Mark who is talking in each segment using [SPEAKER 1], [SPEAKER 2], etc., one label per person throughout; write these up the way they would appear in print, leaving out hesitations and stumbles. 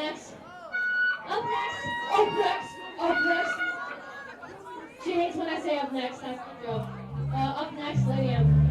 [SPEAKER 1] next. Up next. Up next. Up next. She hates when I say up next. That's the joke. Up next, Lady M.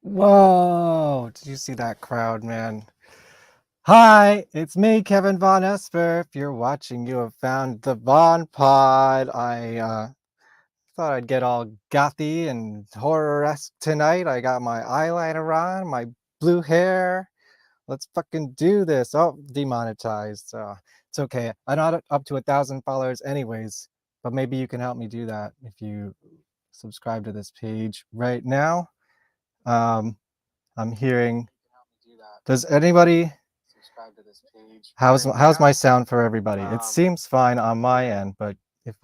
[SPEAKER 2] Whoa, did you see that crowd, man? Hi, it's me, Kevin Vonesper. If you're watching, you have found the VonPod. I thought I'd get all gothy and horror-esque tonight. I got my eyeliner on, my blue hair. Let's fucking do this. Oh, demonetized. It's okay. I'm not up to 1,000 followers anyways, but maybe you can help me do that if you subscribe to this page right now. I'm hearing. Does anybody? How's my sound for everybody? It seems fine on my end, but if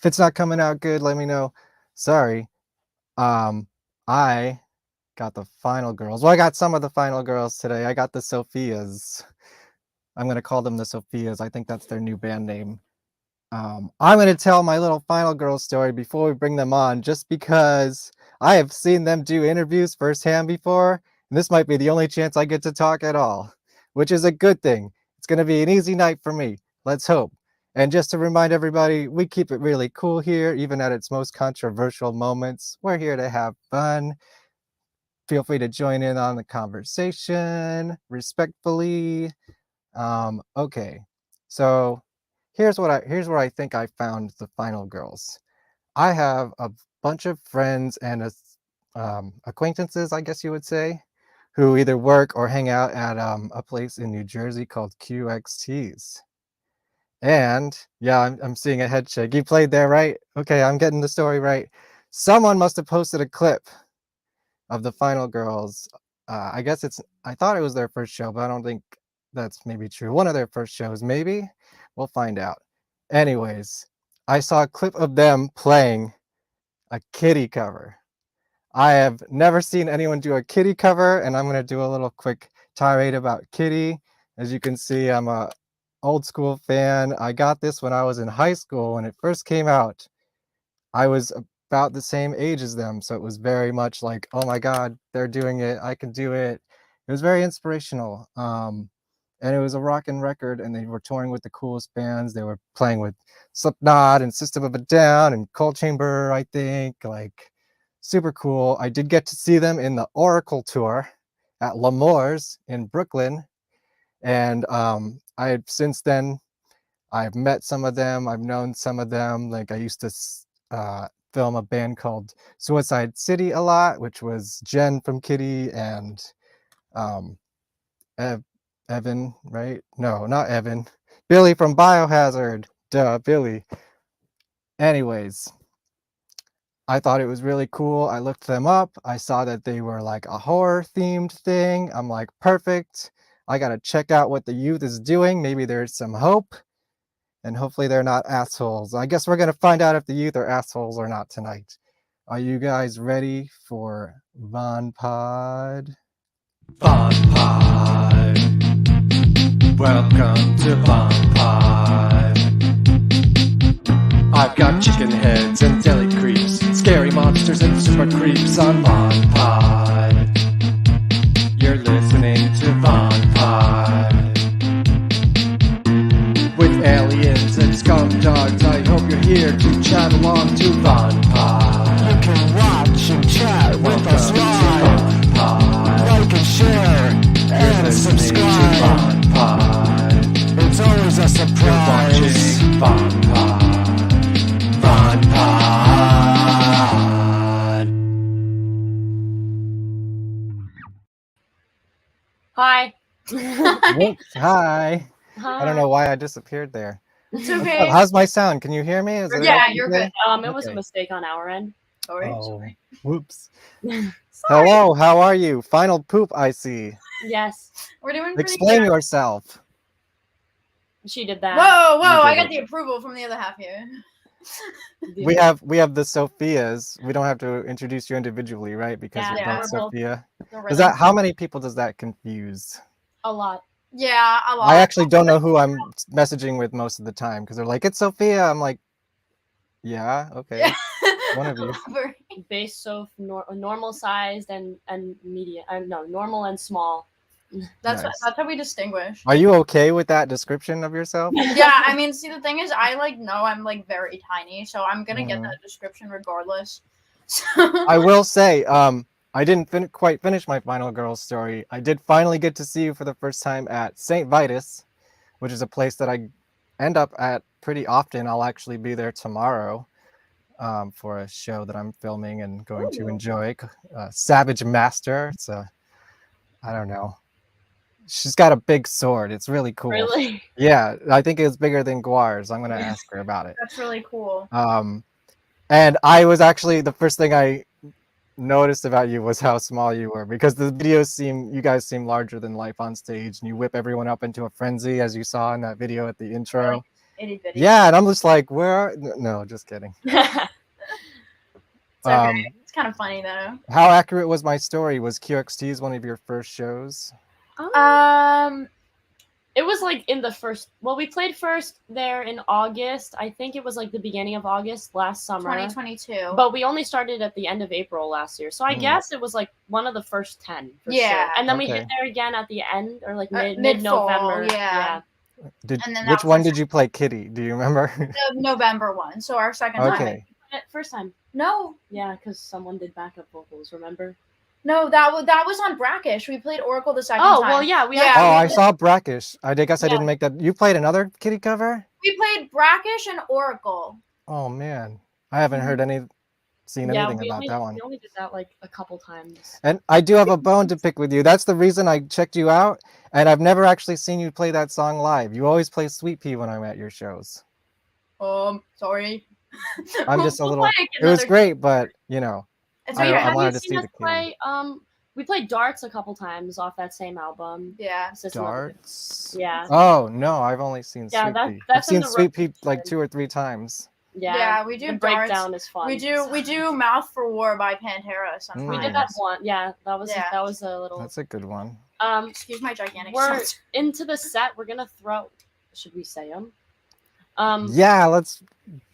[SPEAKER 2] it's not coming out good, let me know. Sorry. I got the final girls. Well, I got some of the final girls today. I got the Sophias. I'm gonna call them the Sophias. I think that's their new band name. I'm going to tell my little final girl story before we bring them on, just because I have seen them do interviews firsthand before, and this might be the only chance I get to talk at all, which is a good thing. It's going to be an easy night for me. Let's hope. And just to remind everybody, we keep it really cool here, even at its most controversial moments. We're here to have fun. Feel free to join in on the conversation respectfully. Okay, so here's where I think I found the final girls. I have a bunch of friends and acquaintances, I guess you would say, who either work or hang out at a place in New Jersey called QXT's. And yeah, I'm seeing a head shake. You played there, right? Okay, I'm getting the story right. Someone must have posted a clip of the final girls I guess I thought it was their first show, but I don't think that's maybe true. One of their first shows, maybe. We'll find out. Anyways, I saw a clip of them playing a Kitty cover. I have never seen anyone do a Kitty cover, and I'm going to do a little quick tirade about Kitty. As you can see, I'm a old school fan. I got this when I was in high school when it first came out. I was about the same age as them, so it was very much like, oh my god, they're doing it, I can do it. It was very inspirational. And it was a rockin' record, and they were touring with the coolest bands. They were playing with Slipknot and System of a Down and Cold Chamber, I think. Like, super cool. I did get to see them in the Oracle tour at L'Amour's in Brooklyn, and I since then I've met some of them. I've known some of them. Like, I used to film a band called Suicide City a lot, which was Jen from Kitty and Evan, right? No, not Evan. Billy from Biohazard. Duh, Billy. Anyways, I thought it was really cool. I looked them up. I saw that they were like a horror themed thing. I'm like, perfect. I got to check out what the youth is doing. Maybe there's some hope. And hopefully they're not assholes. I guess we're going to find out if the youth are assholes or not tonight. Are you guys ready for VonPod?
[SPEAKER 3] VonPod. Welcome to VonPod. I've got chicken heads and deli creeps, scary monsters and super creeps on VonPod. You're listening to VonPod. With aliens and skunk dogs, I hope you're here to chat along to VonPod.
[SPEAKER 4] You can watch and chat with us live. Like and share and subscribe. It's always a surprise.
[SPEAKER 3] You're watching VonPod. VonPod.
[SPEAKER 1] Hi.
[SPEAKER 2] Whoops, hi.
[SPEAKER 1] Hi.
[SPEAKER 2] I don't know why I disappeared there.
[SPEAKER 5] It's okay.
[SPEAKER 2] How's my sound? Can you hear me? Is it
[SPEAKER 5] Yeah,
[SPEAKER 2] okay?
[SPEAKER 5] you're good.
[SPEAKER 1] It was a
[SPEAKER 2] Okay.
[SPEAKER 1] mistake on our end.
[SPEAKER 5] Sorry.
[SPEAKER 2] Oh, whoops.
[SPEAKER 5] Sorry.
[SPEAKER 2] Hello, how are you? Final poop, I see.
[SPEAKER 1] Yes,
[SPEAKER 5] We're doing pretty
[SPEAKER 2] Explain
[SPEAKER 5] good.
[SPEAKER 2] yourself.
[SPEAKER 1] she did that.
[SPEAKER 5] Whoa,
[SPEAKER 2] You
[SPEAKER 5] I
[SPEAKER 2] did
[SPEAKER 5] got
[SPEAKER 2] it.
[SPEAKER 5] the approval from the other half here.
[SPEAKER 2] We have the Sophias. We don't have to introduce you individually, right? Because
[SPEAKER 1] Yeah,
[SPEAKER 2] you're
[SPEAKER 5] yeah,
[SPEAKER 2] both
[SPEAKER 1] we're both-
[SPEAKER 2] Sophia.
[SPEAKER 5] The
[SPEAKER 2] Does
[SPEAKER 5] rhythm.
[SPEAKER 2] that how many people does that confuse?
[SPEAKER 1] A lot.
[SPEAKER 5] Yeah, a lot.
[SPEAKER 2] I actually don't know who I'm messaging with most of the time because they're like, it's Sophia. I'm like, yeah, okay. One of you.
[SPEAKER 1] Base so normal sized and medium. No, normal and small.
[SPEAKER 5] That's
[SPEAKER 2] Nice.
[SPEAKER 5] that's how we distinguish.
[SPEAKER 2] Are you okay with that description of yourself?
[SPEAKER 5] Yeah, I mean, see, the thing is, I know I'm like very tiny, so I'm gonna get
[SPEAKER 2] Mhm.
[SPEAKER 5] that description regardless. So
[SPEAKER 2] I will say, I didn't quite finish my Final Girls story. I did finally get to see you for the first time at St. Vitus, which is a place that I end up at pretty often. I'll actually be there tomorrow for a show that I'm filming and going to
[SPEAKER 1] Ooh.
[SPEAKER 2] enjoy. Savage Master. It's I don't know. She's got a big sword. It's really cool.
[SPEAKER 1] Really?
[SPEAKER 2] Yeah, I think it's bigger than Guar's. I'm gonna ask her about it.
[SPEAKER 5] that's really cool.
[SPEAKER 2] And I was actually the first thing I noticed about you was how small you were because the videos you guys seem larger than life on stage, and you whip everyone up into a frenzy as you saw in that video at the intro.
[SPEAKER 5] Itty bitty.
[SPEAKER 2] Yeah, and I'm just like, no, just kidding.
[SPEAKER 5] It's okay.
[SPEAKER 2] Um,
[SPEAKER 5] It's kind of funny though.
[SPEAKER 2] How accurate was my story? Was QXT's one of your first shows?
[SPEAKER 1] It was like in the first. Well, we played first there in August. I think it was like the beginning of August last summer.
[SPEAKER 5] 2022.
[SPEAKER 1] But we only started at the end of April last year, so I
[SPEAKER 2] Mm.
[SPEAKER 1] guess it was like one of the first 10. For
[SPEAKER 5] Yeah.
[SPEAKER 1] sure. And then we
[SPEAKER 2] Okay.
[SPEAKER 1] hit there again at the end, or like mid
[SPEAKER 5] mid-fall,
[SPEAKER 1] November.
[SPEAKER 5] yeah. And then that
[SPEAKER 2] Which
[SPEAKER 5] was
[SPEAKER 2] one
[SPEAKER 5] our
[SPEAKER 2] did you play, Kitty? Do you remember?
[SPEAKER 5] The November one, so our second time.
[SPEAKER 2] Okay.
[SPEAKER 1] First time.
[SPEAKER 5] No,
[SPEAKER 1] Yeah, because someone did backup vocals. Remember?
[SPEAKER 5] no, that was on Brackish. We played Oracle the second
[SPEAKER 1] Oh
[SPEAKER 5] time.
[SPEAKER 1] well, yeah. We
[SPEAKER 5] Yeah.
[SPEAKER 1] actually
[SPEAKER 2] Oh, I
[SPEAKER 1] did-
[SPEAKER 2] saw Brackish. I guess I
[SPEAKER 5] Yeah.
[SPEAKER 2] didn't make that. You played another Kitty cover?
[SPEAKER 5] We played Brackish and Oracle.
[SPEAKER 2] Oh man, I haven't heard seen
[SPEAKER 1] Yeah,
[SPEAKER 2] anything
[SPEAKER 1] we
[SPEAKER 2] about
[SPEAKER 1] only,
[SPEAKER 2] that one.
[SPEAKER 1] we only did that like a couple times.
[SPEAKER 2] And I do have a bone to pick with you. That's the reason I checked you out, and I've never actually seen you play that song live. You always play Sweet Pea when I'm at your shows.
[SPEAKER 5] Sorry.
[SPEAKER 2] I'm just a
[SPEAKER 5] We'll
[SPEAKER 2] little.
[SPEAKER 5] play
[SPEAKER 2] It was
[SPEAKER 5] another-
[SPEAKER 2] great, but you know,
[SPEAKER 5] It's
[SPEAKER 2] I-
[SPEAKER 5] okay.
[SPEAKER 2] I
[SPEAKER 1] Have
[SPEAKER 2] wanted
[SPEAKER 1] you
[SPEAKER 2] to
[SPEAKER 1] seen
[SPEAKER 2] see
[SPEAKER 1] us
[SPEAKER 2] the Kitty.
[SPEAKER 1] play
[SPEAKER 6] we played darts a couple times off that same album.
[SPEAKER 5] Yeah.
[SPEAKER 6] System of a Down.
[SPEAKER 2] Darts.
[SPEAKER 6] Yeah.
[SPEAKER 2] Oh no, I've only seen
[SPEAKER 6] Yeah,
[SPEAKER 2] Sweet Pea. I've
[SPEAKER 6] that's in
[SPEAKER 2] seen
[SPEAKER 6] the
[SPEAKER 2] Sweet Pea like
[SPEAKER 6] rotation.
[SPEAKER 2] 2 or 3 times.
[SPEAKER 5] Yeah, we do
[SPEAKER 6] The
[SPEAKER 5] darts.
[SPEAKER 6] breakdown is fun.
[SPEAKER 5] We do Mouth for War by Pantera sometimes.
[SPEAKER 6] We did that
[SPEAKER 2] Nice.
[SPEAKER 6] one. Yeah, that was
[SPEAKER 5] Yeah.
[SPEAKER 6] a little.
[SPEAKER 2] That's a good one.
[SPEAKER 5] Excuse my gigantic
[SPEAKER 6] We're
[SPEAKER 5] shots.
[SPEAKER 6] into the set. We're gonna throw. Should we say them?
[SPEAKER 2] Yeah, let's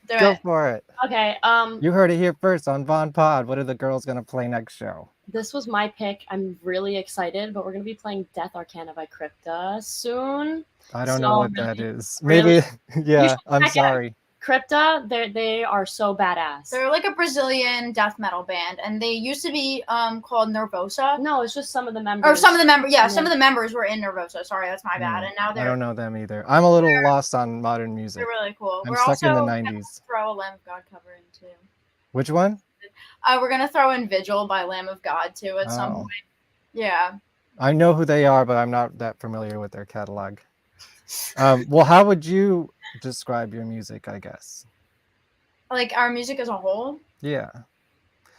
[SPEAKER 5] Do
[SPEAKER 2] go
[SPEAKER 5] it.
[SPEAKER 2] for it.
[SPEAKER 6] Okay.
[SPEAKER 2] You heard it here first on VonPod. What are the girls gonna play next show?
[SPEAKER 6] This was my pick. I'm really excited, but we're gonna be playing Death Arcana by Crypta soon.
[SPEAKER 2] I don't know
[SPEAKER 6] So,
[SPEAKER 2] what that is.
[SPEAKER 6] really?
[SPEAKER 2] Maybe. Yeah,
[SPEAKER 6] should
[SPEAKER 2] I'm
[SPEAKER 6] check it.
[SPEAKER 2] sorry.
[SPEAKER 6] Crypta, they are so badass.
[SPEAKER 5] They're like a Brazilian death metal band, and they used to be called Nervosa.
[SPEAKER 6] No, it's just some of the members.
[SPEAKER 5] Or some of the members, yeah,
[SPEAKER 6] Yeah.
[SPEAKER 5] some of the members were in Nervosa. Sorry, that's my bad. And now
[SPEAKER 2] I
[SPEAKER 5] they're
[SPEAKER 2] don't know them either. I'm a little lost on modern music.
[SPEAKER 5] they're really cool.
[SPEAKER 2] I'm
[SPEAKER 5] We're
[SPEAKER 2] stuck
[SPEAKER 5] also
[SPEAKER 2] in the
[SPEAKER 5] gonna
[SPEAKER 2] 90s.
[SPEAKER 5] throw a Lamb of God cover in too.
[SPEAKER 2] Which one?
[SPEAKER 5] We're gonna throw in Vigil by Lamb of God too at some
[SPEAKER 2] Oh.
[SPEAKER 5] point. Yeah.
[SPEAKER 2] I know who they are, but I'm not that familiar with their catalog. Well, how would you describe your music, I guess?
[SPEAKER 5] Like our music as a whole.
[SPEAKER 2] Yeah.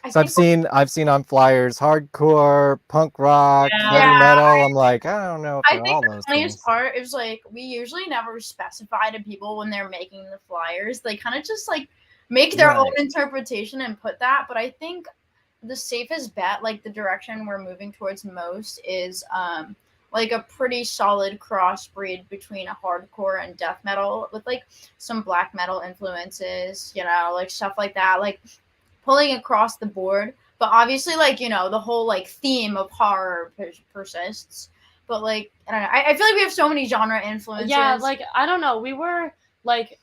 [SPEAKER 5] I
[SPEAKER 2] So
[SPEAKER 5] think
[SPEAKER 2] I've seen on flyers hardcore, punk rock,
[SPEAKER 6] Yeah.
[SPEAKER 2] heavy
[SPEAKER 5] Yeah,
[SPEAKER 2] metal. I'm like, I don't know if
[SPEAKER 5] I
[SPEAKER 2] they're
[SPEAKER 5] think
[SPEAKER 2] all
[SPEAKER 5] the
[SPEAKER 2] those
[SPEAKER 5] funniest
[SPEAKER 2] things.
[SPEAKER 5] part is like we usually never specify to people when they're making the flyers. They kind of just like make their
[SPEAKER 2] Right.
[SPEAKER 5] own interpretation and put that. But I think the safest bet, like the direction we're moving towards most, is like a pretty solid crossbreed between a hardcore and death metal with like some black metal influences, you know, like stuff like that, like pulling across the board. But obviously, like, you know, the whole like theme of horror persists. But like, I don't know. I feel like we have so many genre influences.
[SPEAKER 6] Yeah, like I don't know. We were like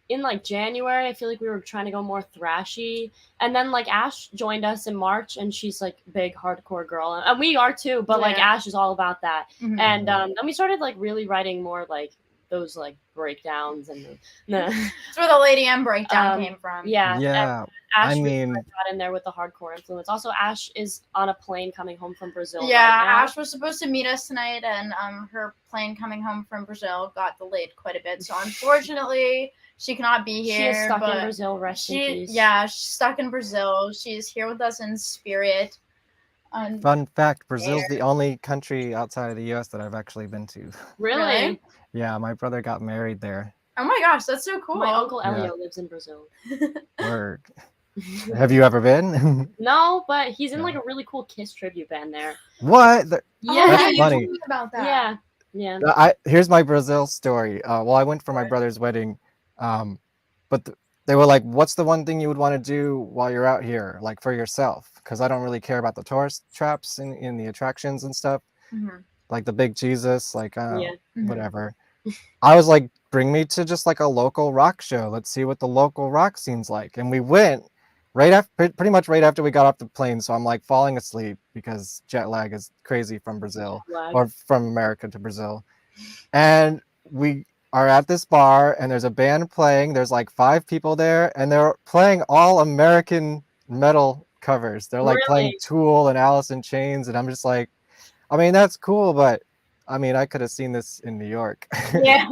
[SPEAKER 6] in like January. I feel like we were trying to go more thrashy, and then like Ash joined us in March, and she's like big hardcore girl, and we are too. But like
[SPEAKER 5] Yeah.
[SPEAKER 6] Ash is all about that,
[SPEAKER 5] Mhm.
[SPEAKER 6] and then we started like really writing more like those like breakdowns and
[SPEAKER 5] That's where the Lady M breakdown
[SPEAKER 6] Um,
[SPEAKER 5] came from.
[SPEAKER 6] yeah. and
[SPEAKER 2] Yeah.
[SPEAKER 6] Ash
[SPEAKER 2] I
[SPEAKER 6] really
[SPEAKER 2] mean,
[SPEAKER 6] got in there with the hardcore influence. Also, Ash is on a plane coming home from Brazil.
[SPEAKER 5] Yeah,
[SPEAKER 6] right now.
[SPEAKER 5] Ash was supposed to meet us tonight, and her plane coming home from Brazil got delayed quite a bit. So unfortunately, she cannot be
[SPEAKER 6] She
[SPEAKER 5] here.
[SPEAKER 6] is stuck in
[SPEAKER 5] but
[SPEAKER 6] Brazil. Rest in peace.
[SPEAKER 5] she's stuck in Brazil. She's here with us in spirit.
[SPEAKER 2] fun fact, Brazil's the only country outside of the US that I've actually been to.
[SPEAKER 6] Really?
[SPEAKER 5] Really?
[SPEAKER 2] Yeah, my brother got married there.
[SPEAKER 5] Oh my gosh, that's so cool.
[SPEAKER 6] My uncle
[SPEAKER 2] Yeah.
[SPEAKER 6] Elio lives in Brazil.
[SPEAKER 2] Word. Have you ever been?
[SPEAKER 6] No, but he's in
[SPEAKER 2] No.
[SPEAKER 6] like a really cool Kiss tribute band there.
[SPEAKER 2] What?
[SPEAKER 5] Oh,
[SPEAKER 6] Yeah,
[SPEAKER 2] That's
[SPEAKER 5] you
[SPEAKER 2] funny.
[SPEAKER 5] told me about that.
[SPEAKER 6] yeah, yeah.
[SPEAKER 2] Here's my Brazil story. Well, I went for my brother's wedding, but they were like, "What's the one thing you would want to do while you're out here, like for yourself?" Because I don't really care about the tourist traps in the attractions and stuff,
[SPEAKER 5] Mhm.
[SPEAKER 2] like the big Jesus, like
[SPEAKER 6] Yeah.
[SPEAKER 5] Mhm.
[SPEAKER 2] whatever. I was like, "Bring me to just like a local rock show. Let's see what the local rock scene's like." And we went right after, pretty much right after we got off the plane. So I'm like falling asleep because jet lag is crazy from Brazil.
[SPEAKER 6] Lag.
[SPEAKER 2] Or from America to Brazil. And we are at this bar and there's a band playing. There's like 5 people there and they're playing all American metal covers. They're like playing
[SPEAKER 6] Really?
[SPEAKER 2] Tool and Alice in Chains. And I'm just like, I mean, that's cool, but I mean, I could have seen this in New York.
[SPEAKER 5] Yeah.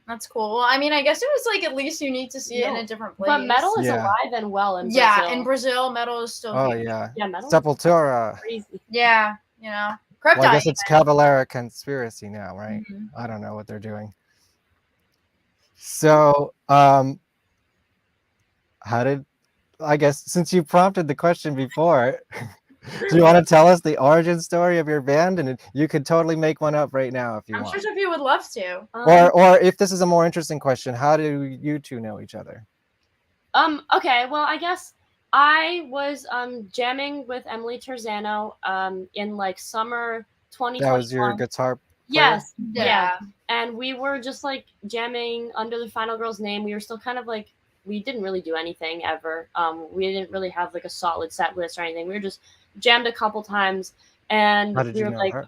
[SPEAKER 5] That's cool. Well, I mean, I guess it was like at least you need to see it in
[SPEAKER 6] No,
[SPEAKER 5] a different place.
[SPEAKER 6] But metal is
[SPEAKER 2] Yeah.
[SPEAKER 6] alive and well in Brazil.
[SPEAKER 5] Yeah, in Brazil, metal is still
[SPEAKER 2] Oh
[SPEAKER 5] huge.
[SPEAKER 2] yeah.
[SPEAKER 6] Yeah, metal is
[SPEAKER 2] Sepultura.
[SPEAKER 6] crazy.
[SPEAKER 5] Yeah, you know.
[SPEAKER 2] Well, I
[SPEAKER 5] Cryptide.
[SPEAKER 2] guess it's Cavalera Conspiracy now, right?
[SPEAKER 5] Mhm.
[SPEAKER 2] I don't know what they're doing. So, how did, I guess, since you prompted the question before, do you want to tell us the origin story of your band? And you could totally make one up right now if you
[SPEAKER 5] I'm
[SPEAKER 2] want.
[SPEAKER 5] sure Sophia would love to.
[SPEAKER 2] Or if this is a more interesting question, how do you two know each other?
[SPEAKER 6] Okay, well, I guess I was jamming with Emily Terzano in like summer 2021.
[SPEAKER 2] That was your guitar player?
[SPEAKER 6] Yes, yeah.
[SPEAKER 5] Yeah.
[SPEAKER 6] And we were just like jamming under the Final Girl's name. We were still kind of like, we didn't really do anything ever. We didn't really have like a solid set list or anything. We were just jammed a couple times, and
[SPEAKER 2] How did
[SPEAKER 6] we
[SPEAKER 2] you
[SPEAKER 6] were
[SPEAKER 2] know
[SPEAKER 6] like,
[SPEAKER 2] her?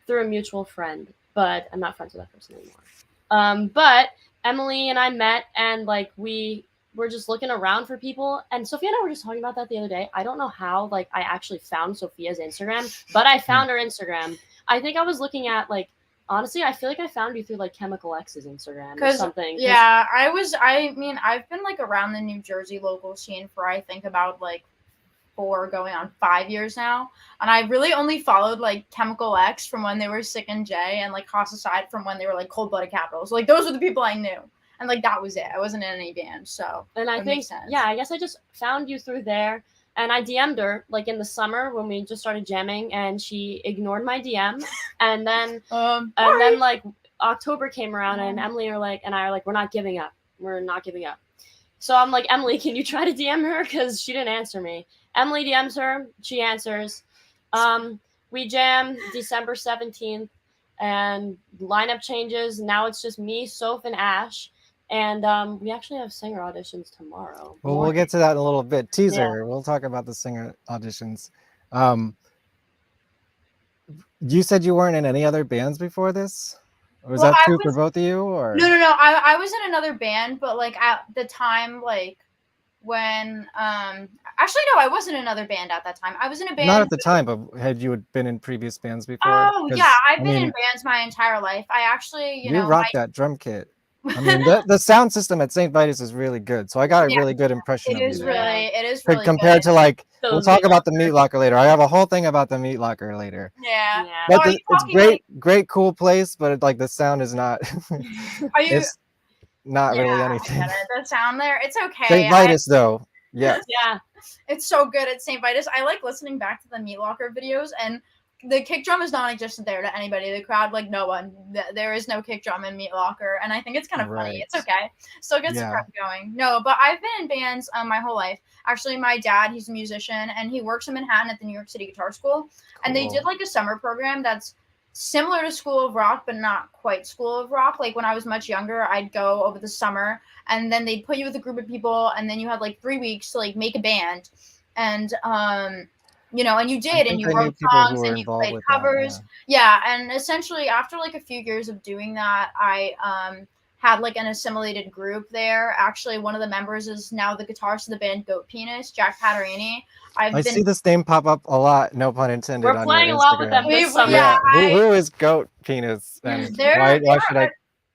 [SPEAKER 6] through a mutual friend, but I'm not friends with that person anymore. But Emily and I met, and like we were just looking around for people. And Sophia and I were just talking about that the other day. I don't know how like I actually found Sophia's Instagram, but I found her Instagram. I think I was looking at like, honestly, I feel like I found you through like Chemical X's Instagram or something.
[SPEAKER 5] Yeah, I mean, I've been like around the New Jersey local scene for I think about like 4 going on 5 years now, and I really only followed like Chemical X from when they were Sick and J, and like Aside from when they were like Cold Blooded Capitals. Like those were the people I knew, and like that was it. I wasn't in any band, so
[SPEAKER 6] And I
[SPEAKER 5] it
[SPEAKER 6] think,
[SPEAKER 5] makes sense.
[SPEAKER 6] yeah, I guess I just found you through there. And I DM'd her like in the summer when we just started jamming, and she ignored my DM. And then like October came around, and Emily and I are like, we're not giving up. We're not giving up. So I'm like, Emily, can you try to DM her? Because she didn't answer me. Emily DMs her. She answers. We jam December 17th, and lineup changes. Now it's just me, Soph, and Ash. And we actually have singer auditions tomorrow.
[SPEAKER 2] Well, we'll get to that in a little bit. Teaser. We'll talk about the singer auditions. You said you weren't in any other bands before this? Or was that true for both of you? Or
[SPEAKER 5] No. I was in another band, but like at the time, like when actually no, I wasn't in another band at that time. I was in a band.
[SPEAKER 2] Not at the time, but had you been in previous bands before?
[SPEAKER 5] Oh yeah, I've been in bands my entire life. I actually, you know,
[SPEAKER 2] rock that drum kit. I mean, the sound system at St. Vitus is really good, so I got a really good impression of you.
[SPEAKER 5] It is really
[SPEAKER 2] compared
[SPEAKER 5] good.
[SPEAKER 2] to like we'll talk about the Meat Locker later. I have a whole thing about the Meat Locker later.
[SPEAKER 5] Yeah.
[SPEAKER 2] But it's great, cool place, but like the sound is not. It's not really anything.
[SPEAKER 5] The sound there, it's okay.
[SPEAKER 2] St. Vitus though, yeah.
[SPEAKER 5] Yeah, it's so good at St. Vitus. I like listening back to the Meat Locker videos, and the kick drum is non-existent there to anybody. The crowd, like no one. There is no kick drum in Meat Locker, and I think it's kind of funny. It's okay. Still gets the crowd going. No, but I've been in bands my whole life. Actually, my dad, he's a musician, and he works in Manhattan at the New York City Guitar School. And they did like a summer program that's similar to School of Rock, but not quite School of Rock. Like when I was much younger, I'd go over the summer, and then they'd put you with a group of people, and then you had like 3 weeks to like make a band. And you know, and you did, and you wrote songs, and you played covers. Yeah, and essentially after like a few years of doing that, I had like an assimilated group there. Actually, one of the members is now the guitarist of the band Goat Penis, Jack Patarini. I see
[SPEAKER 2] this name pop up a lot, no pun intended.
[SPEAKER 6] We're playing a lot with them this summer.
[SPEAKER 2] Yeah, who is Goat Penis? And why should I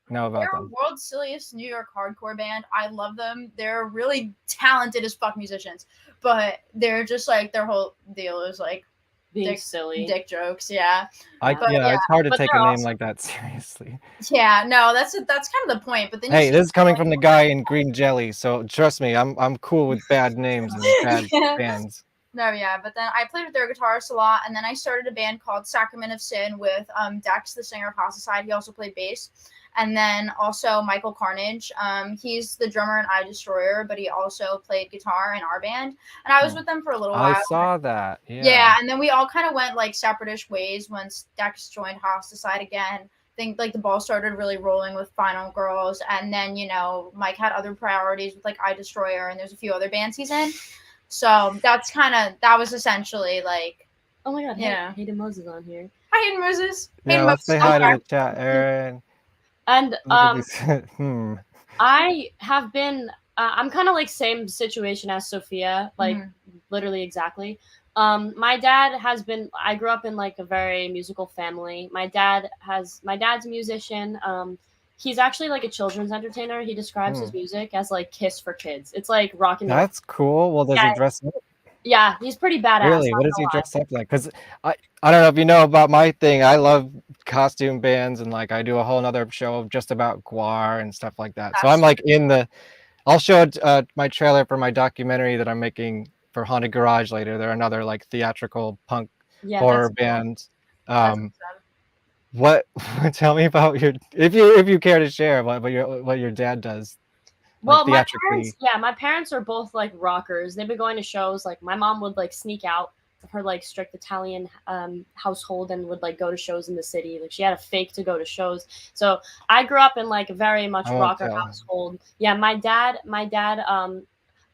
[SPEAKER 2] know about them?
[SPEAKER 5] They're a world's silliest New York hardcore band. I love them. They're really talented as fuck musicians, but they're just like their whole deal is like
[SPEAKER 6] being silly,
[SPEAKER 5] dick jokes. Yeah,
[SPEAKER 2] it's hard to take a name like that seriously.
[SPEAKER 5] Yeah, no, that's kind of the point. But then
[SPEAKER 2] hey, this is coming from the guy in Green Jelly, so trust me, I'm cool with bad names and bad bands.
[SPEAKER 5] No, yeah, but then I played with their guitarist a lot, and then I started a band called Sacrament of Sin with Dex, the singer of Aside. He also played bass. And then also Michael Carnage. He's the drummer in I Destroyer, but he also played guitar in our band. And I was with them for a little while.
[SPEAKER 2] I saw that.
[SPEAKER 5] Yeah, and then we all kind of went like separate-ish ways once Dex joined Aside again. I think like the ball started really rolling with Final Girls, and then you know Mike had other priorities with like I Destroyer, and there's a few other bands he's in. So that was essentially like.
[SPEAKER 6] Oh my God! Yeah, Hayden Moses on here.
[SPEAKER 5] Hi, Hayden Moses.
[SPEAKER 2] Yeah, let's say hi to the chat, Aaron.
[SPEAKER 6] And I have been, I'm kind of like same situation as Sophia, like literally exactly. My dad has been, I grew up in like a very musical family. My dad's a musician. He's actually like a children's entertainer. He describes his music as like Kiss for kids. It's like rock and roll.
[SPEAKER 2] That's cool. Well, does he dress up?
[SPEAKER 6] Yeah, he's pretty badass.
[SPEAKER 2] Really? What does he dress up like? Because I don't know if you know about my thing. I love costume bands, and like I do a whole nother show just about Guar and stuff like that. So I'm like I'll show my trailer for my documentary that I'm making for Haunted Garage later. They're another like theatrical punk horror band. What? Tell me about if you care to share what your dad does.
[SPEAKER 6] Well, my parents are both like rockers. They've been going to shows. Like my mom would like sneak out of her like strict Italian household and would like go to shows in the city. Like she had a fake to go to shows. So I grew up in like a very much rocker household. Yeah, my dad.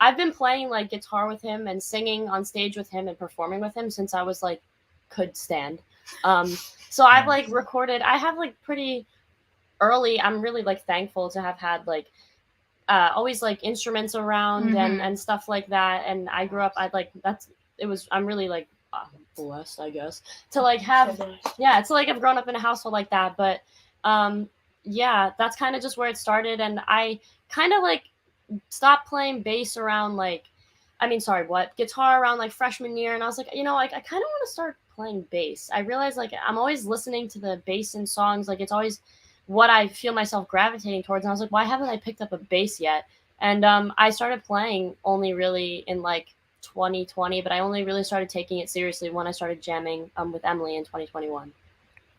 [SPEAKER 6] I've been playing like guitar with him and singing on stage with him and performing with him since I was like could stand. So I've like recorded. I have like pretty early. I'm really like thankful to have had like. Always like instruments around and stuff like that. And I grew up, I'm really like blessed, I guess, to like have, I've grown up in a household like that. But that's kind of just where it started. And I kind of like stopped playing bass around like, guitar around like freshman year, and I was like, like I kind of want to start playing bass. I realized like I'm always listening to the bass in songs, like it's always what I feel myself gravitating towards, and I was like, why haven't I picked up a bass yet? And I started playing only really in like 2020, but I only really started taking it seriously when I started jamming with Emily in 2021.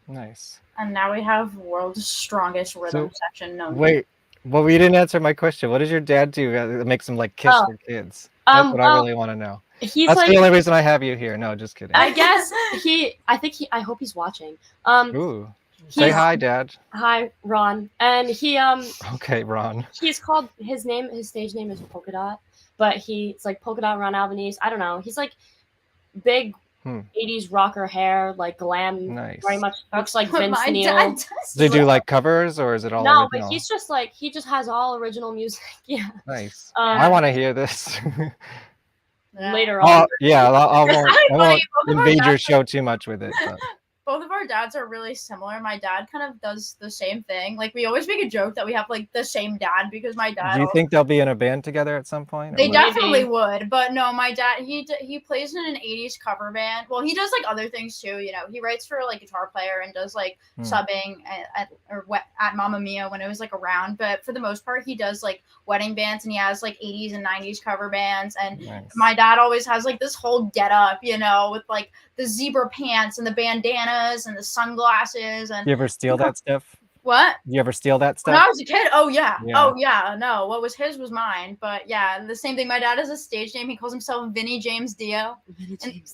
[SPEAKER 2] Nice.
[SPEAKER 5] And now we have world's strongest rhythm section known.
[SPEAKER 2] Wait, well, we didn't answer my question. What does your dad do that makes him like Kiss for kids? That's what I really want to know.
[SPEAKER 6] He's
[SPEAKER 2] That's
[SPEAKER 6] like,
[SPEAKER 2] the only reason I have you here. No, just kidding.
[SPEAKER 6] I guess I hope he's watching.
[SPEAKER 2] Ooh. Say hi, Dad.
[SPEAKER 6] Hi, Ron. And he
[SPEAKER 2] Okay, Ron.
[SPEAKER 6] He's called his stage name is Polka Dot, but it's like Polka Dot Ron Albanese. I don't know. He's like big 80s rocker hair, like glam.
[SPEAKER 2] Nice.
[SPEAKER 6] Very much looks like
[SPEAKER 5] What
[SPEAKER 6] Vince
[SPEAKER 5] my
[SPEAKER 6] Neil.
[SPEAKER 5] dad does.
[SPEAKER 2] Do you do like covers or is it all
[SPEAKER 6] No,
[SPEAKER 2] original?
[SPEAKER 6] but he's just like he just has all original music. Yeah.
[SPEAKER 2] Nice. I want to hear this.
[SPEAKER 6] Later on.
[SPEAKER 2] Yeah, I won't
[SPEAKER 5] Both of our
[SPEAKER 2] invade your
[SPEAKER 5] dads
[SPEAKER 2] show too much with it. But.
[SPEAKER 5] Both of our dads are really similar. My dad kind of does the same thing. Like we always make a joke that we have like the same dad because my dad.
[SPEAKER 2] Do you think they'll be in a band together at some point?
[SPEAKER 5] They definitely would, but no, my dad he plays in an 80s cover band. Well, he does like other things too. He writes for like Guitar Player and does like subbing at Mamma Mia when it was like around. But for the most part, he does like wedding bands and he has like 80s and 90s cover bands. And my dad always has like this whole get up, with like the zebra pants and the bandanas and the sunglasses. And
[SPEAKER 2] you ever steal that stuff?
[SPEAKER 5] What?
[SPEAKER 2] You ever steal that stuff?
[SPEAKER 5] When I was a kid? Oh yeah. Oh yeah. No, what was his was mine. But yeah, the same thing. My dad has a stage name. He calls himself Vinny James Dio.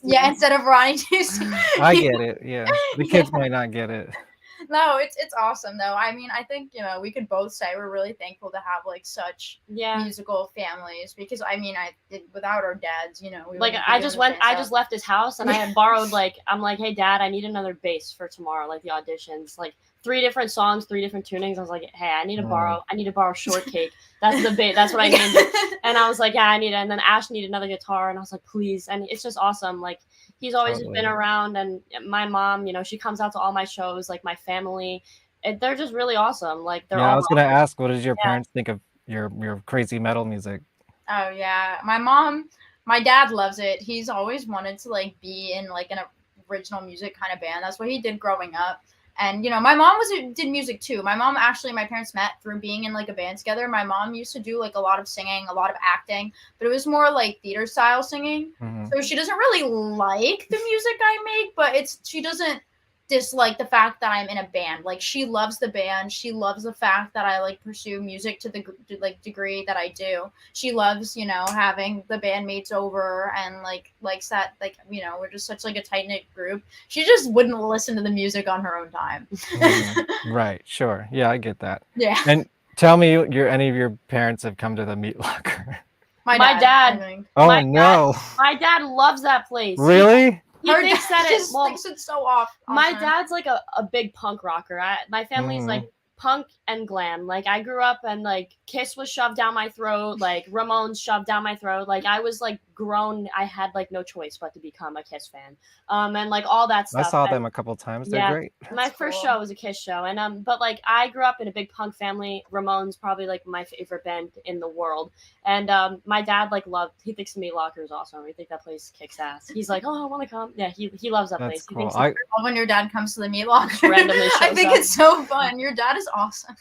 [SPEAKER 5] Yeah, instead of Ronnie James.
[SPEAKER 2] I get it. Yeah, the kids might not get it.
[SPEAKER 5] No, it's awesome though. I mean, I think we could both say we're really thankful to have like such musical families because I mean, without our dads, we
[SPEAKER 6] like I just left his house and I had borrowed I'm like, hey Dad, I need another bass for tomorrow, like the auditions, like 3 different songs, 3 different tunings. I was like, hey, I need to borrow Shortcake. That's the bass. That's what I need. And I was like, yeah, I need it. And then Ash needed another guitar, and I was like, please. And it's just awesome. Like he's always been around, and my mom, she comes out to all my shows. Like my family, they're just really awesome. Like they're.
[SPEAKER 2] I was gonna ask, what did your parents think of your crazy metal music?
[SPEAKER 5] Oh yeah, my dad loves it. He's always wanted to like be in like an original music kind of band. That's what he did growing up. And my mom did music too. My parents met through being in like a band together. My mom used to do like a lot of singing, a lot of acting, but it was more like theater style singing. So she doesn't really like the music I make, but she doesn't dislike the fact that I'm in a band. Like she loves the band. She loves the fact that I like pursue music to the degree that I do. She loves, having the bandmates over and likes that, we're just such like a tight knit group. She just wouldn't listen to the music on her own time.
[SPEAKER 2] Right. Sure. Yeah, I get that.
[SPEAKER 5] Yeah.
[SPEAKER 2] And tell me, any of your parents have come to the Meat Locker?
[SPEAKER 5] My dad.
[SPEAKER 2] Oh no.
[SPEAKER 6] My dad loves that place.
[SPEAKER 2] Really?
[SPEAKER 6] He thinks that
[SPEAKER 5] thinks it's so off.
[SPEAKER 6] My dad's like a big punk rocker. My family's like punk and glam. Like I grew up and like Kiss was shoved down my throat, like Ramones shoved down my throat. Like I was like grown. I had like no choice but to become a Kiss fan. And like all that stuff.
[SPEAKER 2] I saw them a couple times. They're great.
[SPEAKER 6] My first show was a Kiss show. And but like I grew up in a big punk family. Ramones probably like my favorite band in the world. And my dad he thinks Meat Locker is awesome. He thinks that place kicks ass. He's like, oh, I want to come. Yeah, he loves that place.
[SPEAKER 2] Cool.
[SPEAKER 6] He thinks
[SPEAKER 5] when your dad comes to the Meat Locker,
[SPEAKER 6] randomly shows
[SPEAKER 5] I think
[SPEAKER 6] up.
[SPEAKER 5] it's so fun. Your dad is awesome.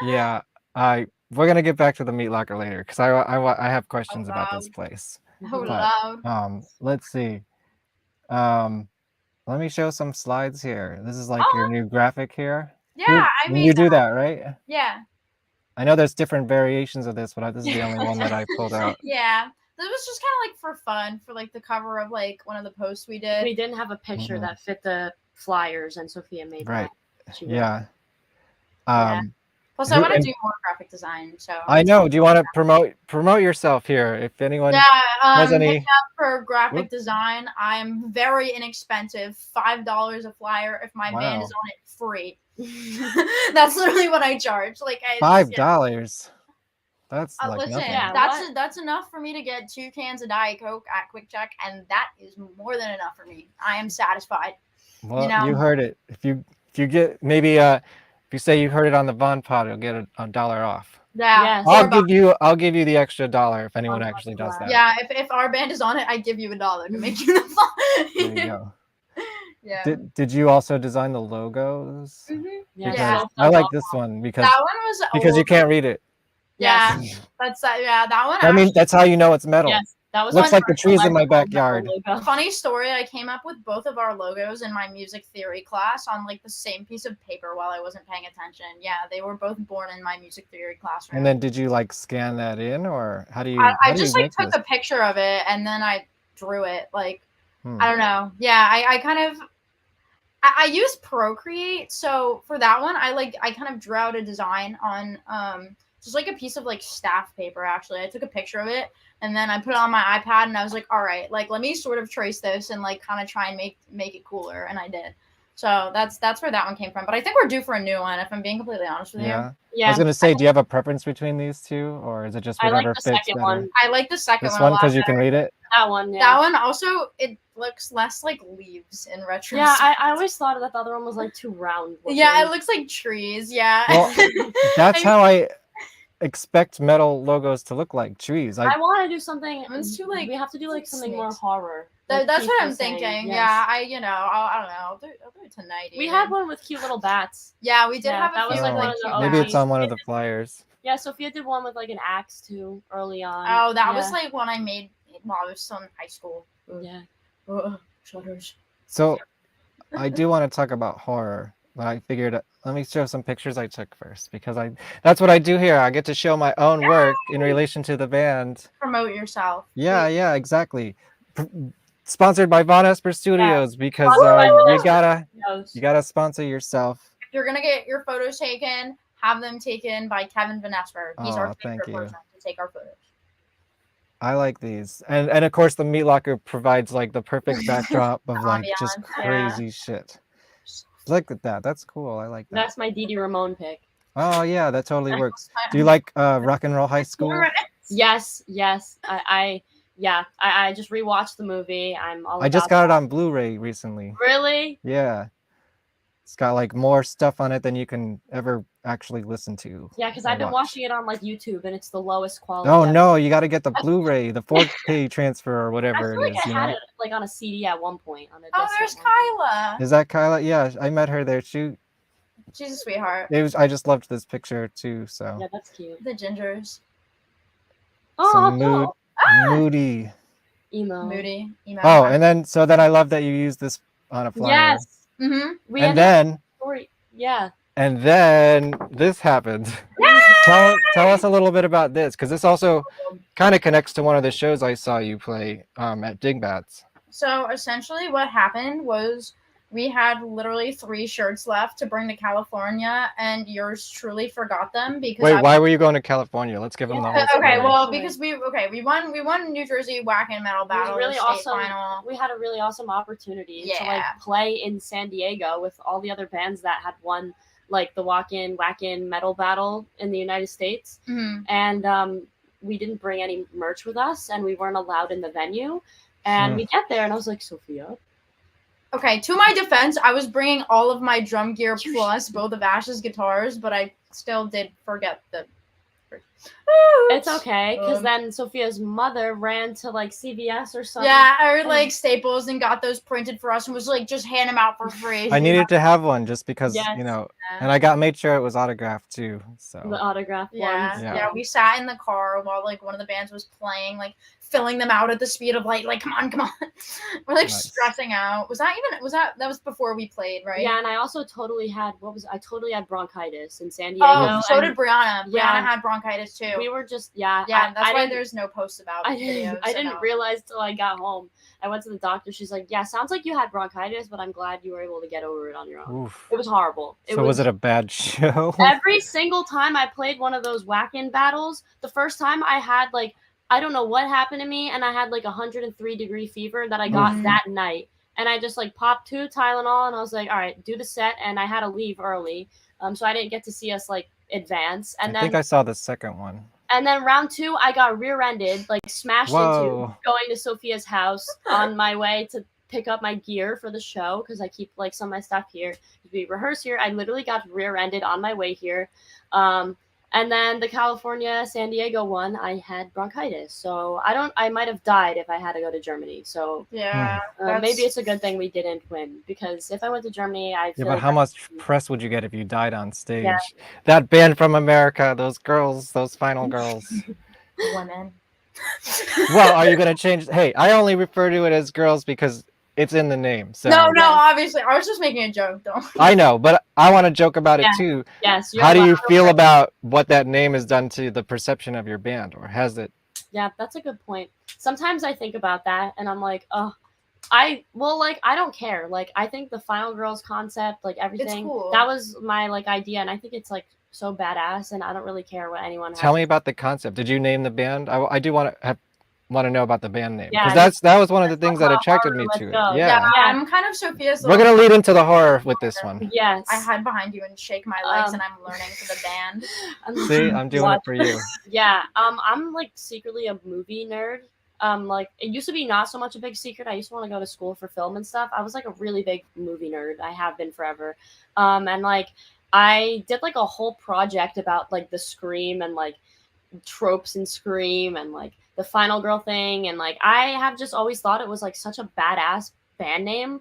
[SPEAKER 2] Yeah, we're gonna get back to the Meat Locker later because I have questions about this place.
[SPEAKER 5] Loud.
[SPEAKER 2] Let's see. Let me show some slides here. This is like your new graphic here.
[SPEAKER 5] Yeah,
[SPEAKER 2] you do that, right?
[SPEAKER 5] Yeah.
[SPEAKER 2] I know there's different variations of this, but this is the only one that I pulled out.
[SPEAKER 5] Yeah. This was just kind of like for fun, for like the cover of like one of the posts we did.
[SPEAKER 6] We didn't have a picture that fit the flyers, and Sophia made that.
[SPEAKER 2] Yeah.
[SPEAKER 5] Plus, I want to do more graphic design. So
[SPEAKER 2] I know. Do you want to promote yourself here? If anyone has any
[SPEAKER 5] hit me up for graphic design, I'm very inexpensive. $5 a flyer. If my band is on it, free. That's literally what I charge. Like
[SPEAKER 2] $5. That's like
[SPEAKER 5] listen,
[SPEAKER 2] nothing.
[SPEAKER 5] that's enough for me to get 2 cans of Diet Coke at Quick Check, and that is more than enough for me. I am satisfied.
[SPEAKER 2] Well, you heard it. If you get maybe if you say you heard it on the VonPod, you'll get $1 off.
[SPEAKER 5] Yeah.
[SPEAKER 6] Yes.
[SPEAKER 2] I'll give you the extra $1 if anyone
[SPEAKER 6] $1
[SPEAKER 2] actually does that.
[SPEAKER 5] Yeah, if our band is on it, I give you $1 to make you the font.
[SPEAKER 2] There you go.
[SPEAKER 5] Yeah.
[SPEAKER 2] Did you also design the logos?
[SPEAKER 5] Mhm.
[SPEAKER 6] Yeah,
[SPEAKER 2] Because
[SPEAKER 5] Yeah.
[SPEAKER 2] I like this one because
[SPEAKER 5] That one was
[SPEAKER 2] you
[SPEAKER 5] old.
[SPEAKER 2] can't read it.
[SPEAKER 5] Yeah,
[SPEAKER 6] Yes.
[SPEAKER 5] that's yeah. That one.
[SPEAKER 2] I mean, that's how you know it's metal.
[SPEAKER 6] Yes. That was
[SPEAKER 2] Looks
[SPEAKER 6] our
[SPEAKER 2] like the
[SPEAKER 6] first
[SPEAKER 2] trees in my
[SPEAKER 6] electrical
[SPEAKER 2] backyard.
[SPEAKER 6] logo.
[SPEAKER 5] Funny story, I came up with both of our logos in my music theory class on like the same piece of paper while I wasn't paying attention. Yeah, they were both born in my music theory classroom.
[SPEAKER 2] And then did you like scan that in, or how do you?
[SPEAKER 5] I
[SPEAKER 2] how do
[SPEAKER 5] just
[SPEAKER 2] you
[SPEAKER 5] like
[SPEAKER 2] make
[SPEAKER 5] took
[SPEAKER 2] this?
[SPEAKER 5] a picture of it and then I drew it. Like
[SPEAKER 2] Hmm.
[SPEAKER 5] I don't know. Yeah, I kind of I use Procreate, so for that one I kind of drew out a design on just like a piece of like staff paper actually. I took a picture of it and then I put it on my iPad and I was like, all right, like let me sort of trace this and like kind of try and make it cooler, and I did. So that's where that one came from. But I think we're due for a new one if I'm being completely honest with you.
[SPEAKER 2] Yeah. I
[SPEAKER 6] Yeah.
[SPEAKER 2] was gonna say, do you have a preference between these two, or is it just
[SPEAKER 6] I like
[SPEAKER 2] whatever
[SPEAKER 6] the
[SPEAKER 2] fits
[SPEAKER 6] second
[SPEAKER 2] better?
[SPEAKER 6] one.
[SPEAKER 5] I like the second
[SPEAKER 2] This
[SPEAKER 5] one
[SPEAKER 2] one
[SPEAKER 5] a lot
[SPEAKER 2] because you
[SPEAKER 5] better.
[SPEAKER 2] can read it.
[SPEAKER 6] That one, yeah.
[SPEAKER 5] That one also, it looks less like leaves in retrospect.
[SPEAKER 6] Yeah, I always thought that the other one was like too round.
[SPEAKER 5] Yeah, it
[SPEAKER 6] looking.
[SPEAKER 5] looks like trees. Yeah.
[SPEAKER 2] Well, That's how I expect metal logos to look like trees.
[SPEAKER 6] I want to do something.
[SPEAKER 5] It's too, like,
[SPEAKER 6] we have to do like
[SPEAKER 5] it's
[SPEAKER 6] something
[SPEAKER 5] like
[SPEAKER 6] more
[SPEAKER 5] snakes.
[SPEAKER 6] horror. Like
[SPEAKER 5] That's
[SPEAKER 6] Keith
[SPEAKER 5] what I'm
[SPEAKER 6] was saying,
[SPEAKER 5] thinking.
[SPEAKER 6] yes.
[SPEAKER 5] Yeah, I don't know. I'll do it tonight.
[SPEAKER 6] We
[SPEAKER 5] even.
[SPEAKER 6] had one with cute little bats.
[SPEAKER 5] Yeah, we did
[SPEAKER 6] Yeah,
[SPEAKER 5] have a
[SPEAKER 6] that was
[SPEAKER 5] few
[SPEAKER 6] like
[SPEAKER 2] Oh,
[SPEAKER 6] one of
[SPEAKER 5] cute
[SPEAKER 6] the
[SPEAKER 2] maybe
[SPEAKER 6] OGs.
[SPEAKER 2] it's on one of the flyers.
[SPEAKER 6] Yeah, Sophia did one with like an axe too early on.
[SPEAKER 5] Oh, that was
[SPEAKER 6] Yeah.
[SPEAKER 5] like one I made while I was still in high school.
[SPEAKER 6] Yeah.
[SPEAKER 5] Ugh, shudders.
[SPEAKER 2] So I do want to talk about horror, but I figured let me show some pictures I took first because that's what I do here. I get to show my own work in relation to the band.
[SPEAKER 5] Promote yourself.
[SPEAKER 2] Yeah, yeah, exactly. Sponsored by Vonesper Studios because
[SPEAKER 6] Sponsored by
[SPEAKER 2] you
[SPEAKER 6] Vonesper
[SPEAKER 2] you gotta sponsor yourself.
[SPEAKER 5] If you're gonna get your photos taken, have them taken by Kevin Vonesper. He's our
[SPEAKER 2] Aw, thank
[SPEAKER 5] favorite
[SPEAKER 2] you.
[SPEAKER 5] person to take our photos.
[SPEAKER 2] I like these, and of course the meat locker provides like the perfect backdrop of like just
[SPEAKER 5] Ambiance,
[SPEAKER 2] crazy shit. Look at that. That's cool. I like that.
[SPEAKER 6] That's my Dee Dee Ramone pick.
[SPEAKER 2] Oh yeah, that totally works. Do you like Rock and Roll High School?
[SPEAKER 6] Yes, yes. I just rewatched the movie. I'm all
[SPEAKER 2] I just
[SPEAKER 6] about
[SPEAKER 2] got it on Blu-ray recently.
[SPEAKER 6] Really?
[SPEAKER 2] Yeah. It's got like more stuff on it than you can ever actually listen to.
[SPEAKER 6] Yeah, because
[SPEAKER 2] or
[SPEAKER 6] I've been
[SPEAKER 2] watch.
[SPEAKER 6] watching it on like YouTube and it's the lowest quality.
[SPEAKER 2] Oh
[SPEAKER 6] ever.
[SPEAKER 2] no, you got to get the Blu-ray, the 4K transfer or
[SPEAKER 6] I
[SPEAKER 2] whatever
[SPEAKER 6] feel like
[SPEAKER 2] it is.
[SPEAKER 6] I
[SPEAKER 2] you
[SPEAKER 6] had
[SPEAKER 2] know?
[SPEAKER 6] it like on a CD at one point. On a
[SPEAKER 5] Oh,
[SPEAKER 6] disc
[SPEAKER 5] there's
[SPEAKER 6] at one point.
[SPEAKER 5] Kyla.
[SPEAKER 2] Is that Kyla? Yeah, I met her there. She's
[SPEAKER 5] She's a sweetheart.
[SPEAKER 2] I just loved this picture too. So
[SPEAKER 6] Yeah, that's cute.
[SPEAKER 5] The gingers.
[SPEAKER 6] Oh,
[SPEAKER 2] some
[SPEAKER 6] no.
[SPEAKER 2] moody.
[SPEAKER 6] Emo.
[SPEAKER 5] Moody. Emo.
[SPEAKER 2] Oh, and then I love that you used this on a flyer.
[SPEAKER 6] Yes.
[SPEAKER 5] Mm-hmm.
[SPEAKER 6] We
[SPEAKER 2] And
[SPEAKER 6] ended up
[SPEAKER 2] then
[SPEAKER 6] with a story. Yeah.
[SPEAKER 2] and then this happened. Tell us a little bit about this, because this also kind of connects to one of the shows I saw you play at Dingbats.
[SPEAKER 5] So essentially what happened was we had literally 3 shirts left to bring to California, and yours truly forgot them because
[SPEAKER 2] Wait, why were you going to California? Let's give them the whole
[SPEAKER 5] Okay,
[SPEAKER 2] story.
[SPEAKER 5] well, because we won New Jersey Whack and Metal
[SPEAKER 6] It was
[SPEAKER 5] Battle
[SPEAKER 6] really
[SPEAKER 5] state
[SPEAKER 6] awesome.
[SPEAKER 5] final.
[SPEAKER 6] We had a really awesome opportunity to like
[SPEAKER 5] Yeah.
[SPEAKER 6] play in San Diego with all the other bands that had won like the Whack-In Metal Battle in the United States.
[SPEAKER 5] Mhm.
[SPEAKER 6] And we didn't bring any merch with us and we weren't allowed in the venue. And we get there and I was like, Sophia.
[SPEAKER 5] Okay, to my defense, I was bringing all of my drum gear plus both of Ash's guitars, but I still did forget the.
[SPEAKER 6] It's okay, because
[SPEAKER 5] Um,
[SPEAKER 6] then Sophia's mother ran to like CVS or something.
[SPEAKER 5] Yeah, or like Staples and got those printed for us and was like, just hand them out for free.
[SPEAKER 2] I needed to have one just because,
[SPEAKER 6] Yes.
[SPEAKER 2] and I made sure it was autographed too. So
[SPEAKER 6] The autograph
[SPEAKER 5] Yeah,
[SPEAKER 6] ones.
[SPEAKER 5] yeah, we sat in the car while like one of the bands was playing, like filling them out at the speed of light. Like, come on. We're like
[SPEAKER 2] Nice.
[SPEAKER 5] stressing out. That was before we played, right?
[SPEAKER 6] Yeah, and I also totally had bronchitis in San Diego.
[SPEAKER 5] Oh, so
[SPEAKER 6] and
[SPEAKER 5] did Brianna.
[SPEAKER 6] Yeah.
[SPEAKER 5] Brianna had bronchitis too.
[SPEAKER 6] we were just
[SPEAKER 5] yeah, that's
[SPEAKER 6] I
[SPEAKER 5] why
[SPEAKER 6] didn't-
[SPEAKER 5] there's no posts about
[SPEAKER 6] I
[SPEAKER 5] videos.
[SPEAKER 6] didn't realize till I got home. I went to the doctor. She's like, "Yeah, sounds like you had bronchitis, but I'm glad you were able to get over it on your own."
[SPEAKER 2] Oof.
[SPEAKER 6] It was horrible.
[SPEAKER 2] So was it a bad show?
[SPEAKER 6] Every single time I played one of those whack-in battles, the first time I had like I don't know what happened to me, and I had like 103-degree fever that I got
[SPEAKER 5] Mhm.
[SPEAKER 6] that night, and I just like popped 2 Tylenol, and I was like, "All right, do the set," and I had to leave early, so I didn't get to see us like advance, and
[SPEAKER 2] I think I saw the second one.
[SPEAKER 6] and then round 2, I got rear-ended, like smashed into
[SPEAKER 2] Whoa.
[SPEAKER 6] going to Sophia's house on my way to pick up my gear for the show because I keep like some of my stuff here. We rehearse here. I literally got rear-ended on my way here. And then the California San Diego one, I had bronchitis. So I might have died if I had to go to Germany. So
[SPEAKER 5] Yeah.
[SPEAKER 6] maybe it's a good thing we didn't win, because if I went to Germany, I
[SPEAKER 2] Yeah,
[SPEAKER 6] feel
[SPEAKER 2] but
[SPEAKER 6] like
[SPEAKER 2] how much press would you get if you died on stage?
[SPEAKER 6] Yeah.
[SPEAKER 2] That band from America, those girls, those final girls.
[SPEAKER 5] Women.
[SPEAKER 2] Well, are you gonna change? Hey, I only refer to it as girls because it's in the name. So
[SPEAKER 5] No,
[SPEAKER 6] Yeah.
[SPEAKER 5] obviously. I was just making a joke, though.
[SPEAKER 2] I know, but I want to joke about it
[SPEAKER 6] Yeah.
[SPEAKER 2] too.
[SPEAKER 6] yes.
[SPEAKER 2] How do
[SPEAKER 6] allowed
[SPEAKER 2] you
[SPEAKER 6] to
[SPEAKER 2] feel
[SPEAKER 6] wear-
[SPEAKER 2] about what that name has done to the perception of your band, or has it?
[SPEAKER 6] Yeah, that's a good point. Sometimes I think about that and I'm like, oh, I don't care. Like, I think the Final Girls concept, like everything,
[SPEAKER 5] cool.
[SPEAKER 6] that was my like idea, and I think it's like so badass, and I don't really care what anyone has.
[SPEAKER 2] Tell me about the concept. Did you name the band? I do want to know about the band name, because
[SPEAKER 6] Yeah,
[SPEAKER 2] that was one of the things that
[SPEAKER 6] about
[SPEAKER 2] attracted
[SPEAKER 6] horror,
[SPEAKER 2] me
[SPEAKER 6] let's
[SPEAKER 2] to it.
[SPEAKER 6] go.
[SPEAKER 2] Yeah.
[SPEAKER 5] Yeah, I'm kind of Sophia's.
[SPEAKER 2] We're gonna lead into the horror with this one.
[SPEAKER 6] Yes.
[SPEAKER 5] I hide behind you and shake my legs, and I'm learning for the band.
[SPEAKER 2] See, I'm doing it for you.
[SPEAKER 6] Yeah, I'm like secretly a movie nerd. Like, it used to be not so much a big secret. I used to want to go to school for film and stuff. I was like a really big movie nerd. I have been forever. And like I did like a whole project about like the Scream and like tropes in Scream and like the Final Girl thing, and like I have just always thought it was like such a badass band name.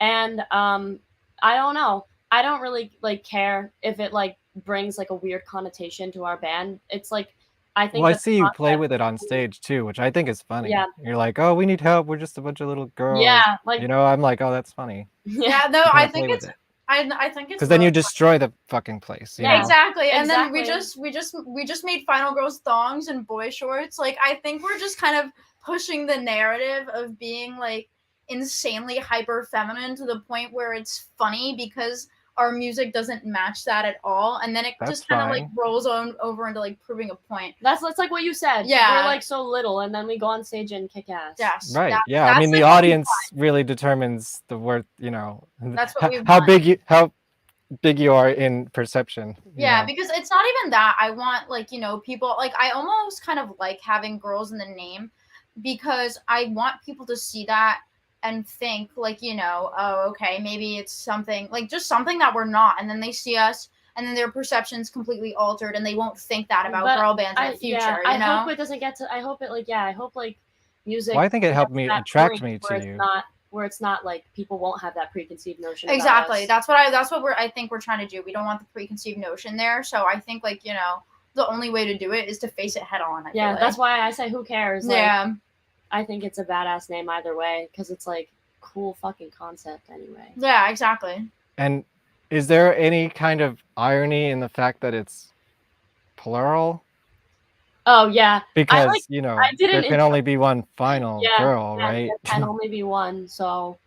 [SPEAKER 6] And I don't know. I don't really like care if it like brings like a weird connotation to our band. It's like, I think
[SPEAKER 2] Well, I
[SPEAKER 6] the
[SPEAKER 2] see you play
[SPEAKER 6] concept-
[SPEAKER 2] with it on stage too, which I think is funny.
[SPEAKER 6] Yeah.
[SPEAKER 2] You're like, oh, we need help. We're just a bunch of little girls.
[SPEAKER 6] Yeah, like
[SPEAKER 2] You know, I'm like, oh, that's funny.
[SPEAKER 5] Yeah, no,
[SPEAKER 2] I'm
[SPEAKER 5] I
[SPEAKER 2] gonna
[SPEAKER 5] think
[SPEAKER 2] play
[SPEAKER 5] it's.
[SPEAKER 2] with it.
[SPEAKER 5] I think it's.
[SPEAKER 2] Because then you
[SPEAKER 5] really
[SPEAKER 2] destroy the fucking place. You
[SPEAKER 6] Yeah.
[SPEAKER 2] know?
[SPEAKER 5] Exactly. And then
[SPEAKER 6] Exactly.
[SPEAKER 5] we just made Final Girls thongs and boy shorts. Like, I think we're just kind of pushing the narrative of being like insanely hyper feminine to the point where it's funny because our music doesn't match that at all, and then it
[SPEAKER 2] That's
[SPEAKER 5] just kind of like
[SPEAKER 2] fine.
[SPEAKER 5] rolls on over into like proving a point.
[SPEAKER 6] that's like what you said.
[SPEAKER 5] Yeah.
[SPEAKER 6] We're like so little, and then we go on stage and kick ass.
[SPEAKER 5] Yes.
[SPEAKER 2] Right.
[SPEAKER 5] that-
[SPEAKER 2] Yeah. I
[SPEAKER 5] that's
[SPEAKER 2] mean, the
[SPEAKER 5] like what we
[SPEAKER 2] audience really determines the worth. You know,
[SPEAKER 5] That's what we
[SPEAKER 2] how
[SPEAKER 5] want.
[SPEAKER 2] how big you are in perception. you
[SPEAKER 5] Yeah,
[SPEAKER 2] know?
[SPEAKER 5] because it's not even that. I want, like, people, like, I almost kind of like having girls in the name because I want people to see that and think, like, oh, okay, maybe it's something, like, just something that we're not. And then they see us and then their perception's completely altered and they won't think that about
[SPEAKER 6] But
[SPEAKER 5] girl bands in the future,
[SPEAKER 6] yeah,
[SPEAKER 5] you know?
[SPEAKER 6] I hope it doesn't get to. I hope it like I hope like music.
[SPEAKER 2] Well, I think it helped
[SPEAKER 6] gets
[SPEAKER 2] me
[SPEAKER 6] that
[SPEAKER 2] attract
[SPEAKER 6] point
[SPEAKER 2] me
[SPEAKER 6] where
[SPEAKER 2] to
[SPEAKER 6] it's
[SPEAKER 2] you.
[SPEAKER 6] Not where it's not like people won't have that preconceived notion. About
[SPEAKER 5] Exactly.
[SPEAKER 6] us.
[SPEAKER 5] That's what I think we're trying to do. We don't want the preconceived notion there. So I think, like, the only way to do it is to face it head on. I feel like.
[SPEAKER 6] That's why I say who cares. Like,
[SPEAKER 5] Yeah.
[SPEAKER 6] I think it's a badass name either way because it's like cool fucking concept anyway.
[SPEAKER 5] Yeah, exactly.
[SPEAKER 2] And is there any kind of irony in the fact that it's plural?
[SPEAKER 6] Oh yeah,
[SPEAKER 2] Because
[SPEAKER 6] like-
[SPEAKER 2] you know
[SPEAKER 6] I did
[SPEAKER 2] there
[SPEAKER 6] an
[SPEAKER 2] can
[SPEAKER 6] intro-
[SPEAKER 2] only be one final girl, right?
[SPEAKER 6] There can only be one, so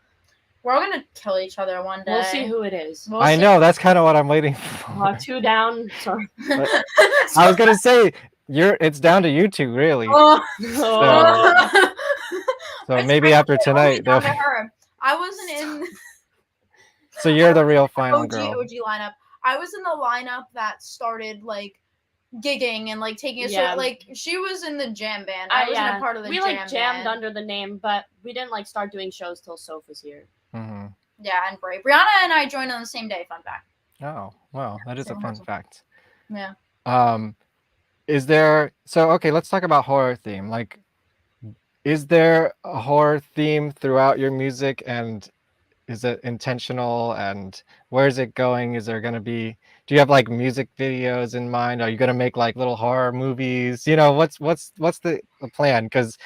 [SPEAKER 5] We're all gonna kill each other one day.
[SPEAKER 6] we'll see who it is.
[SPEAKER 5] We'll
[SPEAKER 2] I
[SPEAKER 5] see.
[SPEAKER 2] know, that's kind of what I'm waiting for.
[SPEAKER 6] 2 down. Sorry.
[SPEAKER 2] I was gonna say it's down to you two, really.
[SPEAKER 5] Oh.
[SPEAKER 2] So
[SPEAKER 5] It's
[SPEAKER 2] maybe
[SPEAKER 5] actually
[SPEAKER 2] after
[SPEAKER 5] only
[SPEAKER 2] tonight,
[SPEAKER 5] down
[SPEAKER 2] they'll...
[SPEAKER 5] to her. I wasn't in
[SPEAKER 2] So you're the real final
[SPEAKER 5] OG
[SPEAKER 2] girl.
[SPEAKER 5] lineup. I was in the lineup that started like gigging and like taking a
[SPEAKER 6] Yeah.
[SPEAKER 5] short. Like, she was in the jam band. I wasn't a part of the
[SPEAKER 6] we
[SPEAKER 5] jam
[SPEAKER 6] like jammed
[SPEAKER 5] band.
[SPEAKER 6] under the name, but we didn't like start doing shows till Soph was here.
[SPEAKER 2] Hmm.
[SPEAKER 5] Yeah, and Bray. Brianna and I joined on the same day. Fun fact.
[SPEAKER 2] Oh, well, that is a
[SPEAKER 5] Same
[SPEAKER 2] fun
[SPEAKER 5] hustle.
[SPEAKER 2] fact.
[SPEAKER 5] Yeah.
[SPEAKER 2] Is there... So, okay, let's talk about horror theme. Like, is there a horror theme throughout your music, and is it intentional, and where is it going? Is there going to be... Do you have like music videos in mind? Are you going to make like little horror movies? You know, what's the plan? Because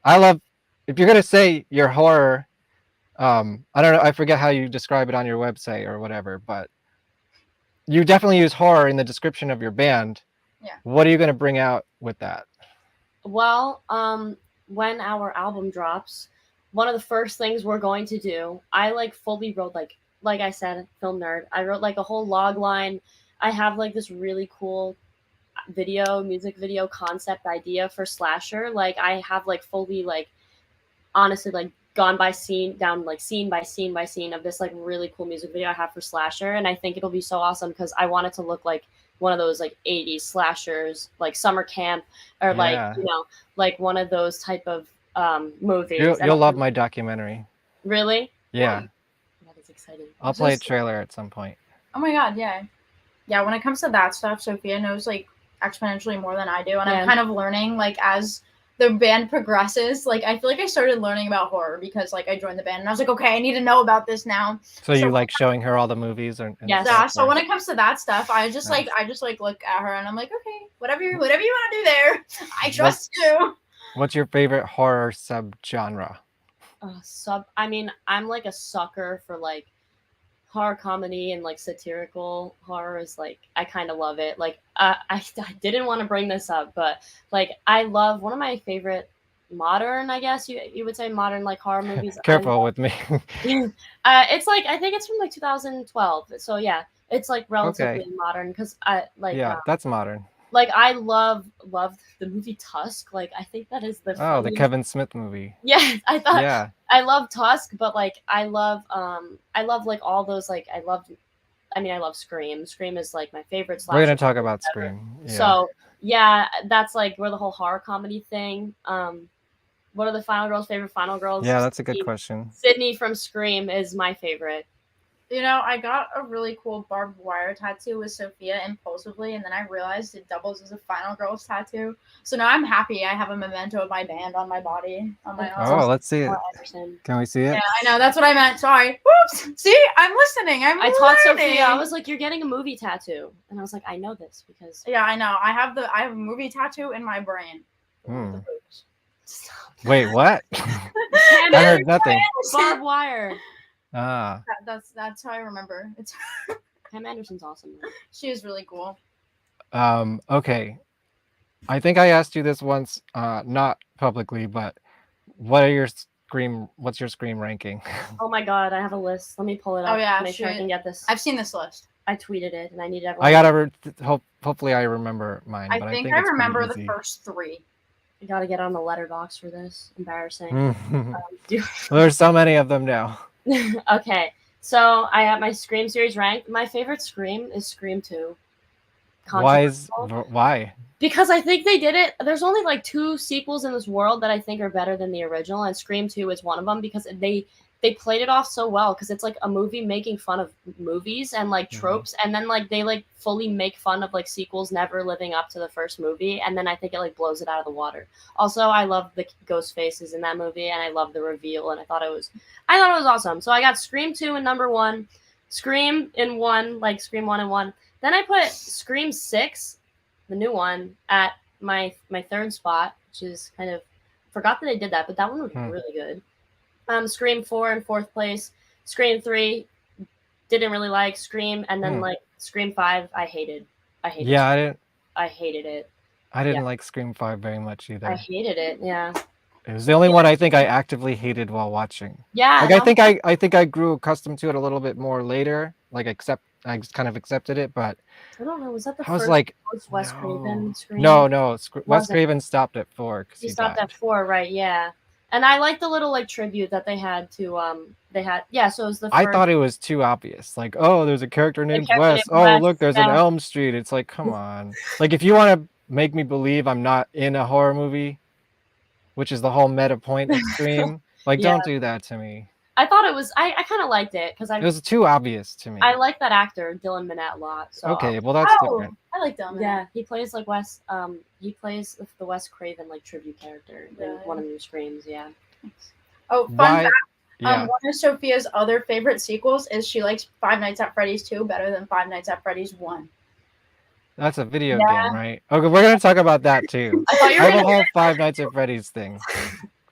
[SPEAKER 2] I love... If you're going to say you're horror... I don't know, I forget how you describe it on your website or whatever, but you definitely use horror in the description of your band.
[SPEAKER 5] Yeah.
[SPEAKER 2] What are you going to bring out with that?
[SPEAKER 6] Well, when our album drops, one of the first things we're going to do, I like fully wrote like I said, film nerd. I wrote like a whole log line. I have like this really cool music video concept idea for Slasher. Like, I have like fully like honestly like gone by scene by scene of this like really cool music video I have for Slasher, and I think it'll be so awesome because I want it to look like one of those like 80s slashers, like summer camp, or
[SPEAKER 2] Yeah.
[SPEAKER 6] like like one of those type of movies.
[SPEAKER 2] You'll love my documentary.
[SPEAKER 6] Really?
[SPEAKER 2] Yeah,
[SPEAKER 6] That is exciting.
[SPEAKER 2] I'll play a trailer at some point.
[SPEAKER 5] Oh my god, yeah. Yeah, when it comes to that stuff, Sophia knows like exponentially more than I do, and
[SPEAKER 6] Yeah.
[SPEAKER 5] I'm kind of learning like as the band progresses. Like I feel like I started learning about horror because like I joined the band and I was like, okay, I need to know about this now.
[SPEAKER 2] So you like showing her all the movies and
[SPEAKER 6] Yes.
[SPEAKER 5] Yeah,
[SPEAKER 2] stuff,
[SPEAKER 5] so
[SPEAKER 2] or-
[SPEAKER 5] when it comes to that stuff, I just
[SPEAKER 2] Nice.
[SPEAKER 5] like look at her and I'm like, okay, whatever you want to do there, I trust you.
[SPEAKER 2] What's your favorite horror subgenre?
[SPEAKER 6] I mean, I'm like a sucker for like horror comedy and like satirical horror is like I kind of love it. Like I didn't want to bring this up, but like I love one of my favorite modern, I guess you would say modern like horror movies.
[SPEAKER 2] Careful with me.
[SPEAKER 6] It's like I think it's from like 2012. So yeah, it's like relatively
[SPEAKER 2] Okay.
[SPEAKER 6] modern because I like
[SPEAKER 2] Yeah, that's modern.
[SPEAKER 6] like I love the movie Tusk. Like I think that is the
[SPEAKER 2] Oh, the
[SPEAKER 6] funniest-
[SPEAKER 2] Kevin Smith movie.
[SPEAKER 6] Yeah, I thought
[SPEAKER 2] Yeah.
[SPEAKER 6] I love Tusk, but like I love like all those like I love Scream. Scream is like my favorite slasher.
[SPEAKER 2] We're gonna talk about
[SPEAKER 6] ever.
[SPEAKER 2] Scream. Yeah.
[SPEAKER 6] So yeah, that's like where the whole horror comedy thing. What are the final girls' favorite final girls?
[SPEAKER 2] Yeah, that's a good question.
[SPEAKER 6] Sydney from Scream is my favorite.
[SPEAKER 5] You know, I got a really cool barbed wire tattoo with Sophia impulsively, and then I realized it doubles as a final girls tattoo. So now I'm happy I have a memento of my band on my body, on my arm.
[SPEAKER 2] Oh, let's see it.
[SPEAKER 6] Paul Anderson.
[SPEAKER 2] Can we see it?
[SPEAKER 5] Yeah, I know. That's what I meant. Sorry. Whoops. See, I'm listening.
[SPEAKER 6] I taught Sophia. I was like, "You're getting a movie tattoo," and I was like, "I know this because."
[SPEAKER 5] Yeah, I know. I have a movie tattoo in my brain.
[SPEAKER 2] Hmm.
[SPEAKER 6] The boobs. Stop.
[SPEAKER 2] Wait, what? I heard nothing.
[SPEAKER 6] Barbed wire.
[SPEAKER 2] Ah.
[SPEAKER 5] That's how I remember. It's
[SPEAKER 6] Pam Anderson's awesome. Man.
[SPEAKER 5] she is really cool.
[SPEAKER 2] Okay. I think I asked you this once, not publicly, but what's your Scream ranking?
[SPEAKER 6] Oh my god, I have a list. Let me pull it up.
[SPEAKER 5] Oh, yeah,
[SPEAKER 6] make sure I
[SPEAKER 5] shoot.
[SPEAKER 6] can get this.
[SPEAKER 5] I've seen this list.
[SPEAKER 6] I tweeted it, and I need everyone.
[SPEAKER 2] I gotta hopefully I remember mine.
[SPEAKER 5] I
[SPEAKER 2] but
[SPEAKER 5] think
[SPEAKER 2] I
[SPEAKER 5] I
[SPEAKER 2] it's pretty
[SPEAKER 5] remember the
[SPEAKER 2] easy.
[SPEAKER 5] first three.
[SPEAKER 6] I gotta get on the letterbox for this. Embarrassing. Dude.
[SPEAKER 2] There's so many of them now.
[SPEAKER 6] Okay, so I have my Scream series ranked. My favorite Scream is Scream 2.
[SPEAKER 2] Why?
[SPEAKER 6] Because I think they did it. There's only like 2 sequels in this world that I think are better than the original, and Scream 2 is one of them because they played it off so well because it's like a movie making fun of movies and like tropes, and then like they like fully make fun of like sequels never living up to the first movie, and then I think it like blows it out of the water. Also, I love the ghost faces in that movie, and I love the reveal, and I thought it was awesome. So I got Scream 2 in number 1, Scream in 1, like Scream 1 and 1. Then I put Scream 6, the new one, at my third spot, which is kind of forgot that I did that, but that one was really good. Scream 4 in 4th place. Scream 3 didn't really like. Scream, and then like Scream 5 I hated.
[SPEAKER 2] Yeah,
[SPEAKER 6] I hated it.
[SPEAKER 2] I didn't like Scream 5 very much either.
[SPEAKER 6] I hated it. Yeah.
[SPEAKER 2] It was the only one I think I actively hated while watching.
[SPEAKER 6] Yeah.
[SPEAKER 2] Like I think I grew accustomed to it a little bit more later. Like I just kind of accepted it, but
[SPEAKER 6] I don't know. Was that the
[SPEAKER 2] I was
[SPEAKER 6] first
[SPEAKER 2] like,
[SPEAKER 6] Wes Craven Scream?
[SPEAKER 2] No. Wes
[SPEAKER 6] Wasn't.
[SPEAKER 2] Craven stopped at 4 because
[SPEAKER 6] He stopped at 4, right? Yeah. And I like the little like tribute that they had to so it was the first,
[SPEAKER 2] I thought it was too obvious. Like, oh, there's a character named
[SPEAKER 6] character
[SPEAKER 2] Wes.
[SPEAKER 6] named
[SPEAKER 2] Oh,
[SPEAKER 6] Wes,
[SPEAKER 2] look, there's an
[SPEAKER 6] yeah.
[SPEAKER 2] Elm Street. It's like, come on. Like, if you want to make me believe I'm not in a horror movie, which is the whole meta point of Scream, like,
[SPEAKER 6] Yeah.
[SPEAKER 2] don't do that to me.
[SPEAKER 6] I thought it was I kind of liked it because
[SPEAKER 2] It was too obvious to me.
[SPEAKER 6] I like that actor Dylan Minnette a lot. So
[SPEAKER 2] Okay, well, that's different.
[SPEAKER 5] I like them.
[SPEAKER 6] yeah, he plays like Wes. He plays the Wes Craven like tribute character in
[SPEAKER 5] Really?
[SPEAKER 6] one of the Screams. Yeah.
[SPEAKER 5] Oh, fun
[SPEAKER 2] Why?
[SPEAKER 5] fact.
[SPEAKER 2] Yeah.
[SPEAKER 5] One of Sophia's other favorite sequels is she likes Five Nights at Freddy's 2 better than Five Nights at Freddy's 1.
[SPEAKER 2] That's a video
[SPEAKER 6] Yeah.
[SPEAKER 2] game, right? Okay, we're going to talk about that too.
[SPEAKER 6] I thought
[SPEAKER 2] I
[SPEAKER 6] you were
[SPEAKER 2] have a
[SPEAKER 6] gonna,
[SPEAKER 2] whole Five Nights at Freddy's thing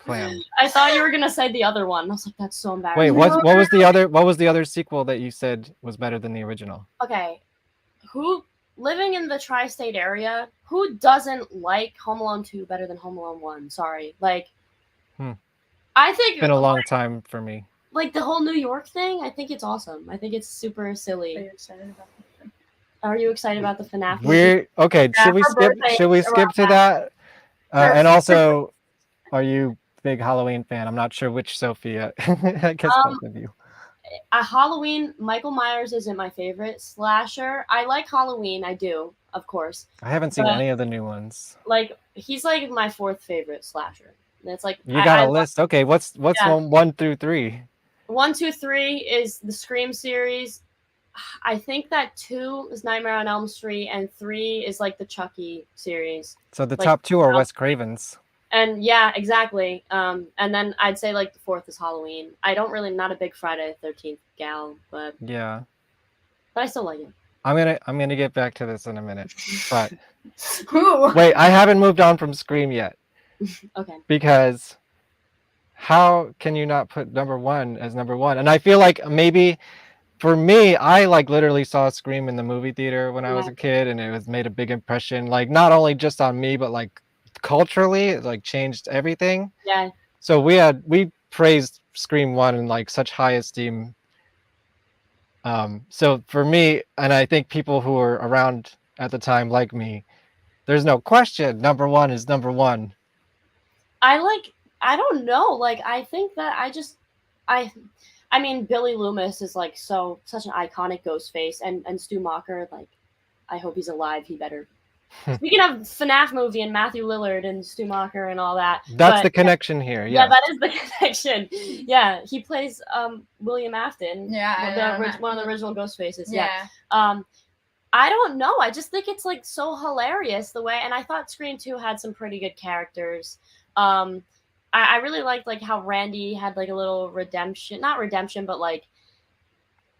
[SPEAKER 2] planned.
[SPEAKER 6] I thought you were gonna say the other one. I was like, that's so embarrassing.
[SPEAKER 2] Wait, what was the other sequel that you said was better than the original?
[SPEAKER 6] Okay, who living in the tri-state area? Who doesn't like Home Alone 2 better than Home Alone 1? Sorry, like. I think
[SPEAKER 2] It's been a long time for me.
[SPEAKER 6] like the whole New York thing. I think it's awesome. I think it's super
[SPEAKER 5] Are
[SPEAKER 6] silly.
[SPEAKER 5] you excited about that?
[SPEAKER 6] Are you excited about the FNAF? movie?
[SPEAKER 2] We're okay.
[SPEAKER 5] Yeah,
[SPEAKER 2] Should we
[SPEAKER 5] her
[SPEAKER 2] skip?
[SPEAKER 5] birthday
[SPEAKER 2] Should we
[SPEAKER 5] is
[SPEAKER 2] skip
[SPEAKER 5] around
[SPEAKER 2] to
[SPEAKER 5] that.
[SPEAKER 2] that? And also, are you big Halloween fan? I'm not sure which Sophia. I guess both of you.
[SPEAKER 6] Halloween. Michael Myers isn't my favorite slasher. I like Halloween. I do, of course.
[SPEAKER 2] I haven't seen
[SPEAKER 6] but-
[SPEAKER 2] any of the new ones.
[SPEAKER 6] Like he's like my 4th favorite slasher. And it's like
[SPEAKER 2] You got
[SPEAKER 6] I
[SPEAKER 2] a list. Okay, what's
[SPEAKER 6] Yeah.
[SPEAKER 2] one through 3?
[SPEAKER 6] 1, 2, 3 is the Scream series. I think that 2 is Nightmare on Elm Street, and 3 is like the Chucky series.
[SPEAKER 2] So the
[SPEAKER 6] Like,
[SPEAKER 2] top 2 are Wes Craven's.
[SPEAKER 6] And yeah, exactly. And then I'd say like the 4th is Halloween. I don't really, not a big Friday the 13th gal, but
[SPEAKER 2] Yeah.
[SPEAKER 6] I still like it.
[SPEAKER 2] I'm gonna get back to this in a minute. But
[SPEAKER 5] Ooh.
[SPEAKER 2] wait, I haven't moved on from Scream yet.
[SPEAKER 6] Okay.
[SPEAKER 2] Because how can you not put number 1 as number 1? And I feel like maybe for me, I like literally saw Scream in the movie theater when I was
[SPEAKER 6] Yeah.
[SPEAKER 2] a kid, and it was made a big impression, like not only just on me, but like culturally, it like changed everything.
[SPEAKER 6] Yeah.
[SPEAKER 2] So we praised Scream 1 in like such high esteem. So for me, and I think people who were around at the time like me, there's no question, number 1 is number 1.
[SPEAKER 6] I don't know. Like, I think that I mean, Billy Loomis is like such an iconic ghost face, and Stu Macher, like, I hope he's alive. He better. Speaking of FNAF movie and Matthew Lillard and Stu Macher and all that.
[SPEAKER 2] That's the connection here.
[SPEAKER 6] Yeah,
[SPEAKER 2] Yeah.
[SPEAKER 6] that is the connection. Yeah, he plays William Afton.
[SPEAKER 5] Yeah,
[SPEAKER 6] one of the original ghost faces.
[SPEAKER 5] Yeah.
[SPEAKER 6] I don't know. I just think it's like so hilarious the way, and I thought Scream 2 had some pretty good characters. I really liked like how Randy had like a little redemption, not redemption, but like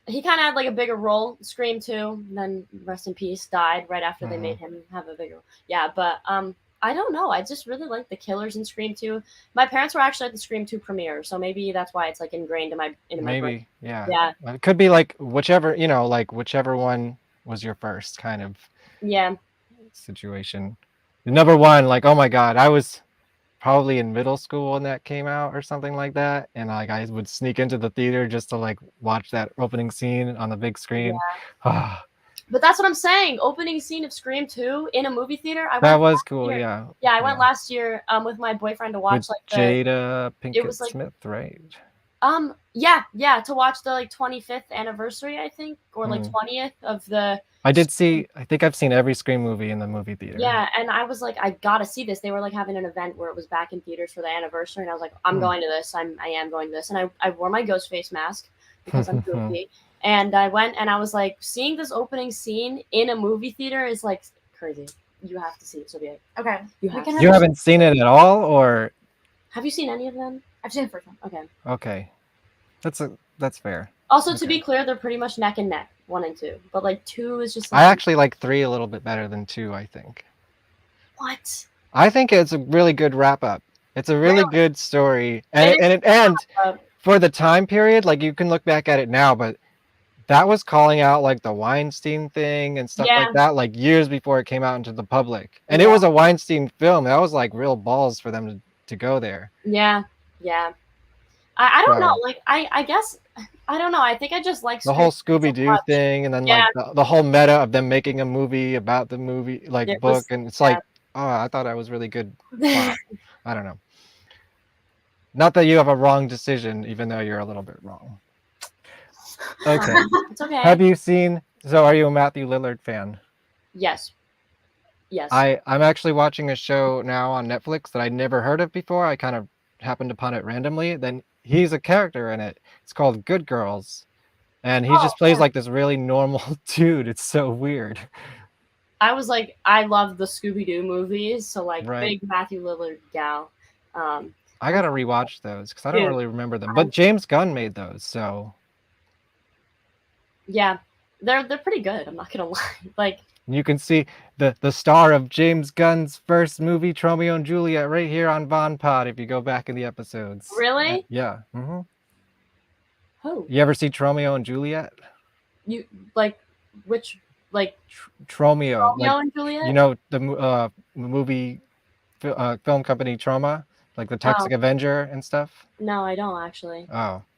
[SPEAKER 6] he kind of had like a bigger role. Scream 2, and then rest in peace, died right after they made him have a bigger. Yeah, but I don't know. I just really like the killers in Scream 2. My parents were actually at the Scream 2 premiere, so maybe that's why it's like ingrained in my brain.
[SPEAKER 2] Maybe, yeah.
[SPEAKER 6] Yeah.
[SPEAKER 2] It could be like whichever one was your first kind of situation. The number 1, like, oh my God, I was probably in middle school when that came out or something like that, and like I would sneak into the theater just to like watch that opening scene on the big screen.
[SPEAKER 6] Yeah. But that's what I'm saying. Opening scene of Scream 2 in a movie theater.
[SPEAKER 2] That was cool. Yeah.
[SPEAKER 6] Yeah, I went last year with my boyfriend to watch
[SPEAKER 2] with Jada Pinkett
[SPEAKER 6] like,
[SPEAKER 2] Smith, right?
[SPEAKER 6] Yeah, to watch the like 25th anniversary, I think, or like 20th of the.
[SPEAKER 2] I think I've seen every Scream movie in the movie theater.
[SPEAKER 6] Yeah, and I was like, I gotta see this. They were like having an event where it was back in theaters for the anniversary, and I was like, I'm going to this. I am going to this, and I wore my ghost face mask because I'm goofy. And I went, and I was like, seeing this opening scene in a movie theater is like crazy. You have to see it, Sophia.
[SPEAKER 5] Okay.
[SPEAKER 2] You haven't seen it at all, or
[SPEAKER 6] have you seen any of them?
[SPEAKER 5] I've seen the first one.
[SPEAKER 6] Okay.
[SPEAKER 2] Okay, that's fair.
[SPEAKER 6] Also, to be clear, they're pretty much neck and neck, 1 and 2. But like 2 is just.
[SPEAKER 2] I actually like 3 a little bit better than 2. I think.
[SPEAKER 6] What?
[SPEAKER 2] I think it's a really good wrap up. It's a really good story, and for the time period, like you can look back at it now, but that was calling out like the Weinstein thing and stuff like that, like years before it came out into the public. And it was a Weinstein film. That was like real balls for them to go there.
[SPEAKER 6] Yeah. I don't know. Like I guess I don't know. I think I just like
[SPEAKER 2] the whole Scooby-Doo thing, and then like the whole meta of them making a movie about the movie, like book, and it's like, oh, I thought I was really good. Wow. I don't know. Not that you have a wrong decision, even though you're a little bit wrong. Okay.
[SPEAKER 6] It's okay.
[SPEAKER 2] Have you seen? So, are you a Matthew Lillard fan?
[SPEAKER 6] Yes.
[SPEAKER 2] I'm actually watching a show now on Netflix that I'd never heard of before. I kind of happened upon it randomly. Then he's a character in it. It's called Good Girls, and he just plays like this really normal dude. It's so weird.
[SPEAKER 6] I was like, I love the Scooby-Doo movies, so like big Matthew Lillard gal.
[SPEAKER 2] I gotta rewatch those because I don't really remember them. But James Gunn made those, so.
[SPEAKER 6] Yeah, they're pretty good. I'm not gonna lie. Like
[SPEAKER 2] you can see the star of James Gunn's first movie, Romeo and Juliet, right here on VonPod. If you go back in the episodes.
[SPEAKER 6] Really?
[SPEAKER 2] Yeah.
[SPEAKER 6] Who?
[SPEAKER 2] You ever see Romeo and Juliet?
[SPEAKER 6] You like which like
[SPEAKER 2] Romeo
[SPEAKER 6] and Juliet?
[SPEAKER 2] You know the movie film company Troma, like the Toxic Avenger and stuff.
[SPEAKER 6] No, I don't actually.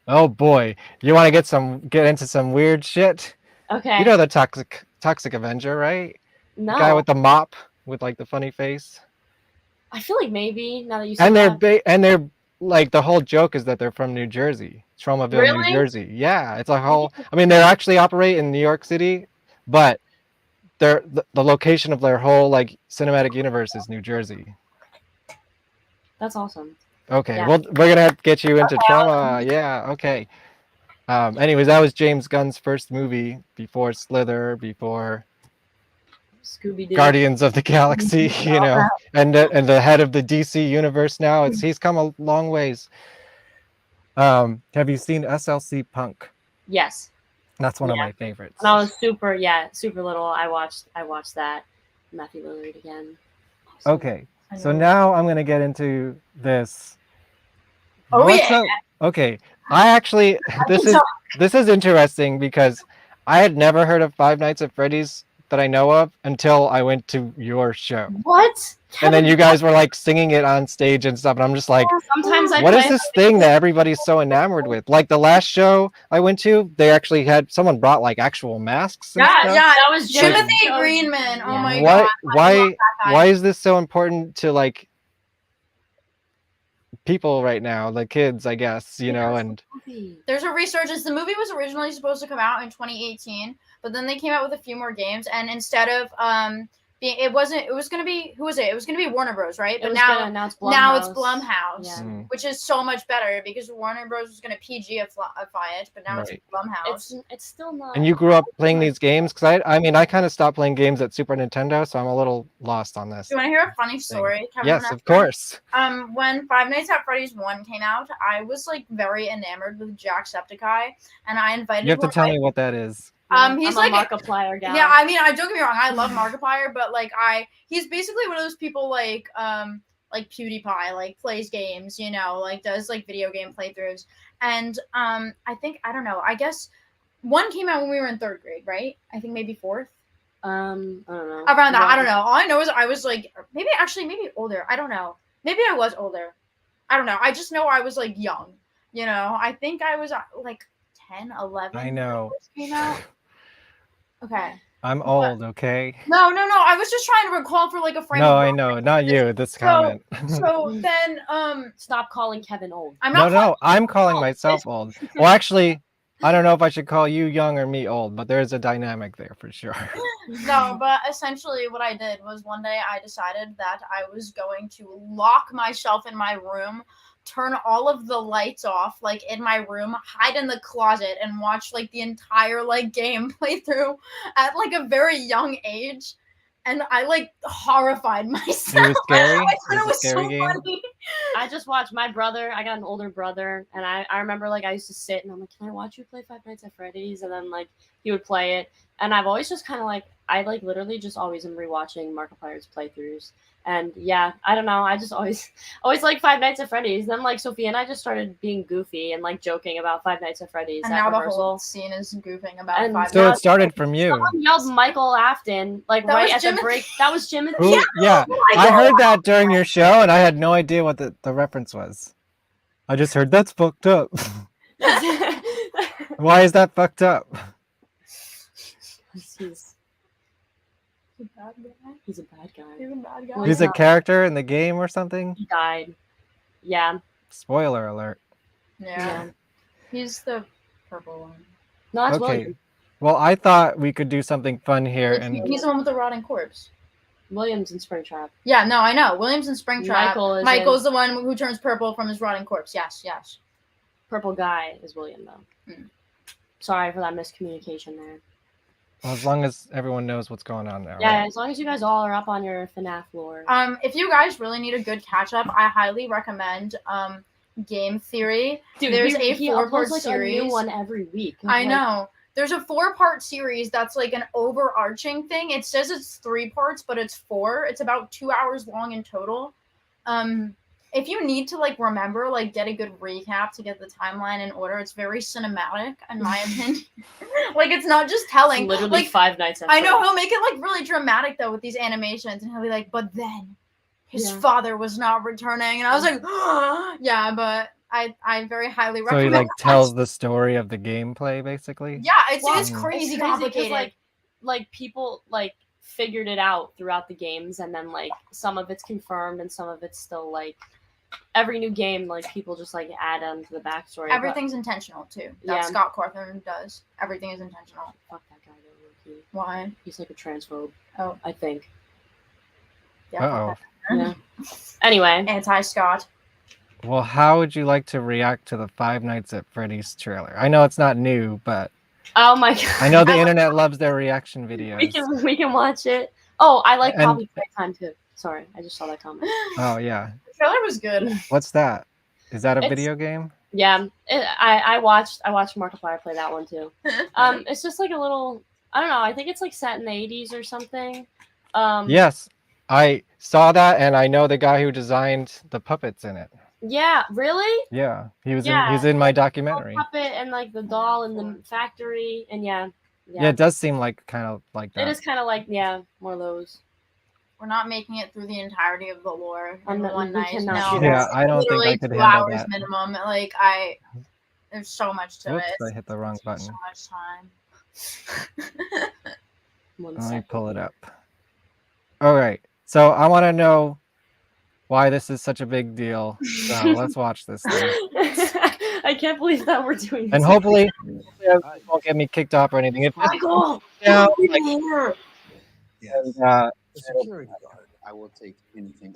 [SPEAKER 2] Oh boy, you want to get into some weird shit?
[SPEAKER 6] Okay.
[SPEAKER 2] You know the Toxic Avenger, right?
[SPEAKER 6] No.
[SPEAKER 2] The guy with the mop with like the funny face.
[SPEAKER 6] I feel like maybe now that you say
[SPEAKER 2] and they're like the whole joke is that they're from New Jersey, Tromaville, New Jersey. Yeah, it's a whole. I mean, they actually operate in New York City, but the location of their whole like cinematic universe is New Jersey.
[SPEAKER 6] That's awesome.
[SPEAKER 2] Okay, well, we're gonna have to get you into trauma. Yeah, okay. Anyways, that was James Gunn's first movie before Slither, before
[SPEAKER 6] Scooby Doo.
[SPEAKER 2] Guardians of the Galaxy, you know, and the head of the DC universe now. He's come a long ways. Have you seen SLC Punk?
[SPEAKER 6] Yes.
[SPEAKER 2] That's one of
[SPEAKER 6] Yeah.
[SPEAKER 2] my favorites.
[SPEAKER 6] When I was super little, I watched that. Matthew Lillard again. Awesome.
[SPEAKER 2] Okay, so now I'm gonna get into this.
[SPEAKER 5] Oh,
[SPEAKER 2] What's
[SPEAKER 5] yeah.
[SPEAKER 2] up? Okay, I actually this is interesting because I had never heard of Five Nights at Freddy's that I know of until I went to your show.
[SPEAKER 6] What?
[SPEAKER 2] And then you guys were like singing it on stage and stuff, and I'm just like,
[SPEAKER 6] Sometimes I
[SPEAKER 2] what is
[SPEAKER 6] play
[SPEAKER 2] this thing that everybody's so enamored with? Like the last show I went to, they actually had someone brought like actual masks. And stuff.
[SPEAKER 5] Yeah,
[SPEAKER 6] that was
[SPEAKER 5] Timothy
[SPEAKER 6] Jimothy
[SPEAKER 5] Greenman. Oh
[SPEAKER 6] Yeah.
[SPEAKER 5] my
[SPEAKER 2] What?
[SPEAKER 5] god.
[SPEAKER 2] Why is this so important to like people right now, the kids, I guess, you know? And
[SPEAKER 5] There's a resurgence. The movie was originally supposed to come out in 2018, but then they came out with a few more games, and instead of it was gonna be, who was it? It was gonna be Warner Bros, right? But now it's Blumhouse,
[SPEAKER 6] Yeah.
[SPEAKER 5] which is so much better because Warner Bros was gonna PG-ify it, but now it's
[SPEAKER 2] Right.
[SPEAKER 5] Blumhouse.
[SPEAKER 6] It's still not.
[SPEAKER 2] and you grew up playing these games because I mean I kind of stopped playing games at Super Nintendo, so I'm a little lost on this.
[SPEAKER 5] Do you want to hear a funny story? Kevin
[SPEAKER 2] Yes,
[SPEAKER 5] Vonesper?
[SPEAKER 2] of course.
[SPEAKER 5] When Five Nights at Freddy's 1 came out, I was like very enamored with Jacksepticeye, and I invited.
[SPEAKER 2] You have to tell me what that is.
[SPEAKER 5] He's
[SPEAKER 6] I'm
[SPEAKER 5] like
[SPEAKER 6] a Markiplier guy.
[SPEAKER 5] Yeah, I mean, don't get me wrong, I love Markiplier, but like he's basically one of those people like PewDiePie, like plays games, you know, like does like video game playthroughs, and I don't know, I guess one came out when we were in 3rd grade, right? I think maybe 4th.
[SPEAKER 6] I don't know.
[SPEAKER 5] Around that, I don't know. All I know is I was like maybe older. I don't know. Maybe I was older. I don't know. I just know I was like young. You know, I think I was like 10, 11.
[SPEAKER 2] I know.
[SPEAKER 5] when this came out. Okay.
[SPEAKER 2] I'm old, okay?
[SPEAKER 5] No. I was just trying to recall for like a frame.
[SPEAKER 2] No,
[SPEAKER 5] of
[SPEAKER 2] I know, not you. This comment.
[SPEAKER 5] So then,
[SPEAKER 6] Stop calling Kevin old.
[SPEAKER 5] I'm not.
[SPEAKER 2] No, I'm calling myself old. Well, actually, I don't know if I should call you young or me old, but there's a dynamic there for sure.
[SPEAKER 5] No, but essentially what I did was one day I decided that I was going to lock myself in my room, turn all of the lights off, like in my room, hide in the closet, and watch like the entire like game playthrough at like a very young age. And I like horrified myself.
[SPEAKER 2] It was scary.
[SPEAKER 5] I thought it
[SPEAKER 2] a
[SPEAKER 5] was so
[SPEAKER 2] scary game.
[SPEAKER 5] funny.
[SPEAKER 6] I just watched my brother. I got an older brother, and I remember like I used to sit and I'm like, can I watch you play Five Nights at Freddy's? And then like he would play it, and I've always just kind of like I like literally just always am rewatching Markiplier's playthroughs. And yeah, I don't know. I just always like Five Nights at Freddy's. Then like Sophia and I just started being goofy and like joking about Five Nights at Freddy's
[SPEAKER 5] And
[SPEAKER 6] at
[SPEAKER 5] now the
[SPEAKER 6] rehearsal.
[SPEAKER 5] whole scene is goofing about
[SPEAKER 6] And
[SPEAKER 5] Five
[SPEAKER 2] So
[SPEAKER 5] Nights.
[SPEAKER 2] it started from you.
[SPEAKER 6] Someone yelled Michael Afton like
[SPEAKER 5] That
[SPEAKER 6] right
[SPEAKER 5] was
[SPEAKER 6] at
[SPEAKER 5] Jim-
[SPEAKER 6] the break. That was Jim.
[SPEAKER 2] Who, yeah,
[SPEAKER 5] Oh my
[SPEAKER 2] I
[SPEAKER 5] God.
[SPEAKER 2] heard that during your show, and I had no idea what the reference was. I just heard that's fucked up. Why is that fucked up?
[SPEAKER 6] He's a bad guy.
[SPEAKER 5] He's a bad guy.
[SPEAKER 6] Well,
[SPEAKER 2] He's a character in the game or something?
[SPEAKER 6] He died. Yeah.
[SPEAKER 2] Spoiler alert.
[SPEAKER 5] Yeah. He's the purple one.
[SPEAKER 6] No, that's
[SPEAKER 2] Okay.
[SPEAKER 6] William.
[SPEAKER 2] Well, I thought we could do something fun here, and
[SPEAKER 5] He's the one with the rotting corpse.
[SPEAKER 6] Williams in Springtrap.
[SPEAKER 5] Yeah, no, I know. Williams and Springtrap.
[SPEAKER 6] Michael's
[SPEAKER 5] the one who turns purple from his rotting corpse. Yes.
[SPEAKER 6] Purple guy is William though. Sorry for that miscommunication there.
[SPEAKER 2] well, as long as everyone knows what's going on now.
[SPEAKER 6] Yeah,
[SPEAKER 2] right?
[SPEAKER 6] as long as you guys all are up on your FNAF lore.
[SPEAKER 5] If you guys really need a good catch up, I highly recommend Game Theory.
[SPEAKER 6] Dude,
[SPEAKER 5] there's
[SPEAKER 6] he
[SPEAKER 5] a 4-part
[SPEAKER 6] uploads, like,
[SPEAKER 5] series.
[SPEAKER 6] a new one every week.
[SPEAKER 5] I know. There's a 4-part series that's like an overarching thing. It says it's 3 parts, but it's 4. It's about 2 hours long in total. If you need to like remember, like get a good recap to get the timeline in order, it's very cinematic in my opinion. Like it's not just telling.
[SPEAKER 6] It's literally
[SPEAKER 5] like,
[SPEAKER 6] Five Nights at
[SPEAKER 5] I know
[SPEAKER 6] Freddy's.
[SPEAKER 5] he'll make it like really dramatic though with these animations, and he'll be like, "But then, his
[SPEAKER 6] Yeah.
[SPEAKER 5] father was not returning," and I was like, "Yeah," but I very highly
[SPEAKER 2] So
[SPEAKER 5] recommend.
[SPEAKER 2] he like
[SPEAKER 5] that.
[SPEAKER 2] tells the story of the gameplay, basically.
[SPEAKER 5] Yeah, it's
[SPEAKER 6] Well,
[SPEAKER 5] it's
[SPEAKER 2] Mm.
[SPEAKER 5] crazy
[SPEAKER 6] It's crazy 'cause,
[SPEAKER 5] complicated.
[SPEAKER 6] like people like figured it out throughout the games, and then like some of it's confirmed and some of it's still like every new game like people just like add on to the backstory. but-
[SPEAKER 5] Everything's intentional too. That
[SPEAKER 6] Yeah.
[SPEAKER 5] Scott Cawthon does. Everything is intentional.
[SPEAKER 6] Fuck that guy though, low-key.
[SPEAKER 5] Why?
[SPEAKER 6] He's like a transphobe.
[SPEAKER 5] Oh.
[SPEAKER 6] I think.
[SPEAKER 5] Yeah.
[SPEAKER 2] Uh-oh.
[SPEAKER 6] Yeah. Anyway,
[SPEAKER 5] Anti Scott.
[SPEAKER 2] Well, how would you like to react to the Five Nights at Freddy's trailer? I know it's not new, but
[SPEAKER 6] Oh my god.
[SPEAKER 2] I know the internet loves their reaction
[SPEAKER 6] we
[SPEAKER 2] videos.
[SPEAKER 6] can watch it. Oh, I like
[SPEAKER 2] And-
[SPEAKER 6] Poppy Playtime too. Sorry, I just saw that comment.
[SPEAKER 2] Oh yeah.
[SPEAKER 5] The trailer was good.
[SPEAKER 2] What's that? Is that a
[SPEAKER 6] It's-
[SPEAKER 2] video game?
[SPEAKER 6] Yeah, I watched Markiplier play that one too. It's just like a little. I don't know. I think it's like set in the 80s or something.
[SPEAKER 2] Yes. I saw that and I know the guy who designed the puppets in it.
[SPEAKER 6] Yeah. Really?
[SPEAKER 2] Yeah. He's
[SPEAKER 6] Yeah.
[SPEAKER 2] in my documentary.
[SPEAKER 6] Puppet and like the doll in the factory and yeah.
[SPEAKER 2] Yeah, it does seem like kind of like that.
[SPEAKER 6] It is kind of like one of those.
[SPEAKER 5] We're not making it through the entirety of the lore in
[SPEAKER 6] We
[SPEAKER 5] one night.
[SPEAKER 6] cannot
[SPEAKER 5] No,
[SPEAKER 6] do
[SPEAKER 2] Yeah, I don't think
[SPEAKER 5] literally
[SPEAKER 2] I could
[SPEAKER 5] 2
[SPEAKER 2] handle
[SPEAKER 5] hours
[SPEAKER 2] that.
[SPEAKER 5] minimum. Like there's so much to
[SPEAKER 2] Whoops,
[SPEAKER 5] it.
[SPEAKER 2] I hit the wrong
[SPEAKER 5] It's
[SPEAKER 2] button.
[SPEAKER 5] so much time.
[SPEAKER 6] One
[SPEAKER 2] Let me
[SPEAKER 6] second.
[SPEAKER 2] pull it up. All right. So I want to know why this is such a big deal. So let's watch this thing.
[SPEAKER 6] I can't believe that we're doing this.
[SPEAKER 2] And hopefully it won't get me kicked off or anything. If it's
[SPEAKER 6] Michael!
[SPEAKER 2] down,
[SPEAKER 6] Get
[SPEAKER 2] like,
[SPEAKER 6] here!
[SPEAKER 2] and,
[SPEAKER 7] The security guard. I will take anything.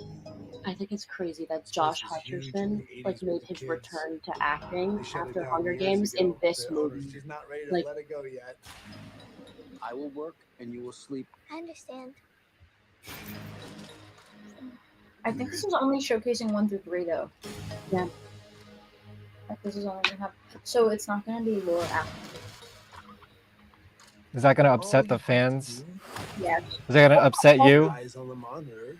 [SPEAKER 6] I think it's crazy that Josh Hutcherson like made his return to acting after Hunger Games in this movie.
[SPEAKER 8] She's not ready to
[SPEAKER 6] Like-
[SPEAKER 8] let it go yet.
[SPEAKER 7] I will work and you will sleep.
[SPEAKER 9] I understand.
[SPEAKER 5] I think this is only showcasing 1 through 3 though.
[SPEAKER 6] Yeah.
[SPEAKER 5] Like this is only gonna have. So it's not gonna be lore after.
[SPEAKER 2] is that going to upset the fans?
[SPEAKER 5] Yeah.
[SPEAKER 2] Is that going to upset you?
[SPEAKER 8] Eyes on the monitor.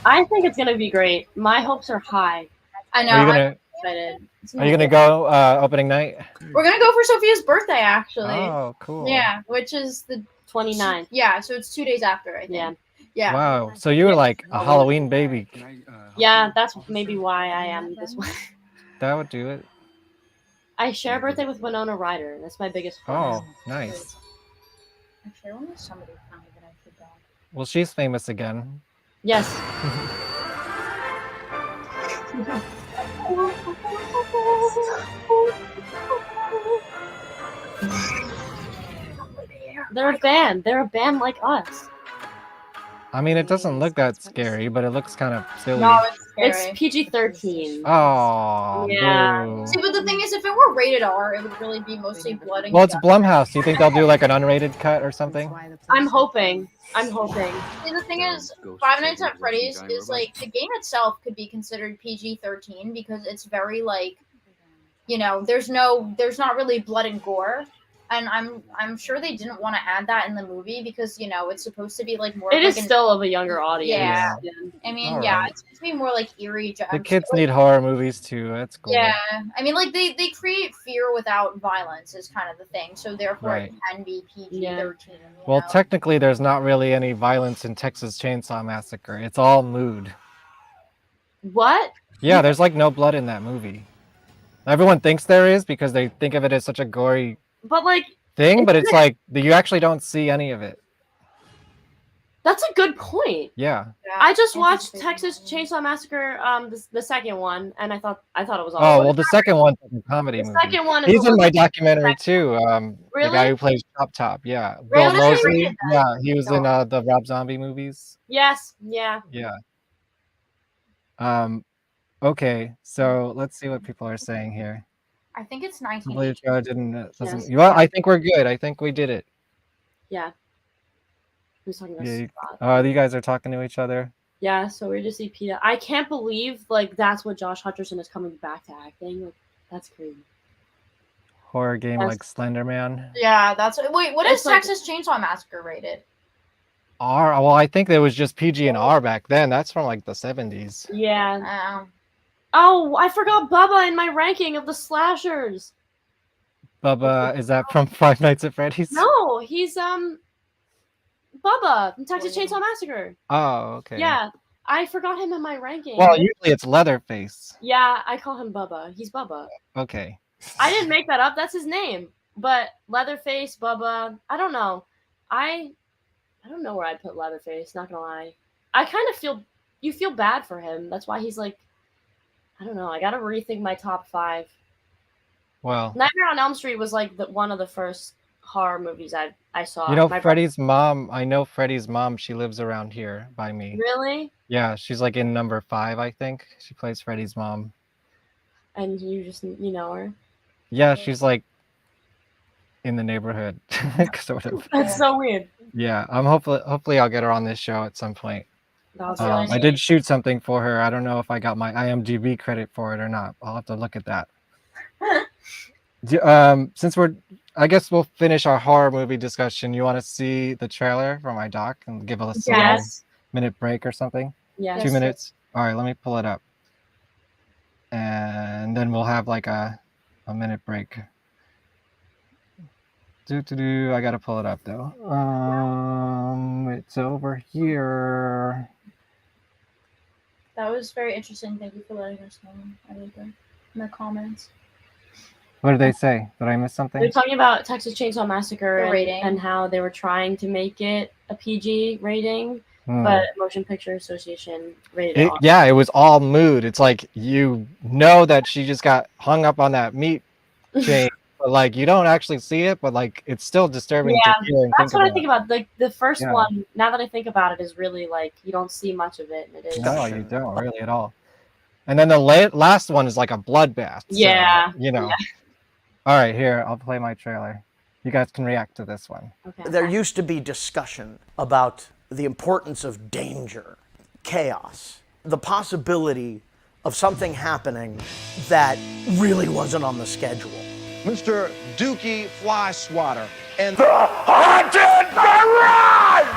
[SPEAKER 6] I think it's gonna be great. My hopes are high.
[SPEAKER 5] I know.
[SPEAKER 2] Are you
[SPEAKER 5] I'm
[SPEAKER 2] gonna
[SPEAKER 5] excited.
[SPEAKER 2] Are you gonna go opening night?
[SPEAKER 5] We're gonna go for Sophia's birthday actually.
[SPEAKER 2] Oh, cool.
[SPEAKER 5] Yeah, which is the
[SPEAKER 6] 29th.
[SPEAKER 5] Yeah, so it's 2 days after, I think.
[SPEAKER 6] Yeah.
[SPEAKER 5] Yeah.
[SPEAKER 2] Wow. So you were like a Halloween baby.
[SPEAKER 7] Can I, help
[SPEAKER 6] Yeah,
[SPEAKER 7] you?
[SPEAKER 6] that's maybe why I am this way.
[SPEAKER 2] That would do it.
[SPEAKER 6] I share a birthday with Winona Ryder. That's my biggest fan.
[SPEAKER 2] Oh, nice.
[SPEAKER 5] Actually, I wonder if somebody found it that I forgot.
[SPEAKER 2] Well, she's famous again.
[SPEAKER 6] Yes. They're a band. They're a band like us.
[SPEAKER 2] I mean, it doesn't look that scary, but it looks kind of silly.
[SPEAKER 5] No, it's
[SPEAKER 6] It's
[SPEAKER 5] scary.
[SPEAKER 6] PG-13.
[SPEAKER 2] Oh,
[SPEAKER 6] Yeah.
[SPEAKER 2] boo.
[SPEAKER 5] See, but the thing is, if it were rated R, it would really be mostly blood and
[SPEAKER 2] Well, it's
[SPEAKER 5] guts.
[SPEAKER 2] Blumhouse. Do you think they'll do like an unrated cut or something?
[SPEAKER 6] I'm hoping. I'm hoping.
[SPEAKER 5] See, the thing is,
[SPEAKER 7] Ghost
[SPEAKER 5] Five Nights
[SPEAKER 7] Freddy
[SPEAKER 5] at Freddy's
[SPEAKER 7] giant
[SPEAKER 5] is
[SPEAKER 7] robot.
[SPEAKER 5] like the game itself could be considered PG-13 because it's very like, you know, there's not really blood and gore, and I'm sure they didn't want to add that in the movie because you know it's supposed to be like more.
[SPEAKER 6] It
[SPEAKER 5] of
[SPEAKER 6] is
[SPEAKER 5] like an,
[SPEAKER 6] still of a younger audience.
[SPEAKER 5] Yeah. I mean,
[SPEAKER 2] All
[SPEAKER 5] yeah,
[SPEAKER 2] right.
[SPEAKER 5] it's supposed to be more like eerie.
[SPEAKER 2] The kids need horror movies too. That's cool.
[SPEAKER 5] Yeah, I mean, like they create fear without violence is kind of the thing, so therefore
[SPEAKER 2] Right.
[SPEAKER 5] it can be PG-13. you
[SPEAKER 2] Well,
[SPEAKER 5] know?
[SPEAKER 2] technically, there's not really any violence in Texas Chainsaw Massacre. It's all mood.
[SPEAKER 6] What?
[SPEAKER 2] Yeah, there's like no blood in that movie. Everyone thinks there is because they think of it as such a gory
[SPEAKER 6] But like,
[SPEAKER 2] thing, but it's like you actually don't see any of it.
[SPEAKER 6] that's a good point.
[SPEAKER 2] Yeah.
[SPEAKER 5] Yeah,
[SPEAKER 6] I just watched
[SPEAKER 5] interesting.
[SPEAKER 6] Texas Chainsaw Massacre, the second one, and I thought it was
[SPEAKER 2] Oh,
[SPEAKER 6] awesome.
[SPEAKER 2] well, the second one's a comedy
[SPEAKER 6] the
[SPEAKER 2] movie.
[SPEAKER 6] second one is
[SPEAKER 2] He's
[SPEAKER 6] a
[SPEAKER 2] in my
[SPEAKER 6] little-
[SPEAKER 2] documentary too. The guy
[SPEAKER 6] Really?
[SPEAKER 2] who plays Chop Top. Yeah.
[SPEAKER 6] Really?
[SPEAKER 2] Bill Moseley.
[SPEAKER 5] Really?
[SPEAKER 2] Yeah, he was in the Rob Zombie movies.
[SPEAKER 6] Yes, yeah.
[SPEAKER 2] Yeah. Okay, so let's see what people are saying here.
[SPEAKER 5] I think it's
[SPEAKER 2] I believe
[SPEAKER 5] 19.
[SPEAKER 2] Joe didn't. Doesn't.
[SPEAKER 6] Yes.
[SPEAKER 2] Well, I think we're good. I think we did it.
[SPEAKER 6] Yeah. Who's talking about
[SPEAKER 2] Yeah,
[SPEAKER 6] Scott?
[SPEAKER 2] you guys are talking to each other.
[SPEAKER 6] Yeah, so we're just see PETA. I can't believe like that's what Josh Hutcherson is coming back to acting. Like that's crazy.
[SPEAKER 2] Horror game
[SPEAKER 6] Yes.
[SPEAKER 2] like Slender Man.
[SPEAKER 5] Yeah, that's wait. What is
[SPEAKER 6] It's like-
[SPEAKER 5] Texas Chainsaw Massacre rated?
[SPEAKER 2] R. Well, I think there was just PG and R back then. That's from like the 70s.
[SPEAKER 6] Yeah. Oh, I forgot Bubba in my ranking of the slashers.
[SPEAKER 2] Bubba, is that from Five Nights at Freddy's?
[SPEAKER 6] No, he's Bubba from Texas Chainsaw Massacre.
[SPEAKER 2] Oh, okay.
[SPEAKER 6] Yeah, I forgot him in my ranking.
[SPEAKER 2] Well, usually it's Leatherface.
[SPEAKER 6] Yeah, I call him Bubba. He's Bubba.
[SPEAKER 2] Okay.
[SPEAKER 6] I didn't make that up. That's his name. But Leatherface, Bubba, I don't know. I don't know where I'd put Leatherface, not gonna lie. I kind of feel bad for him. That's why he's like, I don't know. I gotta rethink my top 5.
[SPEAKER 2] Well,
[SPEAKER 6] Nightmare on Elm Street was like one of the first horror movies I saw.
[SPEAKER 2] you know,
[SPEAKER 6] My
[SPEAKER 2] Freddy's mom. I know Freddy's mom. She lives around here by me.
[SPEAKER 6] Really?
[SPEAKER 2] Yeah, she's like in number 5, I think. She plays Freddy's mom.
[SPEAKER 6] And you know her.
[SPEAKER 2] Yeah, she's like in the neighborhood, sort of.
[SPEAKER 6] That's so weird.
[SPEAKER 2] Yeah, I'm hopefully I'll get her on this show at some point.
[SPEAKER 6] That's
[SPEAKER 2] I did shoot something for her. I don't know if I got my IMDb credit for it or not. I'll have to look at that. Since I guess we'll finish our horror movie discussion. You want to see the trailer for my doc and give us a little minute break or something?
[SPEAKER 6] Yeah.
[SPEAKER 2] 2 minutes. All right, let me pull it up, and then we'll have like a minute break. I gotta pull it up though. It's over here.
[SPEAKER 5] That was very interesting. Thank you for letting us know. I read in the comments.
[SPEAKER 2] What did they say? Did I miss something?
[SPEAKER 6] They're talking about Texas Chainsaw Massacre
[SPEAKER 5] rating.
[SPEAKER 6] and how they were trying to make it a PG rating, but Motion Picture Association rated it.
[SPEAKER 2] Yeah, it was all mood. It's like you know that she just got hung up on that meat chain, but like you don't actually see it, but like it's still disturbing to hear and
[SPEAKER 6] that's
[SPEAKER 2] think
[SPEAKER 6] what
[SPEAKER 2] about.
[SPEAKER 6] I think about. Like the first one, now that I think about it, is really like you don't see much of it. And it is.
[SPEAKER 2] No, you don't really at all. And then the last one is like a bloodbath.
[SPEAKER 6] Yeah.
[SPEAKER 2] So, you know. Yeah. All right, here, I'll play my trailer. You guys can react to this one.
[SPEAKER 8] Okay. There used to be discussion about the importance of danger, chaos, the possibility of something happening that really wasn't on the schedule.
[SPEAKER 9] Mr. Dookie Fly Swatter and
[SPEAKER 4] the Haunted Garage!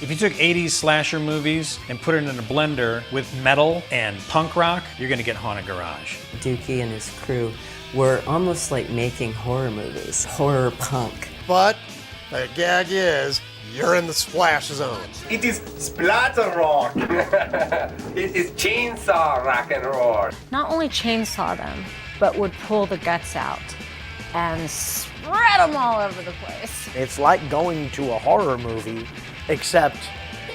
[SPEAKER 10] If you took 80s slasher movies and put it in a blender with metal and punk rock, you're gonna get Haunted Garage.
[SPEAKER 11] Dookie and his crew were almost like making horror movies, horror punk.
[SPEAKER 12] But the gag is, you're in the splash zone.
[SPEAKER 13] It is splatter rock. It is chainsaw rock and roll.
[SPEAKER 14] Not only chainsaw them, but would pull the guts out and spread them all over the place.
[SPEAKER 8] It's like going to a horror movie, except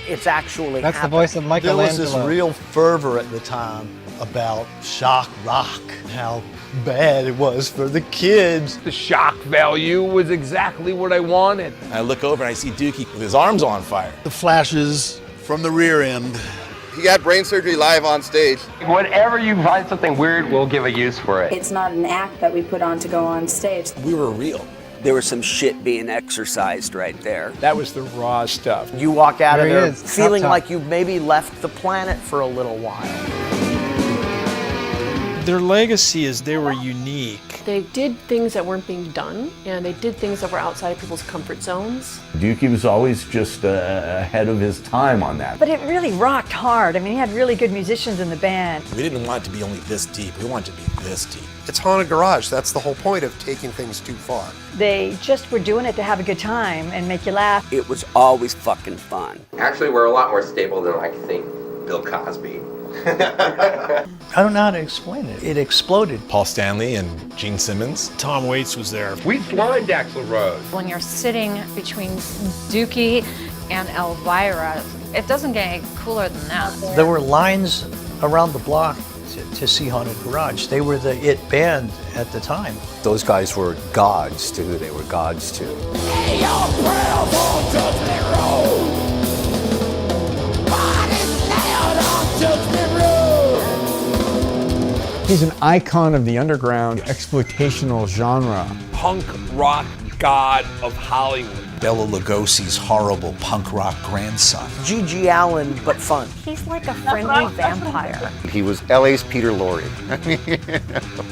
[SPEAKER 8] it's actually
[SPEAKER 2] That's the voice of Michelangelo.
[SPEAKER 12] There was this real fervor at the time about shock rock, how bad it was for the kids.
[SPEAKER 15] The shock value was exactly what I wanted.
[SPEAKER 16] I look over and I see Dookie with his arms on fire.
[SPEAKER 12] The flashes from the rear end.
[SPEAKER 17] He got brain surgery live on stage.
[SPEAKER 13] Whenever you find something weird, we'll give a use for it.
[SPEAKER 18] It's not an act that we put on to go on stage.
[SPEAKER 16] We were real.
[SPEAKER 19] There was some shit being exercised right there.
[SPEAKER 15] That was the raw stuff.
[SPEAKER 8] You walk out of there feeling like you've maybe left the planet for a little while.
[SPEAKER 20] Their legacy is they were unique.
[SPEAKER 21] They did things that weren't being done, and they did things that were outside of people's comfort zones.
[SPEAKER 22] Dookie was always just ahead of his time on that.
[SPEAKER 23] But it really rocked hard. I mean, he had really good musicians in the band.
[SPEAKER 16] We didn't want it to be only this deep. We wanted it to be this deep.
[SPEAKER 12] It's Haunted Garage. That's the whole point of taking things too far.
[SPEAKER 23] They just were doing it to have a good time and make you laugh.
[SPEAKER 19] It was always fucking fun.
[SPEAKER 13] Actually, we're a lot more stable than I think Bill Cosby.
[SPEAKER 24] I don't know how to explain it. It exploded.
[SPEAKER 16] Paul Stanley and Gene Simmons.
[SPEAKER 20] Tom Waits was there.
[SPEAKER 13] We flying Axl Rose.
[SPEAKER 14] When you're sitting between Dookie and Elvira, it doesn't get any cooler than that.
[SPEAKER 24] There were lines around the block to see Haunted Garage. They were the it band at the time.
[SPEAKER 7] Those guys were gods to who they were gods to.
[SPEAKER 25] He's an icon of the underground exploitational genre.
[SPEAKER 15] Punk rock god of Hollywood.
[SPEAKER 7] Bela Lugosi's horrible punk rock grandson.
[SPEAKER 8] G.G. Allen, but fun.
[SPEAKER 14] He's like a friendly vampire.
[SPEAKER 7] He was LA's Peter Lorre.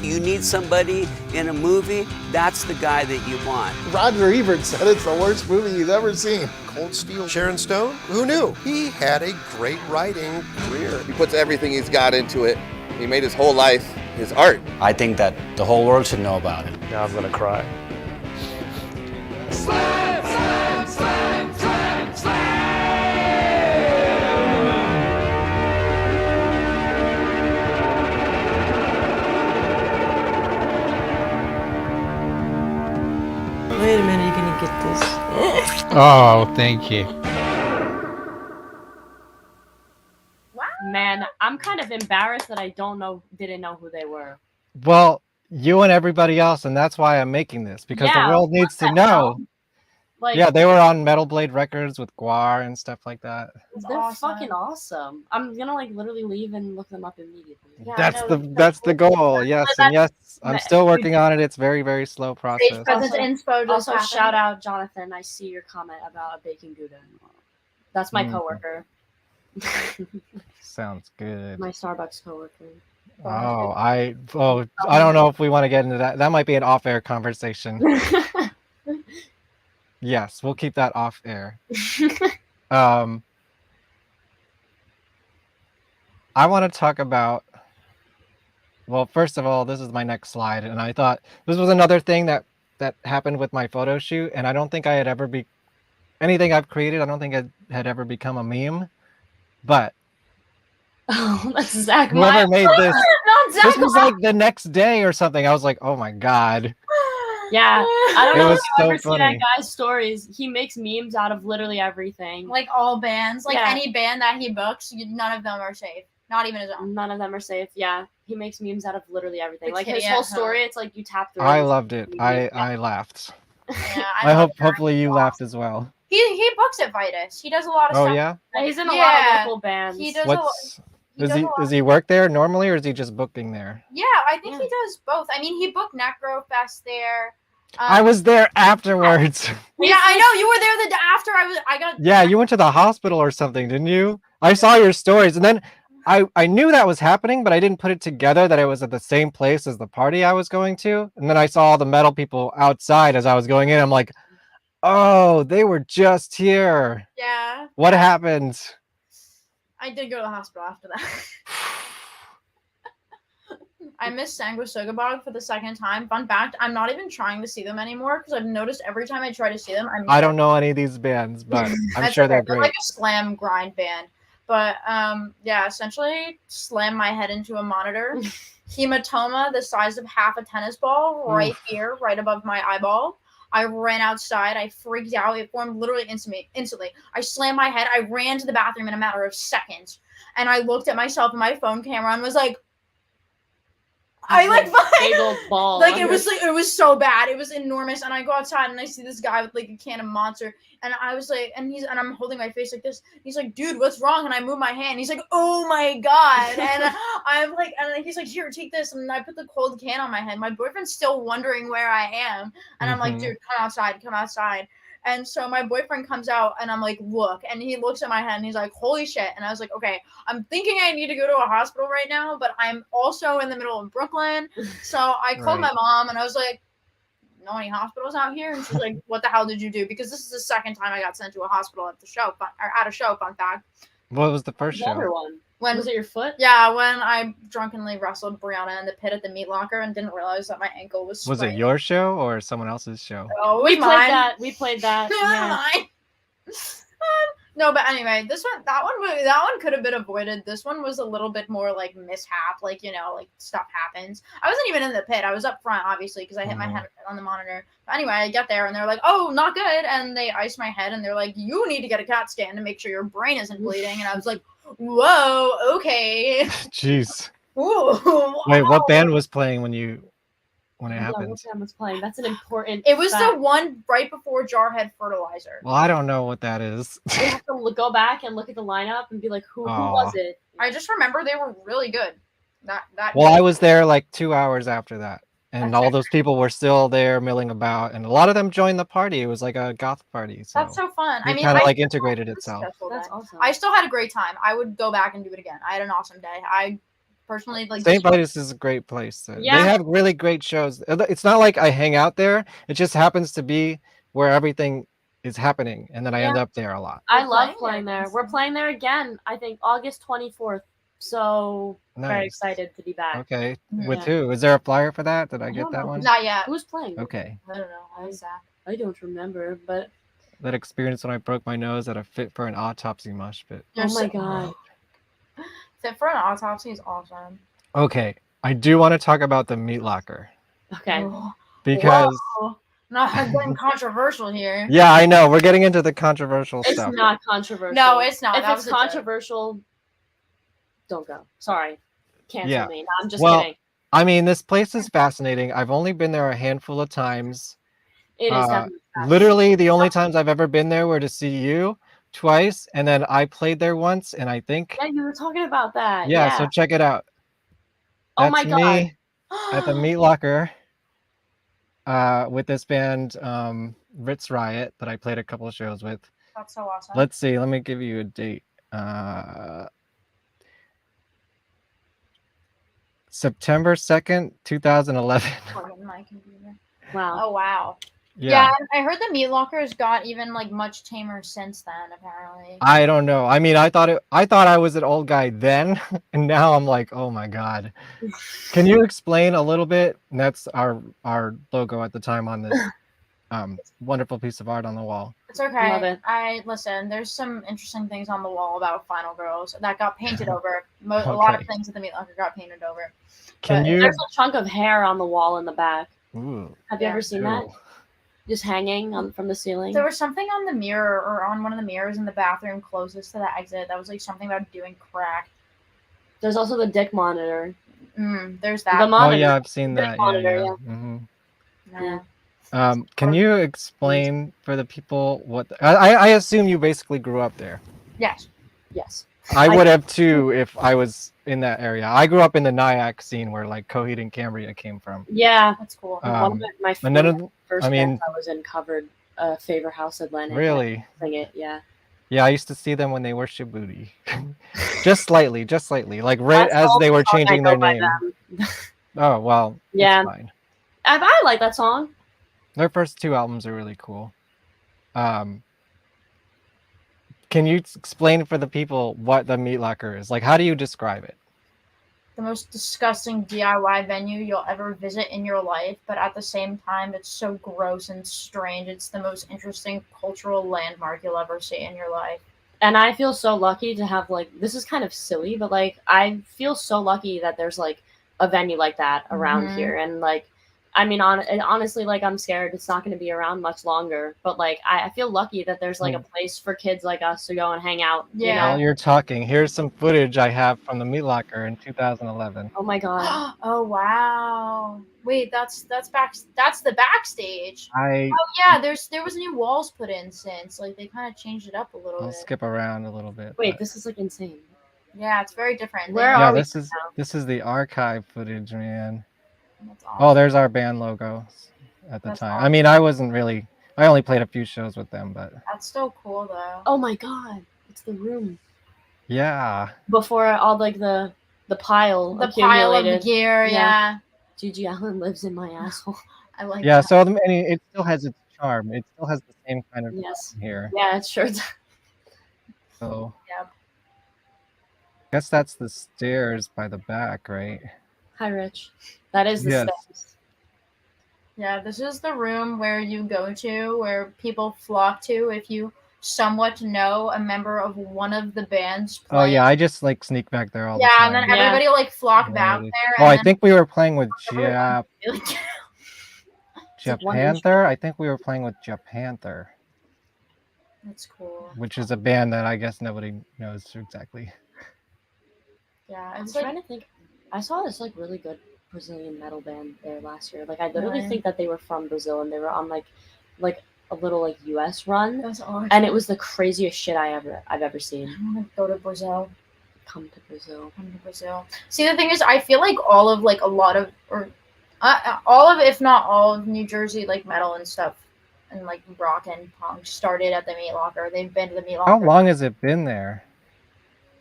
[SPEAKER 19] You need somebody in a movie, that's the guy that you want.
[SPEAKER 12] Roger Ebert said it's the worst movie he's ever seen. Cold Steel. Sharon Stone? Who knew? He had a great writing career.
[SPEAKER 17] He puts everything he's got into it. He made his whole life his art.
[SPEAKER 7] I think that the whole world should know about it.
[SPEAKER 24] Now I'm gonna cry.
[SPEAKER 4] Slam, slam, slam, slam, slam.
[SPEAKER 11] Wait a minute, you're gonna get this.
[SPEAKER 20] Oh, thank you.
[SPEAKER 6] Man, I'm kind of embarrassed that I didn't know who they were.
[SPEAKER 2] Well, you and everybody else, and that's why I'm making this, because the world needs to know
[SPEAKER 6] Like,
[SPEAKER 2] yeah, they were on Metal Blade Records with Guar and stuff like that.
[SPEAKER 6] they're fucking awesome. I'm gonna like literally leave and look them up immediately.
[SPEAKER 14] Yeah,
[SPEAKER 2] That's the goal. Yes, and yes, I'm still working on it. It's very, very slow process.
[SPEAKER 14] Presence inspo just
[SPEAKER 6] Also,
[SPEAKER 14] happened.
[SPEAKER 6] shout out Jonathan. I see your comment about a baking Gouda. That's my coworker.
[SPEAKER 2] Sounds good.
[SPEAKER 6] My Starbucks coworker.
[SPEAKER 2] I don't know if we want to get into that. That might be an off-air conversation. Yes, we'll keep that off air. I want to talk about. Well, first of all, this is my next slide, and I thought this was another thing that happened with my photo shoot, and I don't think I had ever anything I've created. I don't think it had ever become a meme, but
[SPEAKER 6] that's Zach.
[SPEAKER 2] Whoever made this,
[SPEAKER 6] Not Zach.
[SPEAKER 2] this was like the next day or something. I was like, oh my god.
[SPEAKER 6] Yeah, I don't
[SPEAKER 2] It
[SPEAKER 6] know if
[SPEAKER 2] was
[SPEAKER 6] you
[SPEAKER 2] so
[SPEAKER 6] ever see that
[SPEAKER 2] funny.
[SPEAKER 6] guy's stories. He makes memes out of literally everything.
[SPEAKER 1] Like all bands, like
[SPEAKER 6] Yeah.
[SPEAKER 1] any band that he books, none of them are safe. Not even his own.
[SPEAKER 6] None of them are safe. Yeah, he makes memes out of literally everything.
[SPEAKER 1] The
[SPEAKER 6] Like
[SPEAKER 1] kitty
[SPEAKER 6] his
[SPEAKER 1] at
[SPEAKER 6] whole
[SPEAKER 1] home.
[SPEAKER 6] story, it's like you tap through.
[SPEAKER 2] I
[SPEAKER 6] and
[SPEAKER 2] loved it.
[SPEAKER 6] it's-
[SPEAKER 2] I laughed.
[SPEAKER 1] Yeah,
[SPEAKER 2] I hopefully you laughed as well.
[SPEAKER 1] He books at Vitus. He does a lot of
[SPEAKER 2] Oh
[SPEAKER 1] stuff.
[SPEAKER 2] yeah?
[SPEAKER 6] He's in a lot of local bands.
[SPEAKER 1] He does
[SPEAKER 2] What's
[SPEAKER 1] he does a lot.
[SPEAKER 2] does he work there normally, or is he just booking there?
[SPEAKER 1] Yeah, I think he does both. I mean, he booked Necro Fest there.
[SPEAKER 2] I was there afterwards.
[SPEAKER 1] Yeah, I know you were there the day after I got.
[SPEAKER 2] Yeah, you went to the hospital or something, didn't you? I saw your stories, and then I knew that was happening, but I didn't put it together that it was at the same place as the party I was going to. And then I saw all the metal people outside as I was going in. I'm like, oh, they were just here.
[SPEAKER 1] Yeah.
[SPEAKER 2] What happened?
[SPEAKER 1] I did go to the hospital after that. I missed Sanguisugabog for the second time. Fun fact, I'm not even trying to see them anymore because I've noticed every time I try to see them,
[SPEAKER 2] I don't know any of these bands, but I'm
[SPEAKER 1] That's
[SPEAKER 2] sure
[SPEAKER 1] okay.
[SPEAKER 2] they're
[SPEAKER 1] They're
[SPEAKER 2] great.
[SPEAKER 1] like a slam grind band. But yeah, essentially slammed my head into a monitor. Hematoma the size of half a tennis ball right here, right above my eyeball. I ran outside. I freaked out. It formed literally instantly. I slammed my head. I ran to the bathroom in a matter of seconds. And I looked at myself in my phone camera and was like, I like
[SPEAKER 6] big old ball.
[SPEAKER 1] like it was so bad. It was enormous. And I go outside and I see this guy with like a can of Monster. And I was like, and I'm holding my face like this. He's like, dude, what's wrong? And I move my hand. He's like, oh my god. And I'm like, and he's like, here, take this. And I put the cold can on my head. My boyfriend's still wondering where I am. And I'm like, dude, come outside. And so my boyfriend comes out and I'm like, look, and he looks at my head and he's like, holy shit. And I was like, okay, I'm thinking I need to go to a hospital right now, but I'm also in the middle of Brooklyn. So I called my mom and I was like, know any hospitals out here? And she's like, what the hell did you do? Because this is the second time I got sent to a hospital at the show, at a show, fun fact.
[SPEAKER 2] What was the first
[SPEAKER 6] The other
[SPEAKER 2] show?
[SPEAKER 6] one.
[SPEAKER 1] When
[SPEAKER 6] Was it your foot?
[SPEAKER 1] Yeah, when I drunkenly wrestled Brianna in the pit at the meat locker and didn't realize that my ankle was
[SPEAKER 2] Was it your show or someone else's show?
[SPEAKER 1] Oh, it
[SPEAKER 6] We
[SPEAKER 1] was
[SPEAKER 6] played
[SPEAKER 1] mine.
[SPEAKER 6] that. We played that. Yeah.
[SPEAKER 1] Mine. No, but anyway, that one could have been avoided. This one was a little bit more like mishap, like like stuff happens. I wasn't even in the pit. I was up front, obviously, because I hit my head on the monitor. But anyway, I get there and they're like, "Oh, not good," and they ice my head and they're like, "You need to get a CAT scan to make sure your brain isn't bleeding." And I was like, "Whoa, okay."
[SPEAKER 2] Jeez.
[SPEAKER 1] Ooh,
[SPEAKER 2] Wait, what band was playing when it happened?
[SPEAKER 6] What band was playing? That's an important.
[SPEAKER 1] It was
[SPEAKER 6] fact.
[SPEAKER 1] the one right before Jarhead Fertilizer.
[SPEAKER 2] Well, I don't know what that is.
[SPEAKER 6] We have to go back and look at the lineup and be like, who was it?
[SPEAKER 1] I just remember they were really good. That
[SPEAKER 2] Well, I was there like 2 hours after that, and all those people were still there milling about, and a lot of them joined the party. It was like a goth party. So
[SPEAKER 1] That's so fun.
[SPEAKER 2] it kind of like integrated itself.
[SPEAKER 1] That's awesome. I still had a great time. I would go back and do it again. I had an awesome day. I personally like
[SPEAKER 2] St. Vitus is a great place.
[SPEAKER 1] Yeah.
[SPEAKER 2] They have really great shows. It's not like I hang out there. It just happens to be where everything is happening, and then I end up there a lot.
[SPEAKER 6] I love playing there. We're playing there again. I think August 24th. So very
[SPEAKER 2] Nice.
[SPEAKER 6] excited to be back.
[SPEAKER 2] Okay, with
[SPEAKER 6] Yeah.
[SPEAKER 2] who? Is there a flyer for that? Did I get
[SPEAKER 6] don't
[SPEAKER 2] that
[SPEAKER 6] know.
[SPEAKER 2] one?
[SPEAKER 1] Not yet.
[SPEAKER 6] Who's playing?
[SPEAKER 2] Okay.
[SPEAKER 1] I don't know.
[SPEAKER 6] I don't remember, but
[SPEAKER 2] That experience when I broke my nose at a Fit for an Autopsy mosh pit.
[SPEAKER 6] oh my god.
[SPEAKER 1] Fit for an Autopsy is awesome.
[SPEAKER 2] Okay, I do want to talk about the meat locker
[SPEAKER 6] Okay.
[SPEAKER 2] because
[SPEAKER 1] Whoa. Not getting controversial here.
[SPEAKER 2] yeah, I know we're getting into the controversial
[SPEAKER 6] It's
[SPEAKER 2] stuff.
[SPEAKER 6] not controversial.
[SPEAKER 1] No, it's not.
[SPEAKER 6] If
[SPEAKER 1] That
[SPEAKER 6] it's
[SPEAKER 1] was a joke.
[SPEAKER 6] controversial, don't go. Sorry. Cancel
[SPEAKER 2] Yeah.
[SPEAKER 6] me. No, I'm just
[SPEAKER 2] well,
[SPEAKER 6] kidding.
[SPEAKER 2] I mean, this place is fascinating. I've only been there a handful of times.
[SPEAKER 6] It is definitely fast.
[SPEAKER 2] Literally, the only times I've ever been there were to see you twice, and then I played there once, and I think
[SPEAKER 6] Yeah, you were talking about that.
[SPEAKER 2] yeah.
[SPEAKER 6] Yeah.
[SPEAKER 2] So check it out.
[SPEAKER 6] Oh my
[SPEAKER 2] That's
[SPEAKER 6] God.
[SPEAKER 2] me at the Meat Locker with this band Ritz Riot that I played a couple of shows with.
[SPEAKER 1] That's so awesome.
[SPEAKER 2] Let's see. Let me give you a date. September 2nd, 2011.
[SPEAKER 1] My computer.
[SPEAKER 6] Wow.
[SPEAKER 1] Oh wow.
[SPEAKER 2] Yeah.
[SPEAKER 1] I heard the Meat Lockers got even like much tamer since then. Apparently.
[SPEAKER 2] I don't know. I mean, I thought I was an old guy then, and now I'm like, oh my God. Can you explain a little bit? And that's our logo at the time on this wonderful piece of art on the wall.
[SPEAKER 1] It's okay.
[SPEAKER 6] Love it.
[SPEAKER 1] Listen. There's some interesting things on the wall about Final Girls that got painted over. A lot of things at the Meat Locker got painted over.
[SPEAKER 6] There's a chunk of hair on the wall in the back.
[SPEAKER 2] Ooh,
[SPEAKER 6] Have you ever seen that? Just hanging from the ceiling.
[SPEAKER 1] There was something on the mirror or on one of the mirrors in the bathroom closest to the exit that was like something about doing crack.
[SPEAKER 6] There's also the dick monitor.
[SPEAKER 1] There's that.
[SPEAKER 6] The monitor.
[SPEAKER 2] Oh yeah, I've seen that.
[SPEAKER 6] Monitor,
[SPEAKER 2] Can you explain for the people what I assume you basically grew up there?
[SPEAKER 1] Yes.
[SPEAKER 6] Yes.
[SPEAKER 2] I would have too if I was in that area. I grew up in the Nyack scene where like Coheed and Cambria came from.
[SPEAKER 6] Yeah,
[SPEAKER 1] that's cool.
[SPEAKER 6] One of my
[SPEAKER 2] and then,
[SPEAKER 6] first bands I was in covered Favor House Atlantic.
[SPEAKER 2] Really?
[SPEAKER 6] Sing it, yeah.
[SPEAKER 2] Yeah, I used to see them when they were Shibuti. just slightly, like right as they were changing their name. Oh well.
[SPEAKER 6] Yeah.
[SPEAKER 2] Fine.
[SPEAKER 6] I like that song.
[SPEAKER 2] Their first two albums are really cool. Can you explain for the people what the Meat Locker is? Like, how do you describe it?
[SPEAKER 1] The most disgusting DIY venue you'll ever visit in your life, but at the same time, it's so gross and strange. It's the most interesting cultural landmark you'll ever see in your life.
[SPEAKER 6] And I feel so lucky to have like, this is kind of silly, but like, I feel so lucky that there's like a venue like that around here. And like, I mean, honestly, like I'm scared it's not going to be around much longer. But like, I feel lucky that there's like a place for kids like us to go and hang out.
[SPEAKER 1] Yeah.
[SPEAKER 6] You know?
[SPEAKER 2] While you're talking, here's some footage I have from the Meat Locker in 2011.
[SPEAKER 6] Oh my God.
[SPEAKER 1] Oh wow. Wait, that's the backstage.
[SPEAKER 2] Oh
[SPEAKER 1] yeah, there was new walls put in since. Like they kind of changed it up a little
[SPEAKER 2] I'll
[SPEAKER 1] bit.
[SPEAKER 2] skip around a little bit.
[SPEAKER 6] Wait, this is like insane.
[SPEAKER 1] Yeah, it's very different.
[SPEAKER 6] Where are we?
[SPEAKER 2] This is the archive footage, man.
[SPEAKER 1] That's
[SPEAKER 2] awesome. Oh, there's our band logo at the time.
[SPEAKER 1] Awesome.
[SPEAKER 2] I mean, I only played a few shows with them, but
[SPEAKER 1] That's so cool though.
[SPEAKER 6] Oh my God, it's the room
[SPEAKER 2] yeah.
[SPEAKER 6] before all like the pile.
[SPEAKER 1] The pile of
[SPEAKER 6] accumulated.
[SPEAKER 1] gear, yeah.
[SPEAKER 6] Gigi Allen lives in my asshole.
[SPEAKER 1] I like.
[SPEAKER 2] Yeah,
[SPEAKER 1] that.
[SPEAKER 2] so it still has its charm. It still has the same kind of
[SPEAKER 6] Yes.
[SPEAKER 2] here.
[SPEAKER 6] Yeah, it sure does.
[SPEAKER 2] So
[SPEAKER 1] Yeah.
[SPEAKER 2] I guess that's the stairs by the back, right?
[SPEAKER 6] Hi, Rich. That is the
[SPEAKER 2] Yes.
[SPEAKER 6] steps.
[SPEAKER 1] Yeah, this is the room where you go to, where people flock to if you somewhat know a member of one of the bands playing.
[SPEAKER 2] Oh yeah, I just like sneak back there all the
[SPEAKER 1] Yeah,
[SPEAKER 2] time.
[SPEAKER 1] and then everybody will like flock back there.
[SPEAKER 2] Oh, I
[SPEAKER 1] and
[SPEAKER 2] think we were playing with
[SPEAKER 1] then-
[SPEAKER 2] Japanther. I think we were playing with Japanther,
[SPEAKER 1] That's cool.
[SPEAKER 2] which is a band that I guess nobody knows exactly.
[SPEAKER 1] Yeah,
[SPEAKER 6] I'm
[SPEAKER 1] it's
[SPEAKER 6] trying
[SPEAKER 1] like
[SPEAKER 6] to think. I saw this like really good Brazilian metal band there last year. Like I literally
[SPEAKER 1] Really?
[SPEAKER 6] think that they were from Brazil and they were on like a little like US run.
[SPEAKER 1] That's awesome.
[SPEAKER 6] And it was the craziest shit I've ever seen.
[SPEAKER 1] I'm gonna go to Brazil.
[SPEAKER 6] Come to Brazil.
[SPEAKER 1] Come to Brazil. See, the thing is, I feel like all of if not all of New Jersey like metal and stuff and like rock and punk started at the Meat Locker. They've been to the Meat Locker.
[SPEAKER 2] How long has it been there?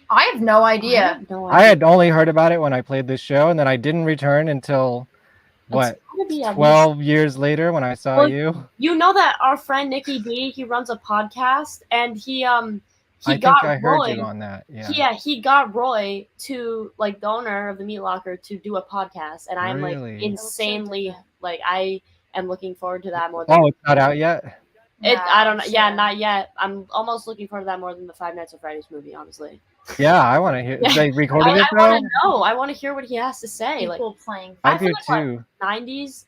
[SPEAKER 1] I have no idea.
[SPEAKER 2] I had only heard about it when I played this show, and then I didn't return until what,
[SPEAKER 6] gotta be at
[SPEAKER 2] 12 years later when I saw
[SPEAKER 6] Well,
[SPEAKER 2] you.
[SPEAKER 6] You know that our friend Nikki D, he runs a podcast, and he
[SPEAKER 2] I think
[SPEAKER 6] got
[SPEAKER 2] I heard
[SPEAKER 6] Roy.
[SPEAKER 2] you on that. Yeah.
[SPEAKER 6] Yeah, he got Roy to like the owner of the Meat Locker to do a podcast, and I'm
[SPEAKER 2] Really?
[SPEAKER 6] like insanely like I am looking forward to that more. Than
[SPEAKER 2] Oh, it's not out yet?
[SPEAKER 6] I don't know. Yeah, not yet. I'm almost looking forward to that more than the Five Nights at Freddy's movie, honestly.
[SPEAKER 2] Yeah, I want to hear.
[SPEAKER 6] Yeah.
[SPEAKER 2] They recorded it
[SPEAKER 6] I
[SPEAKER 2] though?
[SPEAKER 6] want to know. I want to hear what he has to say.
[SPEAKER 1] People
[SPEAKER 6] like
[SPEAKER 1] playing.
[SPEAKER 2] I
[SPEAKER 6] feel
[SPEAKER 2] do
[SPEAKER 6] like, what,
[SPEAKER 2] too.
[SPEAKER 6] 90s,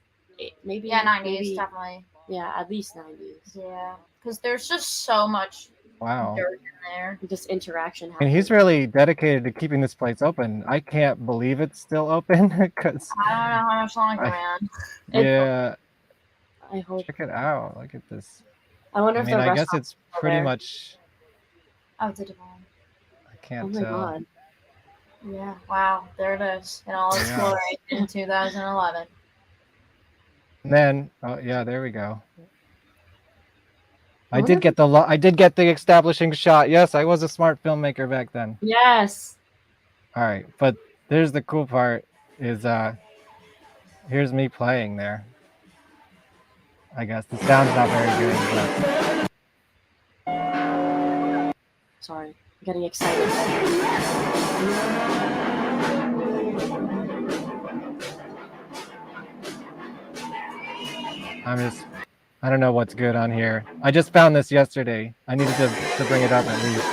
[SPEAKER 6] maybe.
[SPEAKER 1] Yeah, 90s
[SPEAKER 6] maybe,
[SPEAKER 1] definitely.
[SPEAKER 6] Yeah, at least 90s.
[SPEAKER 1] Yeah, because there's just so much
[SPEAKER 2] Wow.
[SPEAKER 1] dirt in there.
[SPEAKER 6] Just interaction.
[SPEAKER 2] And he's really dedicated to keeping this place open. I can't believe it's still open because
[SPEAKER 1] I don't know how much longer, man.
[SPEAKER 2] yeah.
[SPEAKER 6] I hope.
[SPEAKER 2] Check it out. Look at this.
[SPEAKER 6] I wonder if the
[SPEAKER 2] I guess
[SPEAKER 6] restaurant's
[SPEAKER 2] it's
[SPEAKER 6] still
[SPEAKER 2] pretty
[SPEAKER 6] there.
[SPEAKER 2] much.
[SPEAKER 1] Oh, it's a divine.
[SPEAKER 2] I can't
[SPEAKER 6] Oh my
[SPEAKER 2] tell.
[SPEAKER 6] god.
[SPEAKER 1] Yeah, wow, there it is in all its
[SPEAKER 2] Yeah.
[SPEAKER 1] glory in 2011.
[SPEAKER 2] And then, oh yeah, there we go. I
[SPEAKER 6] wonder
[SPEAKER 2] did get the establishing shot. Yes, I was a smart filmmaker back then.
[SPEAKER 6] Yes.
[SPEAKER 2] All right, but there's the cool part is here's me playing there. I guess the sound's not very good, but
[SPEAKER 6] Sorry, I'm getting excited.
[SPEAKER 2] I don't know what's good on here. I just found this yesterday. I needed to bring it up at least.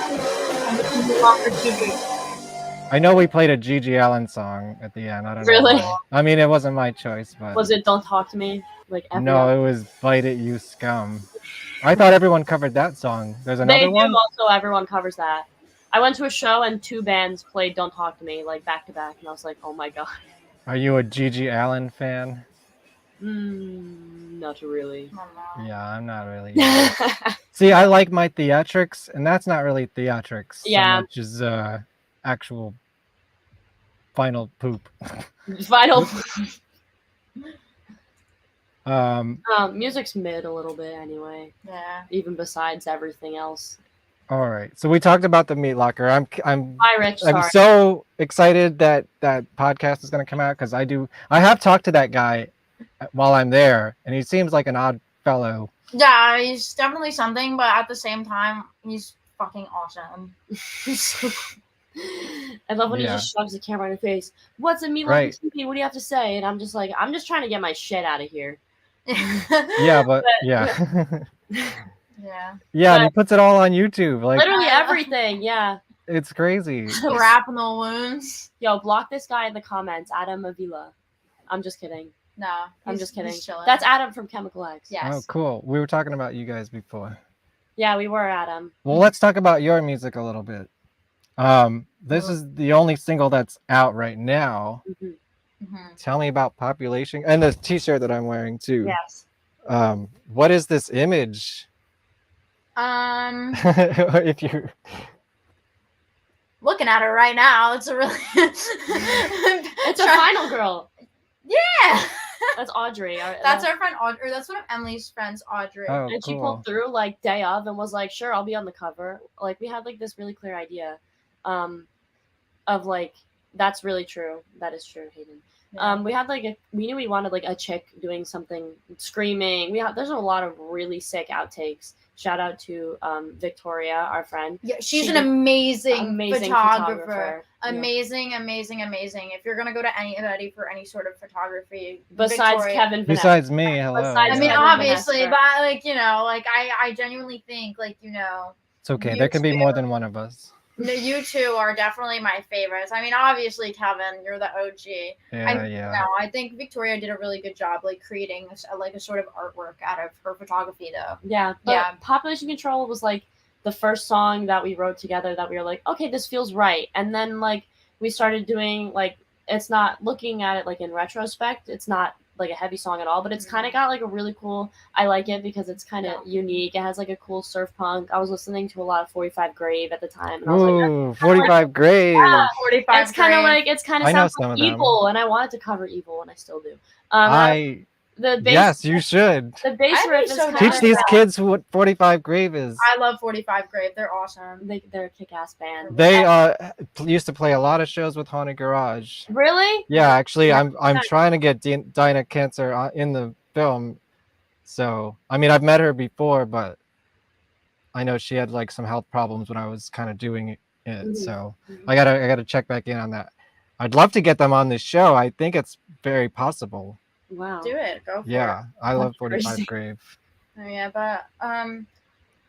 [SPEAKER 2] I know we played a Gigi Allen song at the end. I don't know.
[SPEAKER 6] Really?
[SPEAKER 2] Why. I mean, it wasn't my choice, but
[SPEAKER 6] Was it "Don't Talk to Me"? Like every
[SPEAKER 2] no, it was "Bite It, You Scum." I thought everyone covered that song. There's
[SPEAKER 6] They
[SPEAKER 2] another
[SPEAKER 6] do
[SPEAKER 2] one.
[SPEAKER 6] also. Everyone covers that. I went to a show and 2 bands played "Don't Talk to Me" like back to back, and I was like, oh my god.
[SPEAKER 2] Are you a Gigi Allen fan?
[SPEAKER 6] Not really.
[SPEAKER 2] Yeah, I'm not really. See, I like my theatrics, and that's not really theatrics
[SPEAKER 6] Yeah.
[SPEAKER 2] so much as actual final poop.
[SPEAKER 6] Final. Music's mid a little bit anyway.
[SPEAKER 1] Yeah.
[SPEAKER 6] Even besides everything else.
[SPEAKER 2] All right, so we talked about the Meat Locker. I'm
[SPEAKER 6] Hi, Rich.
[SPEAKER 2] I'm
[SPEAKER 6] Sorry.
[SPEAKER 2] so excited that that podcast is going to come out because I have talked to that guy while I'm there, and he seems like an odd fellow.
[SPEAKER 1] Yeah, he's definitely something, but at the same time, he's fucking awesome. He's so
[SPEAKER 6] I love when
[SPEAKER 2] Yeah.
[SPEAKER 6] he just shoves the camera in your face. What's a Meat
[SPEAKER 2] Right.
[SPEAKER 6] Locker TV? What do you have to say? And I'm just like, I'm just trying to get my shit out of here.
[SPEAKER 2] Yeah, but yeah.
[SPEAKER 1] Yeah.
[SPEAKER 2] Yeah, and he
[SPEAKER 6] But
[SPEAKER 2] puts it all on YouTube. Like
[SPEAKER 6] literally everything, yeah.
[SPEAKER 2] it's crazy.
[SPEAKER 1] Shrapnel wounds.
[SPEAKER 6] Yo, block this guy in the comments, Adam Avila. I'm just kidding.
[SPEAKER 1] No,
[SPEAKER 6] I'm
[SPEAKER 1] he's-
[SPEAKER 6] just kidding.
[SPEAKER 1] he's chilling.
[SPEAKER 6] That's Adam from Chemical X.
[SPEAKER 1] Yes.
[SPEAKER 2] Oh, cool. We were talking about you guys before.
[SPEAKER 6] Yeah, we were Adam.
[SPEAKER 2] Well, let's talk about your music a little bit. This is the only single that's out right now. Tell me about Population and the T-shirt that I'm wearing too.
[SPEAKER 1] Yes.
[SPEAKER 2] What is this image? If you
[SPEAKER 1] Looking at it right now, it's a really.
[SPEAKER 6] It's a final girl.
[SPEAKER 1] Yeah.
[SPEAKER 6] That's Audrey.
[SPEAKER 1] That's our friend Audrey. Or that's one of Emily's friends, Audrey.
[SPEAKER 2] Oh,
[SPEAKER 6] And she
[SPEAKER 2] cool.
[SPEAKER 6] pulled through like day of and was like, sure, I'll be on the cover. Like we had like this really clear idea of like, that's really true. That is true, Hayden.
[SPEAKER 1] Yeah.
[SPEAKER 6] We had like we knew we wanted like a chick doing something screaming. There's a lot of really sick outtakes. Shout out to Victoria, our friend.
[SPEAKER 1] Yeah, she's
[SPEAKER 6] She
[SPEAKER 1] an
[SPEAKER 6] did-
[SPEAKER 1] amazing photographer.
[SPEAKER 6] photographer. Yeah.
[SPEAKER 1] Amazing. If you're gonna go to anybody for any sort of photography,
[SPEAKER 6] Besides
[SPEAKER 1] Victoria.
[SPEAKER 6] Kevin Vonesper.
[SPEAKER 2] Besides me, hello.
[SPEAKER 6] Besides
[SPEAKER 1] I mean,
[SPEAKER 6] Kevin
[SPEAKER 1] obviously,
[SPEAKER 6] Vonesper.
[SPEAKER 1] but like like I genuinely think
[SPEAKER 2] It's okay.
[SPEAKER 1] you
[SPEAKER 2] There can be
[SPEAKER 1] two-
[SPEAKER 2] more than one of us.
[SPEAKER 1] you two are definitely my favorites. I mean, obviously, Kevin, you're the OG.
[SPEAKER 2] Yeah.
[SPEAKER 1] I think Victoria did a really good job, like creating a sort of artwork out of her photography, though.
[SPEAKER 6] Yeah, but
[SPEAKER 1] Yeah.
[SPEAKER 6] Population Control was like the first song that we wrote together that we were like, okay, this feels right. And then like we started doing like, it's not looking at it like in retrospect, it's not like a heavy song at all, but it's kind of got like a really cool, I like it because it's kind of unique. It has like a cool surf punk. I was listening to a lot of 45 Grave at the time. And I was like,
[SPEAKER 2] Ooh, 45 Grave.
[SPEAKER 6] yeah,
[SPEAKER 1] 45
[SPEAKER 6] it's kind of
[SPEAKER 1] Grave.
[SPEAKER 6] like, it's kind of
[SPEAKER 2] I know
[SPEAKER 6] sounds
[SPEAKER 2] some
[SPEAKER 6] like
[SPEAKER 2] of them.
[SPEAKER 6] Evil, and I wanted to cover Evil, and I still do. The bass,
[SPEAKER 2] Yes, you should.
[SPEAKER 6] the bass
[SPEAKER 1] I'd be
[SPEAKER 6] riff is
[SPEAKER 1] so
[SPEAKER 6] kind
[SPEAKER 2] Teach
[SPEAKER 6] of
[SPEAKER 2] these kids what 45 Grave is.
[SPEAKER 1] I love 45 Grave. They're awesome.
[SPEAKER 6] They're a kick-ass band.
[SPEAKER 2] They used to play a lot of shows with Haunted Garage.
[SPEAKER 6] Really?
[SPEAKER 2] Yeah, actually,
[SPEAKER 6] Yeah.
[SPEAKER 2] I'm trying to get Dinah Cancer in the film. So, I mean, I've met her before, but I know she had like some health problems when I was kind of doing it. So, I gotta check back in on that. I'd love to get them on this show. I think it's very possible.
[SPEAKER 6] Wow.
[SPEAKER 1] Do it. Go for it.
[SPEAKER 2] Yeah, I love 45
[SPEAKER 6] Crazy.
[SPEAKER 2] Grave.
[SPEAKER 1] Oh, yeah, but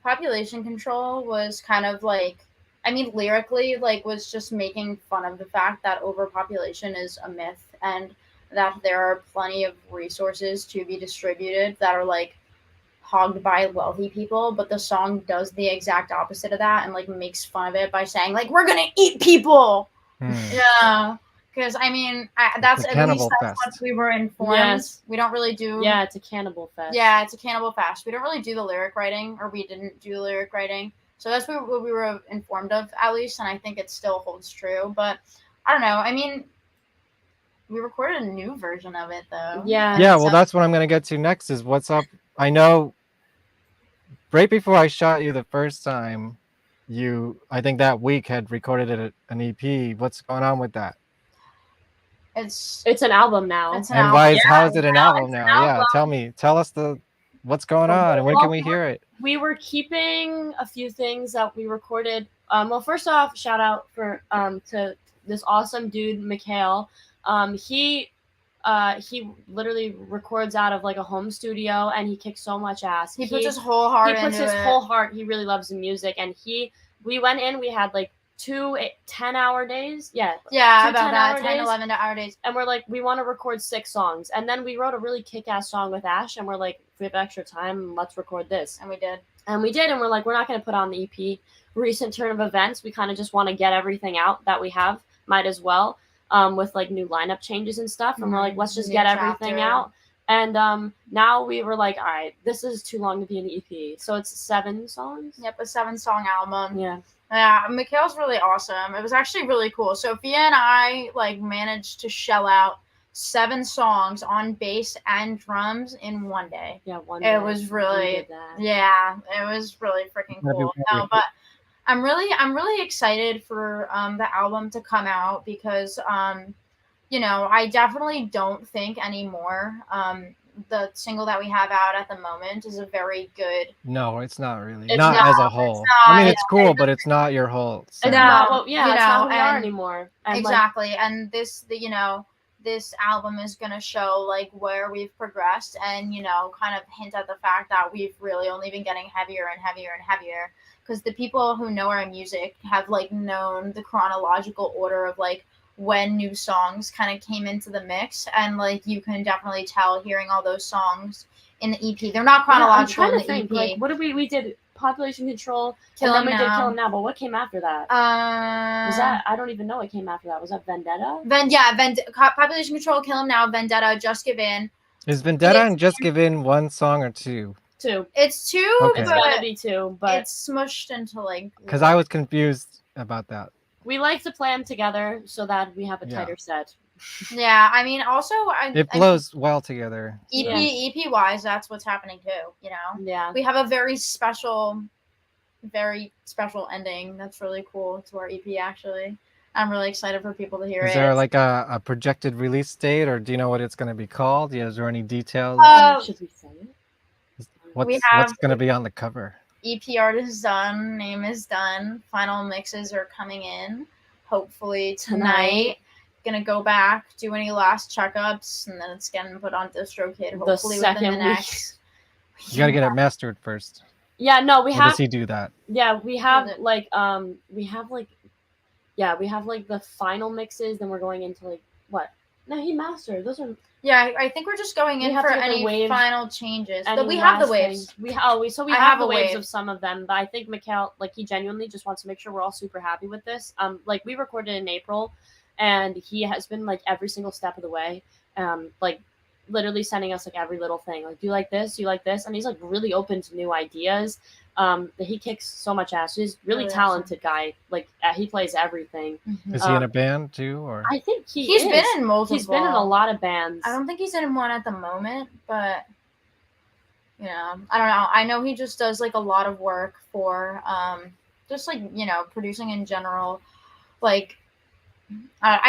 [SPEAKER 1] Population Control was kind of like, I mean, lyrically, like, was just making fun of the fact that overpopulation is a myth and that there are plenty of resources to be distributed that are like hogged by wealthy people, but the song does the exact opposite of that and like makes fun of it by saying like, we're gonna eat people. Yeah. Because I mean, that's
[SPEAKER 2] It's a
[SPEAKER 1] at least
[SPEAKER 2] cannibal
[SPEAKER 1] that's what
[SPEAKER 2] fest.
[SPEAKER 1] we were informed.
[SPEAKER 6] Yes.
[SPEAKER 1] We don't really do.
[SPEAKER 6] Yeah, it's a cannibal fest.
[SPEAKER 1] Yeah, it's a cannibal fest. We don't really do the lyric writing, or we didn't do the lyric writing. So that's what we were informed of, at least, and I think it still holds true. But I don't know. I mean, we recorded a new version of it, though.
[SPEAKER 2] Yeah, well, that's what I'm going to get to next is what's up. I know right before I shot you the first time, I think that week had recorded an EP. What's going on with that?
[SPEAKER 1] It's
[SPEAKER 6] an album now.
[SPEAKER 1] It's an
[SPEAKER 2] And
[SPEAKER 1] album.
[SPEAKER 2] how is it an album
[SPEAKER 1] it's an
[SPEAKER 2] now? Yeah,
[SPEAKER 1] album.
[SPEAKER 2] tell us what's going on and when can we hear it?
[SPEAKER 6] We were keeping a few things that we recorded. Well, first off, shout out to this awesome dude, Mikhail. He literally records out of like a home studio, and he kicks so much ass.
[SPEAKER 1] He puts his whole heart into it.
[SPEAKER 6] He puts his whole heart. He really loves the music, and we went in. We had like 2 10-hour days. Yeah,
[SPEAKER 1] about that 10-11-hour days.
[SPEAKER 6] And we're like, we want to record 6 songs, and then we wrote a really kick-ass song with Ash, and we're like, if we have extra time, let's record this.
[SPEAKER 1] And we did,
[SPEAKER 6] and we're like, we're not going to put on the EP. Recent turn of events, we kind of just want to get everything out that we have. Might as well, with like new lineup changes and stuff, and we're like, let's just get everything out. And now we were like, all right, this is too long to be an EP, so it's 7 songs.
[SPEAKER 1] Yep, a 7-song album.
[SPEAKER 6] Yeah,
[SPEAKER 1] Mikhail's really awesome. It was actually really cool. Sophia and I like managed to shell out 7 songs on bass and drums in one day.
[SPEAKER 6] Yeah, one day.
[SPEAKER 1] It was really,
[SPEAKER 6] did that.
[SPEAKER 1] yeah, it was really freaking cool. No, but I'm really excited for the album to come out because I definitely don't think anymore the single that we have out at the moment is a very good.
[SPEAKER 2] No, it's not really.
[SPEAKER 1] It's
[SPEAKER 2] not
[SPEAKER 1] not,
[SPEAKER 2] as a whole. I mean, it's cool, but it's not your whole.
[SPEAKER 6] It's not what, it's not who we are anymore. And
[SPEAKER 1] exactly, and this album is gonna show like where we've progressed, and kind of hint at the fact that we've really only been getting heavier and heavier and heavier. Because the people who know our music have like known the chronological order of like when new songs kind of came into the mix, and like you can definitely tell hearing all those songs in the EP. They're not chronological in the EP.
[SPEAKER 6] Like, what did we did? Population Control,
[SPEAKER 1] Kill
[SPEAKER 6] and then
[SPEAKER 1] 'Em
[SPEAKER 6] we did
[SPEAKER 1] Now.
[SPEAKER 6] Kill 'Em Now. But what came after that? Was that, I don't even know what came after that. Was that Vendetta?
[SPEAKER 1] Population Control, Kill 'Em Now, Vendetta, Just Give In.
[SPEAKER 2] Is Vendetta and Just Give In 1 song or 2?
[SPEAKER 6] 2.
[SPEAKER 1] It's 2.
[SPEAKER 2] Okay.
[SPEAKER 6] It's gonna be 2, but
[SPEAKER 1] it's smushed into like.
[SPEAKER 2] Because I was confused about that.
[SPEAKER 6] we like to plan together so that we have a tighter set.
[SPEAKER 1] Yeah, I mean, also
[SPEAKER 2] It flows well together.
[SPEAKER 1] EP wise, that's what's happening too.
[SPEAKER 6] Yeah,
[SPEAKER 1] we have a very special ending. That's really cool to our EP. Actually, I'm really excited for people to hear it.
[SPEAKER 2] Is there like a projected release date, or do you know what it's going to be called? Yeah, is there any details?
[SPEAKER 6] Should we say it?
[SPEAKER 2] What's going to be on the cover?
[SPEAKER 1] EP art is done. Name is done. Final mixes are coming in. Hopefully tonight. Gonna go back, do any last checkups, and then it's getting put on DistroKid. Hopefully within the next.
[SPEAKER 2] You got to get it mastered first.
[SPEAKER 6] Yeah, no, we
[SPEAKER 2] Or
[SPEAKER 6] have.
[SPEAKER 2] does he do that?
[SPEAKER 6] Yeah, we have like we have like the final mixes. Then we're going into like what? No, he mastered. Those are.
[SPEAKER 1] Yeah, I think we're just going in for any final changes. But we have the waves.
[SPEAKER 6] We have the waves of some of them, but I think Mikhail, like, he genuinely just wants to make sure we're all super happy with this. Like, we recorded in April, and he has been like every single step of the way, like literally sending us like every little thing. Like, do you like this? Do you like this? And he's like really open to new ideas. That he kicks so much ass. He's really talented guy. Like, he plays everything.
[SPEAKER 2] Is he in a band too, or?
[SPEAKER 6] I think
[SPEAKER 1] he's been in multiple.
[SPEAKER 6] He's been in a lot of bands.
[SPEAKER 1] I don't think he's in one at the moment, but I don't know. I know he just does like a lot of work for just like producing in general. Like,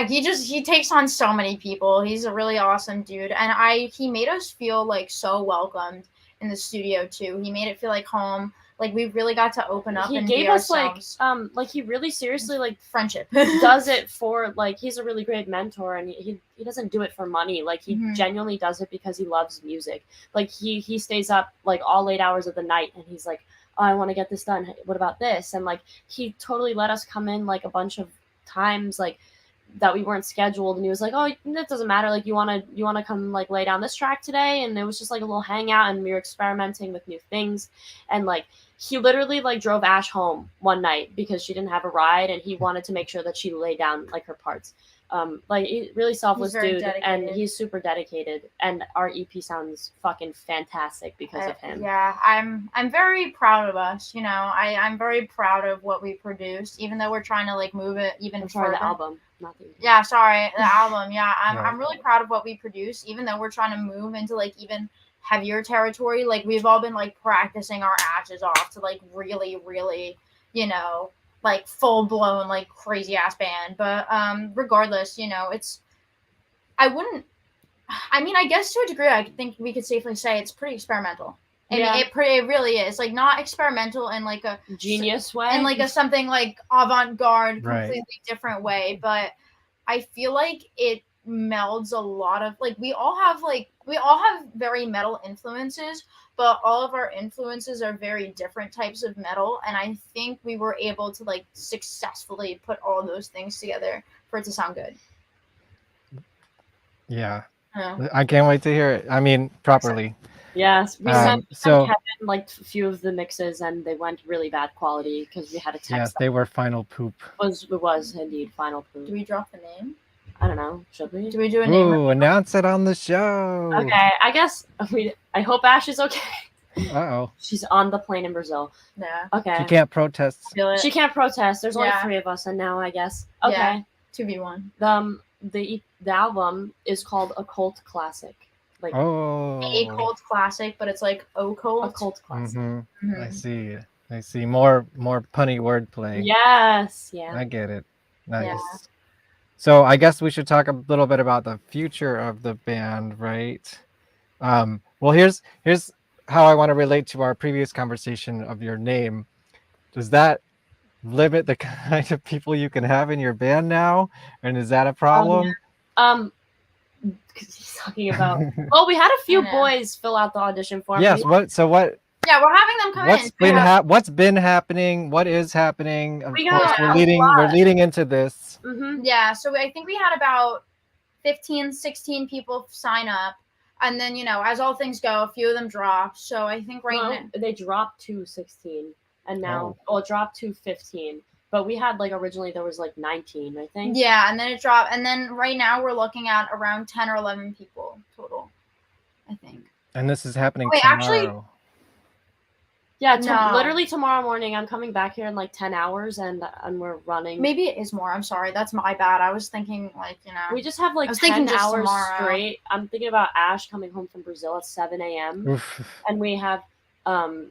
[SPEAKER 1] he takes on so many people. He's a really awesome dude, and he made us feel like so welcomed in the studio too. He made it feel like home. Like, we really got to open up.
[SPEAKER 6] He
[SPEAKER 1] and
[SPEAKER 6] gave
[SPEAKER 1] be
[SPEAKER 6] us
[SPEAKER 1] ourselves.
[SPEAKER 6] like he really seriously like
[SPEAKER 1] friendship
[SPEAKER 6] does it for like, he's a really great mentor, and he doesn't do it for money. Like, he genuinely does it because he loves music. Like, he stays up like all late hours of the night, and he's like, oh, I want to get this done. What about this? And like, he totally let us come in like a bunch of times like that we weren't scheduled, and he was like, oh, that doesn't matter, like, you want to come like lay down this track today? And it was just like a little hangout, and we were experimenting with new things. And like, he literally like drove Ash home one night because she didn't have a ride, and he wanted to make sure that she laid down like her parts. Like really selfless
[SPEAKER 1] very
[SPEAKER 6] dude, and
[SPEAKER 1] dedicated.
[SPEAKER 6] he's super dedicated. And our EP sounds fucking fantastic because of him.
[SPEAKER 1] Yeah, I'm very proud of us. You know, I'm very proud of what we produced, even though we're trying to like move it even
[SPEAKER 6] Sorry,
[SPEAKER 1] further.
[SPEAKER 6] the album, not the EP.
[SPEAKER 1] Yeah, sorry, the album. Yeah, I'm
[SPEAKER 2] Right.
[SPEAKER 1] really proud of what we produced, even though we're trying to move into like even heavier territory. Like we've all been like practicing our asses off to like really, really, you know, like full blown like crazy ass band. But regardless, you know, I wouldn't. I mean, I guess to a degree, I think we could safely say it's pretty experimental. I mean, it really is. Like, not experimental in like a
[SPEAKER 6] genius way,
[SPEAKER 1] in like a something like avant-garde,
[SPEAKER 2] Right.
[SPEAKER 1] completely different way. But I feel like it melds a lot of like we all have very metal influences, but all of our influences are very different types of metal, and I think we were able to like successfully put all those things together for it to sound good.
[SPEAKER 2] Yeah.
[SPEAKER 1] Yeah.
[SPEAKER 2] I can't wait to hear it. I mean, properly.
[SPEAKER 6] Yes, we sent
[SPEAKER 2] so
[SPEAKER 6] Kevin like a few of the mixes, and they went really bad quality because we had a text.
[SPEAKER 2] yes, they were final poop.
[SPEAKER 6] It was indeed final poop.
[SPEAKER 1] Do we drop the name?
[SPEAKER 6] I don't know. Should we?
[SPEAKER 1] Do we do a name?
[SPEAKER 2] Ooh, announce it on the show.
[SPEAKER 6] Okay, I guess I hope Ash is okay.
[SPEAKER 2] Uh-oh.
[SPEAKER 6] She's on the plane in Brazil.
[SPEAKER 1] Yeah.
[SPEAKER 6] Okay.
[SPEAKER 2] She can't protest.
[SPEAKER 6] She can't protest. There's only
[SPEAKER 1] Yeah.
[SPEAKER 6] 3 of us, and now I guess. Okay.
[SPEAKER 1] Yeah. 2v1.
[SPEAKER 6] The album is called A Cult Classic. Like
[SPEAKER 1] a cult classic, but it's like occult.
[SPEAKER 6] A cult classic.
[SPEAKER 2] I see. More punny wordplay.
[SPEAKER 6] Yes. Yeah.
[SPEAKER 2] I get it. Nice.
[SPEAKER 1] Yeah.
[SPEAKER 2] So I guess we should talk a little bit about the future of the band, right? Well, here's how I want to relate to our previous conversation of your name. Does that limit the kind of people you can have in your band now, and is that a problem?
[SPEAKER 6] Because he's talking about. Well, we had a few boys fill out the audition form.
[SPEAKER 2] Yes. What?
[SPEAKER 1] Yeah, we're having them come in.
[SPEAKER 2] What's been happening? What is happening? Of
[SPEAKER 1] We
[SPEAKER 2] course,
[SPEAKER 1] got
[SPEAKER 2] we're
[SPEAKER 1] a
[SPEAKER 2] leading
[SPEAKER 1] lot.
[SPEAKER 2] into this.
[SPEAKER 1] Yeah, so I think we had about 15, 16 people sign up. And then, you know, as all things go, a few of them dropped. So I think now
[SPEAKER 6] they dropped to 16, and now it dropped to 15. But we had like originally there was like 19, I think.
[SPEAKER 1] Yeah, and then it dropped. And then right now we're looking at around 10 or 11 people total, I think.
[SPEAKER 2] And this is happening
[SPEAKER 1] Wait,
[SPEAKER 2] tomorrow.
[SPEAKER 1] actually-
[SPEAKER 6] Yeah,
[SPEAKER 1] No.
[SPEAKER 6] literally tomorrow morning. I'm coming back here in like 10 hours, and we're running.
[SPEAKER 1] Maybe it is more. I'm sorry. That's my bad. I was thinking like, you know.
[SPEAKER 6] We just have like
[SPEAKER 1] I was
[SPEAKER 6] 10
[SPEAKER 1] thinking just
[SPEAKER 6] hours
[SPEAKER 1] tomorrow.
[SPEAKER 6] straight. I'm thinking about Ash coming home from Brazil at 7 a.m.
[SPEAKER 2] Oof.
[SPEAKER 6] And we have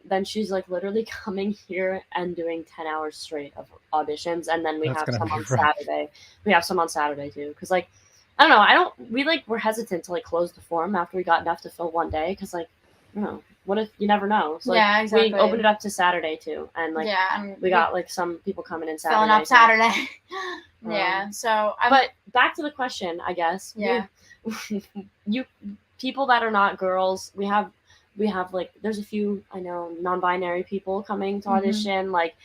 [SPEAKER 6] then she's like literally coming here and doing 10 hours straight of auditions, and then we
[SPEAKER 2] That's
[SPEAKER 6] have
[SPEAKER 2] gonna
[SPEAKER 6] some
[SPEAKER 2] be
[SPEAKER 6] on
[SPEAKER 2] rough.
[SPEAKER 6] Saturday. We have some on Saturday too, because like I don't know, we like were hesitant to like close the form after we got enough to fill one day, because like you know, what if you never know? So like,
[SPEAKER 1] Yeah, exactly.
[SPEAKER 6] we opened it up to Saturday too, and like
[SPEAKER 1] and
[SPEAKER 6] we got like some people coming in Saturday.
[SPEAKER 1] filling up
[SPEAKER 6] so-
[SPEAKER 1] Saturday. Yeah. So
[SPEAKER 6] but back to the question, I guess.
[SPEAKER 1] Yeah.
[SPEAKER 6] You people that are not girls, we have like there's a few I know non-binary people coming to
[SPEAKER 1] Mhm.
[SPEAKER 6] audition, like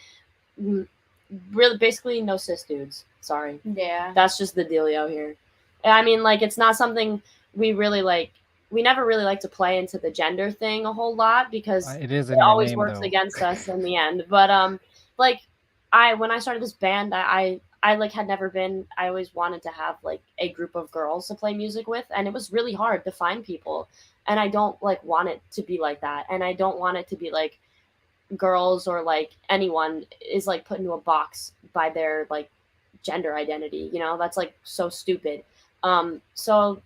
[SPEAKER 6] really basically no cis dudes. Sorry.
[SPEAKER 1] Yeah.
[SPEAKER 6] That's just the dealio here. I mean, like it's not something we really like. We never really like to play into the gender thing a whole lot because
[SPEAKER 2] It is in
[SPEAKER 6] it
[SPEAKER 2] your
[SPEAKER 6] always
[SPEAKER 2] name,
[SPEAKER 6] works
[SPEAKER 2] though.
[SPEAKER 6] against us in the end. But like when I started this band, I like had never been. I always wanted to have like a group of girls to play music with, and it was really hard to find people. And I don't like want it to be like that, and I don't want it to be like girls or like anyone is like put into a box by their like gender identity. You know, that's like so stupid. So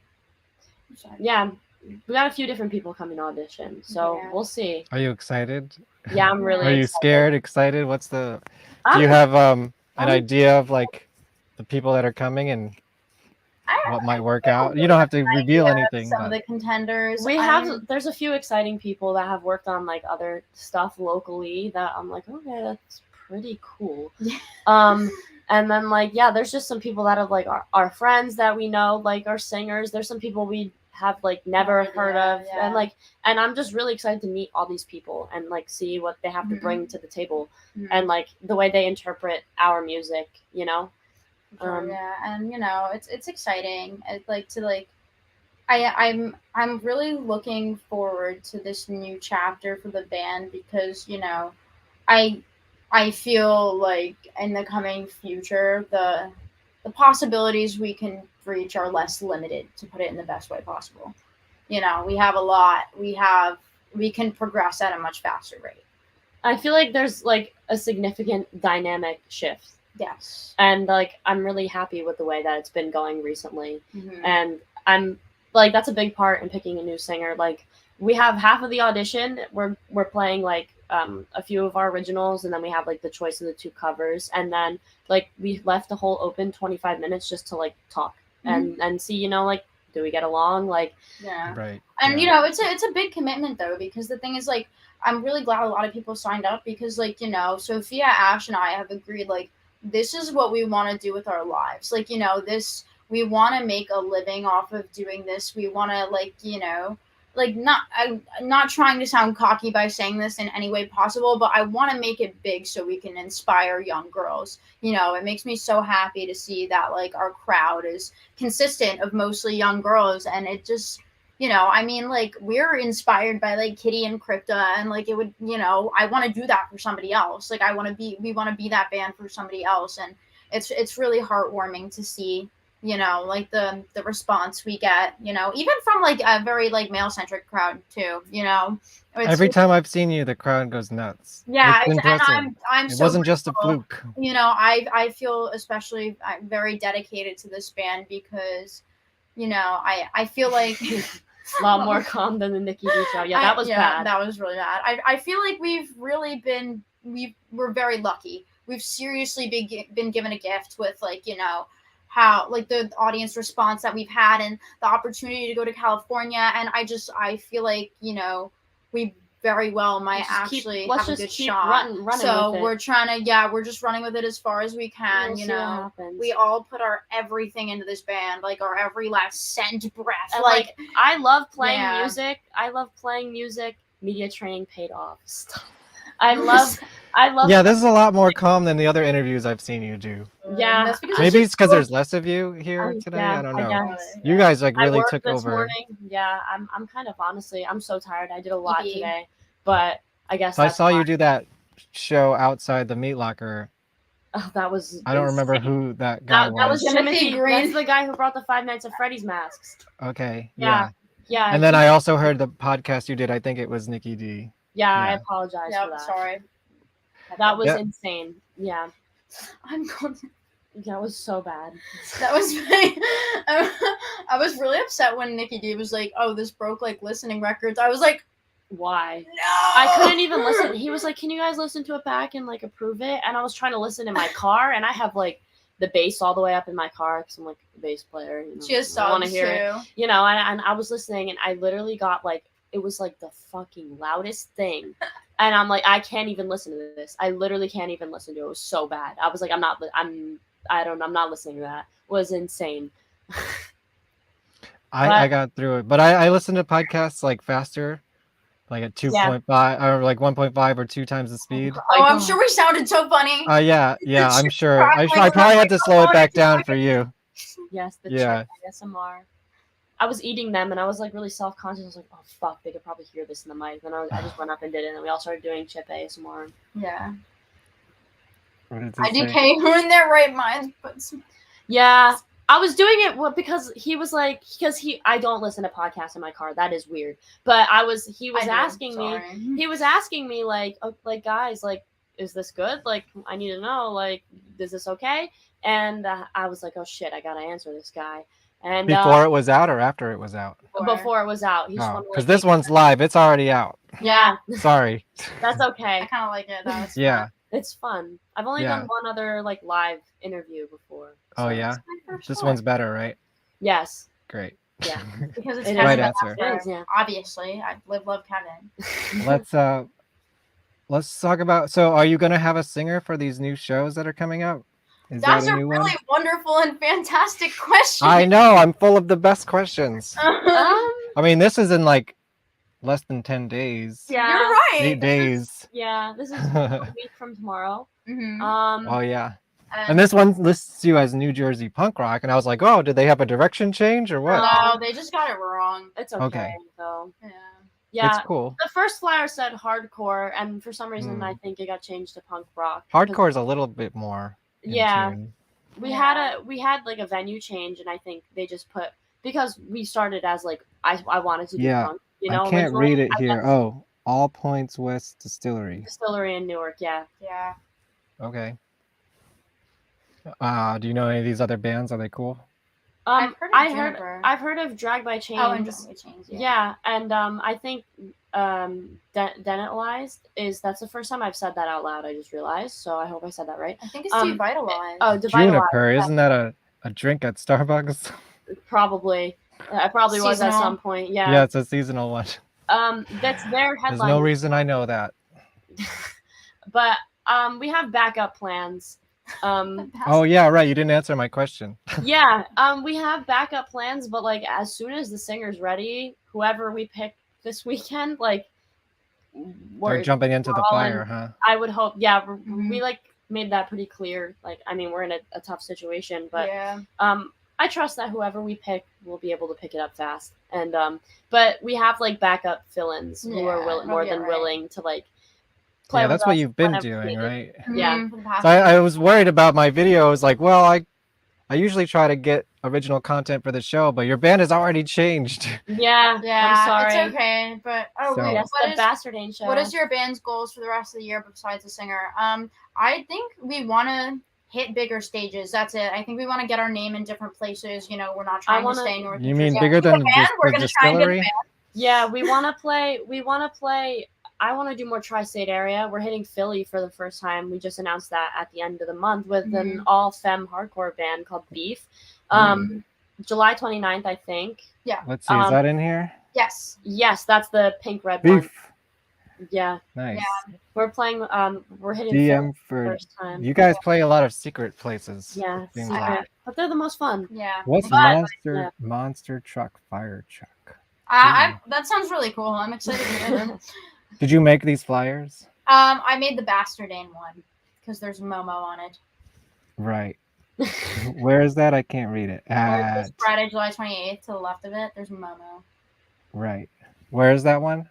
[SPEAKER 6] yeah, we got a few different people coming to audition, so we'll see.
[SPEAKER 2] Are you excited?
[SPEAKER 6] Yeah, I'm really
[SPEAKER 2] Are you
[SPEAKER 6] excited.
[SPEAKER 2] scared? Excited? What's the? Do
[SPEAKER 6] I'm-
[SPEAKER 2] you have an
[SPEAKER 6] I'm-
[SPEAKER 2] idea of like the people that are coming and what might work out? You don't have to reveal anything.
[SPEAKER 1] Some of
[SPEAKER 2] But
[SPEAKER 1] the contenders.
[SPEAKER 6] We have there's a few exciting people that have worked on like other stuff locally that I'm like, okay, that's pretty cool. And then like there's just some people that have like our friends that we know, like our singers. There's some people we have like never heard of, and I'm just really excited to meet all these people and like see what they have to bring to the table, and like the way they interpret our music, you know.
[SPEAKER 1] Yeah, and you know, it's exciting. It's like to like, I'm really looking forward to this new chapter for the band because you know, I feel like in the coming future the possibilities we can reach are less limited, to put it in the best way possible. You know, we have a lot. We can progress at a much faster rate.
[SPEAKER 6] I feel like there's like a significant dynamic shift.
[SPEAKER 1] Yes.
[SPEAKER 6] And like I'm really happy with the way that it's been going recently.
[SPEAKER 1] Mhm.
[SPEAKER 6] And I'm like that's a big part in picking a new singer. Like we have half of the audition, we're playing like a few of our originals, and then we have like the choice of the 2 covers, and then like we left the whole open 25 minutes just to like talk and see, you know, like do we get along, like
[SPEAKER 1] Yeah.
[SPEAKER 2] Right.
[SPEAKER 1] And you know, it's a big commitment though, because the thing is, like, I'm really glad a lot of people signed up, because, like, you know, Sophia, Ash, and I have agreed, like, this is what we want to do with our lives. Like, you know, this, we want to make a living off of doing this. We want to, like, you know, like, I'm not trying to sound cocky by saying this in any way possible, but I want to make it big so we can inspire young girls. You know, it makes me so happy to see that, like, our crowd is consistent of mostly young girls, and it just, you know, I mean, like, we're inspired by like Kitty and Crypta, and like it would, you know, I want to do that for somebody else. Like we want to be that band for somebody else, and it's really heartwarming to see, you know, like the response we get, you know, even from like a very like male centric crowd too, you know.
[SPEAKER 2] Every time I've seen you, the crowd goes nuts.
[SPEAKER 1] Yeah,
[SPEAKER 2] It's impressive.
[SPEAKER 1] and I'm
[SPEAKER 2] it
[SPEAKER 1] so
[SPEAKER 2] wasn't just a
[SPEAKER 1] grateful.
[SPEAKER 2] fluke.
[SPEAKER 1] You know, I feel especially very dedicated to this band, because, you know, I feel like
[SPEAKER 6] a lot more calm than the Nikki D show. Yeah, that was bad.
[SPEAKER 1] That was really bad. I feel like we're very lucky. We've seriously been given a gift with, like, you know, how, like, the audience response that we've had, and the opportunity to go to California, and I feel like, you know, we very well might actually have a good shot.
[SPEAKER 6] Running
[SPEAKER 1] so
[SPEAKER 6] with it.
[SPEAKER 1] we're trying to, we're just running with it as far as we can.
[SPEAKER 6] We'll
[SPEAKER 1] you
[SPEAKER 6] see what
[SPEAKER 1] know,
[SPEAKER 6] happens.
[SPEAKER 1] we all put our everything into this band, like our every last cent, breath.
[SPEAKER 6] And like I love playing
[SPEAKER 1] Yeah.
[SPEAKER 6] music. I love playing music. Media training paid off. I love.
[SPEAKER 2] Yeah, this is a lot more calm than the other interviews I've seen you do.
[SPEAKER 6] Yeah,
[SPEAKER 1] that's because
[SPEAKER 2] Maybe it's because there's less of you here today.
[SPEAKER 6] yeah,
[SPEAKER 2] I don't
[SPEAKER 6] I
[SPEAKER 2] know.
[SPEAKER 6] guess.
[SPEAKER 2] You guys like
[SPEAKER 6] I
[SPEAKER 2] really
[SPEAKER 6] worked
[SPEAKER 2] took
[SPEAKER 6] this
[SPEAKER 2] over.
[SPEAKER 6] morning. Yeah, I'm kind of honestly, I'm so tired. I did a lot
[SPEAKER 1] Maybe.
[SPEAKER 6] today, but I guess
[SPEAKER 2] So I
[SPEAKER 6] that's
[SPEAKER 2] saw you
[SPEAKER 6] fine.
[SPEAKER 2] do that show outside the meat locker.
[SPEAKER 6] Oh, that was.
[SPEAKER 2] I don't remember
[SPEAKER 6] insane.
[SPEAKER 2] who that guy
[SPEAKER 6] That was
[SPEAKER 2] was.
[SPEAKER 6] Timothy
[SPEAKER 1] Green.
[SPEAKER 6] That's the guy who brought the 5 Nights at Freddy's masks.
[SPEAKER 2] Okay.
[SPEAKER 6] Yeah. Yeah.
[SPEAKER 2] And then I also heard the podcast you did. I think it was Nikki D.
[SPEAKER 6] Yeah, I
[SPEAKER 2] Yeah.
[SPEAKER 6] apologize
[SPEAKER 1] Yep,
[SPEAKER 6] for that.
[SPEAKER 1] sorry.
[SPEAKER 6] That was
[SPEAKER 2] Yeah.
[SPEAKER 6] insane. Yeah.
[SPEAKER 1] I'm going.
[SPEAKER 6] That was so bad.
[SPEAKER 1] That was I was really upset when Nikki D was like, "Oh, this broke like listening records." I was like,
[SPEAKER 6] Why?
[SPEAKER 1] "No!"
[SPEAKER 6] I couldn't even listen. He was like, "Can you guys listen to it back and like approve it?" And I was trying to listen in my car, and I have like the bass all the way up in my car because I'm like a bass player. You know,
[SPEAKER 1] She has
[SPEAKER 6] I want to
[SPEAKER 1] subs
[SPEAKER 6] hear it.
[SPEAKER 1] too.
[SPEAKER 6] You know, and I was listening, and I literally got like it was like the fucking loudest thing, and I'm like, I can't even listen to this. I literally can't even listen to it. It was so bad. I was like, I'm not listening to that. It was insane.
[SPEAKER 2] I got through it, but I listened to podcasts like faster, like at 2.5 or like 1.5 or 2 times the speed.
[SPEAKER 1] Oh, I'm sure we sounded so funny.
[SPEAKER 2] Yeah, I'm
[SPEAKER 1] Just
[SPEAKER 2] sure. I
[SPEAKER 1] crackling
[SPEAKER 2] probably had
[SPEAKER 1] with
[SPEAKER 2] to slow it
[SPEAKER 1] my
[SPEAKER 2] back
[SPEAKER 1] microphone
[SPEAKER 2] down for you.
[SPEAKER 6] Yes, the
[SPEAKER 2] Yeah.
[SPEAKER 6] ASMR. I was eating them, and I was like really self-conscious. I was like, "Oh fuck, they could probably hear this in the mic." And I just went up and did it, and then we all started doing chip ASMR.
[SPEAKER 1] Yeah.
[SPEAKER 2] What did they say?
[SPEAKER 1] IDK, who in their right minds? But
[SPEAKER 6] Yeah, I was doing it because he was like, I don't listen to podcasts in my car. That is weird. But he was asking me like, oh, like guys, like, is this good? Like, I need to know, like, is this okay? And I was like, oh shit, I gotta answer this guy. And
[SPEAKER 2] Before it was out or after it was out?
[SPEAKER 6] before it was out.
[SPEAKER 2] Because this one's live. It's already out.
[SPEAKER 6] Yeah.
[SPEAKER 2] Sorry.
[SPEAKER 6] That's okay.
[SPEAKER 1] I kind of like it. That was
[SPEAKER 2] Yeah.
[SPEAKER 1] fun.
[SPEAKER 6] It's fun. I've only done one other like live interview before.
[SPEAKER 2] Oh yeah. This one's better, right?
[SPEAKER 6] Yes.
[SPEAKER 2] Great.
[SPEAKER 6] Yeah.
[SPEAKER 1] Because it's
[SPEAKER 6] It
[SPEAKER 1] Kevin
[SPEAKER 2] is. Right answer.
[SPEAKER 1] Vonesper,
[SPEAKER 6] Yeah.
[SPEAKER 1] Obviously, I love Kevin.
[SPEAKER 2] Let's talk about. So, are you gonna have a singer for these new shows that are coming out? Is
[SPEAKER 1] That's
[SPEAKER 2] that
[SPEAKER 1] a
[SPEAKER 2] a new
[SPEAKER 1] really
[SPEAKER 2] one?
[SPEAKER 1] wonderful and fantastic question.
[SPEAKER 2] I know. I'm full of the best questions.
[SPEAKER 1] Yeah.
[SPEAKER 2] I mean, this is in like less than 10 days.
[SPEAKER 1] You're right.
[SPEAKER 2] 8 days.
[SPEAKER 6] Yeah, this is a week from tomorrow.
[SPEAKER 1] Mm-hmm.
[SPEAKER 2] Oh yeah. And this one lists you as New Jersey punk rock, and I was like, oh, did they have a direction change or what?
[SPEAKER 1] No, they just got it wrong.
[SPEAKER 6] It's okay.
[SPEAKER 2] Okay.
[SPEAKER 6] So
[SPEAKER 1] Yeah.
[SPEAKER 6] yeah,
[SPEAKER 2] It's cool.
[SPEAKER 6] The first flyer said hardcore, and for some reason
[SPEAKER 2] Hmm.
[SPEAKER 6] I think it got changed to punk rock.
[SPEAKER 2] Hardcore is a little bit more. in
[SPEAKER 6] Yeah.
[SPEAKER 2] tune.
[SPEAKER 6] we had like a venue change, and I think they just put, because we started as like I wanted to do punk, you know.
[SPEAKER 2] I can't
[SPEAKER 6] originally,
[SPEAKER 2] read it
[SPEAKER 6] I
[SPEAKER 2] here.
[SPEAKER 6] guess
[SPEAKER 2] Oh, All Points West Distillery.
[SPEAKER 6] Distillery in Newark, yeah.
[SPEAKER 1] Yeah.
[SPEAKER 2] Okay. Do you know any of these other bands? Are they cool?
[SPEAKER 1] I've heard of Juniper.
[SPEAKER 6] I've heard of Dragged by Chains.
[SPEAKER 1] Oh, and Dragged by Chains,
[SPEAKER 6] yeah. And I think Denatalized that's the first time I've said that out loud. I just realized, so I hope I said that right.
[SPEAKER 1] I think it's Devitalized.
[SPEAKER 6] Oh, Devitalized.
[SPEAKER 2] Juniper, isn't that a drink at Starbucks?
[SPEAKER 6] Probably. I probably was at some point. Yeah.
[SPEAKER 2] Yeah, it's a seasonal one.
[SPEAKER 6] That's their headline.
[SPEAKER 2] There's no reason I know that.
[SPEAKER 6] But we have backup plans.
[SPEAKER 2] Oh yeah, right. You didn't answer my question.
[SPEAKER 6] Yeah, we have backup plans, but like as soon as the singer's ready, whoever we pick this weekend, like
[SPEAKER 2] we're jumping into the fire, huh?
[SPEAKER 6] I would hope. Yeah, we like made that pretty clear. Like, I mean, we're in a tough situation, but I trust that whoever we pick will be able to pick it up fast. And but we have like backup fill-ins who are more than willing to like.
[SPEAKER 2] Yeah, that's what you've been doing, right?
[SPEAKER 6] Yeah.
[SPEAKER 2] So I was worried about my videos. Like, well, I usually try to get original content for the show, but your band has already changed.
[SPEAKER 6] Yeah, I'm sorry.
[SPEAKER 1] It's okay. But wait,
[SPEAKER 6] that's the Bastardane show.
[SPEAKER 1] What is your band's goals for the rest of the year besides the singer? I think we want to hit bigger stages. That's it. I think we want to get our name in different places. You know, we're not trying to stay in North.
[SPEAKER 2] You mean bigger than the Distillery?
[SPEAKER 6] Yeah, we want to play. I want to do more tri-state area. We're hitting Philly for the first time. We just announced that at the end of the month with an all-femme hardcore band called Beef. July 29th, I think.
[SPEAKER 1] Yeah.
[SPEAKER 2] Let's see. Is that in here?
[SPEAKER 1] Yes.
[SPEAKER 6] Yes, that's the pink red
[SPEAKER 2] Beef.
[SPEAKER 6] one. Yeah.
[SPEAKER 2] Nice.
[SPEAKER 6] Yeah. We're playing. We're hitting
[SPEAKER 2] DM
[SPEAKER 6] Philly
[SPEAKER 2] for
[SPEAKER 6] the first time.
[SPEAKER 2] you guys play a lot of secret places.
[SPEAKER 6] Yeah,
[SPEAKER 2] seems
[SPEAKER 6] secret.
[SPEAKER 2] like.
[SPEAKER 6] But they're the most fun.
[SPEAKER 1] Yeah.
[SPEAKER 2] What's monster truck fire truck?
[SPEAKER 1] That sounds really cool. I'm excited to hear them.
[SPEAKER 2] Did you make these flyers?
[SPEAKER 1] I made the Bastardane one because there's Momo on it.
[SPEAKER 2] Right. Where is that? I can't read it.
[SPEAKER 1] It's Friday, July 28th. To the left of it, there's Momo.
[SPEAKER 2] Right. Where is that one?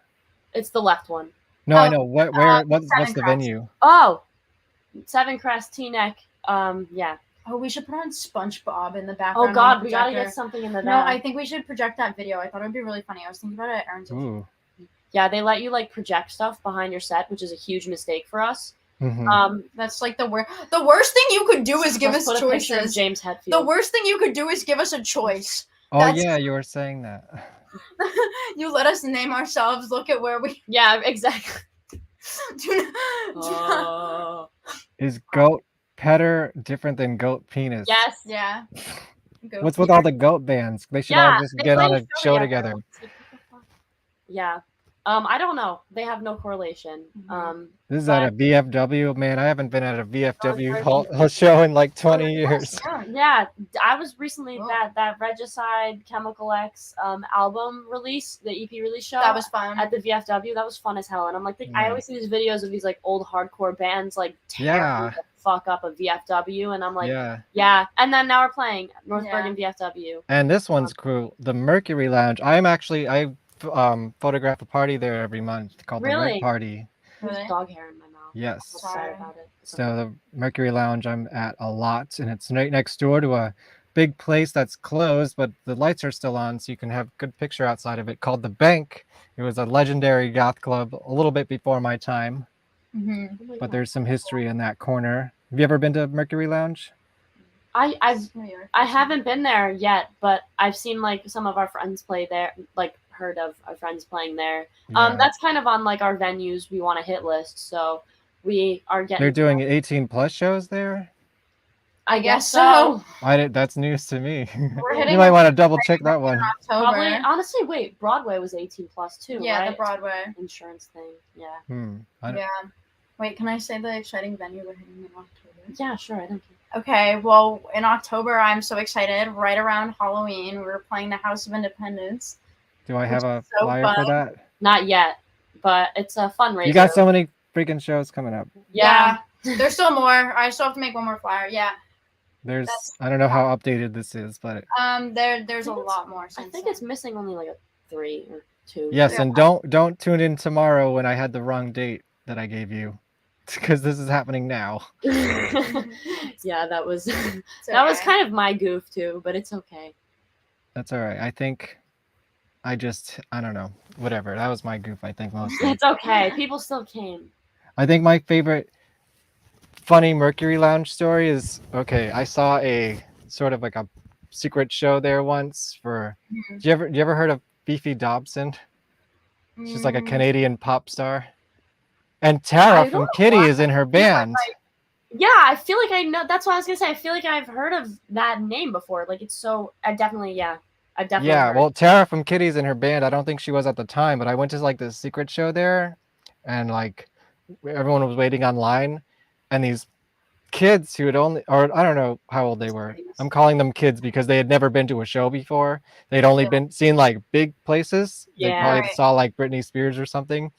[SPEAKER 6] It's the left one.
[SPEAKER 2] No, I know. What's the venue?
[SPEAKER 6] Oh, Seven Crest T-neck. Yeah.
[SPEAKER 1] Oh, we should put on SpongeBob in the background.
[SPEAKER 6] Oh God, we gotta get something in the back.
[SPEAKER 1] No, I think we should project that video. I thought it would be really funny. I was thinking about it at Aaron's.
[SPEAKER 2] Ooh.
[SPEAKER 6] Yeah, they let you like project stuff behind your set, which is a huge mistake for us.
[SPEAKER 1] That's like the worst. The worst thing you could do is give us
[SPEAKER 6] put a picture of
[SPEAKER 1] choices.
[SPEAKER 6] James Hetfield.
[SPEAKER 1] The worst thing you could do is give us a choice.
[SPEAKER 2] Oh yeah, you were saying that.
[SPEAKER 1] You let us name ourselves. Look at where we.
[SPEAKER 6] Yeah, exactly.
[SPEAKER 2] Is goat petter different than goat penis?
[SPEAKER 6] Yes.
[SPEAKER 1] Yeah.
[SPEAKER 2] What's with all the goat bands? They should all just get on a show together.
[SPEAKER 6] Yeah. I don't know. They have no correlation.
[SPEAKER 2] This is at a VFW. Man, I haven't been at a VFW whole show in like 20 years.
[SPEAKER 6] Yeah, I was recently that Regicide Chemical X album release, the EP release show.
[SPEAKER 1] That was fun
[SPEAKER 6] at the VFW. That was fun as hell. And I'm like, I always see these videos of these like old hardcore bands like tearing the fuck up a VFW, and I'm like, yeah. And then now we're playing North Bergen VFW.
[SPEAKER 2] And this one's cool. The Mercury Lounge. I photograph a party there every month called the Red Party.
[SPEAKER 6] There's dog hair in my mouth.
[SPEAKER 2] Yes.
[SPEAKER 6] I'm sorry about it.
[SPEAKER 2] So the Mercury Lounge I'm at a lot, and it's right next door to a big place that's closed, but the lights are still on, so you can have a good picture outside of it, called The Bank. It was a legendary goth club a little bit before my time, but there's some history in that corner. Have you ever been to Mercury Lounge?
[SPEAKER 6] I haven't been there yet, but I've seen like some of our friends play there, like heard of our friends playing there. That's kind of on like our venues we want to hit list, so we are getting.
[SPEAKER 2] They're doing 18+ shows there.
[SPEAKER 6] I guess so.
[SPEAKER 2] That's news to me. You might want to double check that one.
[SPEAKER 6] Probably. Honestly, wait. Broadway was 18+ too.
[SPEAKER 1] Yeah,
[SPEAKER 6] right?
[SPEAKER 1] the Broadway
[SPEAKER 6] insurance thing. Yeah.
[SPEAKER 1] Yeah. Wait, can I say the exciting venue we're hitting in October?
[SPEAKER 6] Yeah, sure. I don't care.
[SPEAKER 1] Okay, well, in October, I'm so excited. Right around Halloween, we're playing the House of Independence.
[SPEAKER 2] Do I have a flyer for that?
[SPEAKER 6] Not yet, but it's a fundraiser.
[SPEAKER 2] You got so many freaking shows coming up.
[SPEAKER 1] Yeah. There's still more. I still have to make one more flyer. Yeah.
[SPEAKER 2] I don't know how updated this is, but
[SPEAKER 1] there's a lot more.
[SPEAKER 6] I think it's missing only like a 3 or 2.
[SPEAKER 2] Yes, and don't tune in tomorrow when I had the wrong date that I gave you. because this is happening now.
[SPEAKER 6] Yeah, that was
[SPEAKER 1] It's
[SPEAKER 6] that was
[SPEAKER 1] okay.
[SPEAKER 6] kind of my goof too, but it's okay.
[SPEAKER 2] That's all right. I think I don't know. Whatever. That was my goof, I think, mostly.
[SPEAKER 6] It's okay. People still came.
[SPEAKER 2] I think my favorite funny Mercury Lounge story is, okay, I saw a sort of like a secret show there once for,
[SPEAKER 1] Mhm.
[SPEAKER 2] do you ever heard of Beefy Dobson? She's like a Canadian pop star. And Tara
[SPEAKER 6] I don't
[SPEAKER 2] from
[SPEAKER 6] know
[SPEAKER 2] Kitty
[SPEAKER 6] why.
[SPEAKER 2] is in her band.
[SPEAKER 6] Yeah, I feel like I know. That's what I was gonna say. I feel like I've heard of that name before. Like it's so. I've definitely
[SPEAKER 2] Yeah,
[SPEAKER 6] heard.
[SPEAKER 2] well, Tara from Kitty's in her band. I don't think she was at the time, but I went to like this secret show there, and like everyone was waiting online, and these kids who had only, or I don't know how old they were. I'm calling them kids because they had never been to a show before. They'd only been seen like big places. They
[SPEAKER 6] Yeah.
[SPEAKER 2] probably
[SPEAKER 6] Right.
[SPEAKER 2] saw like Britney Spears or something.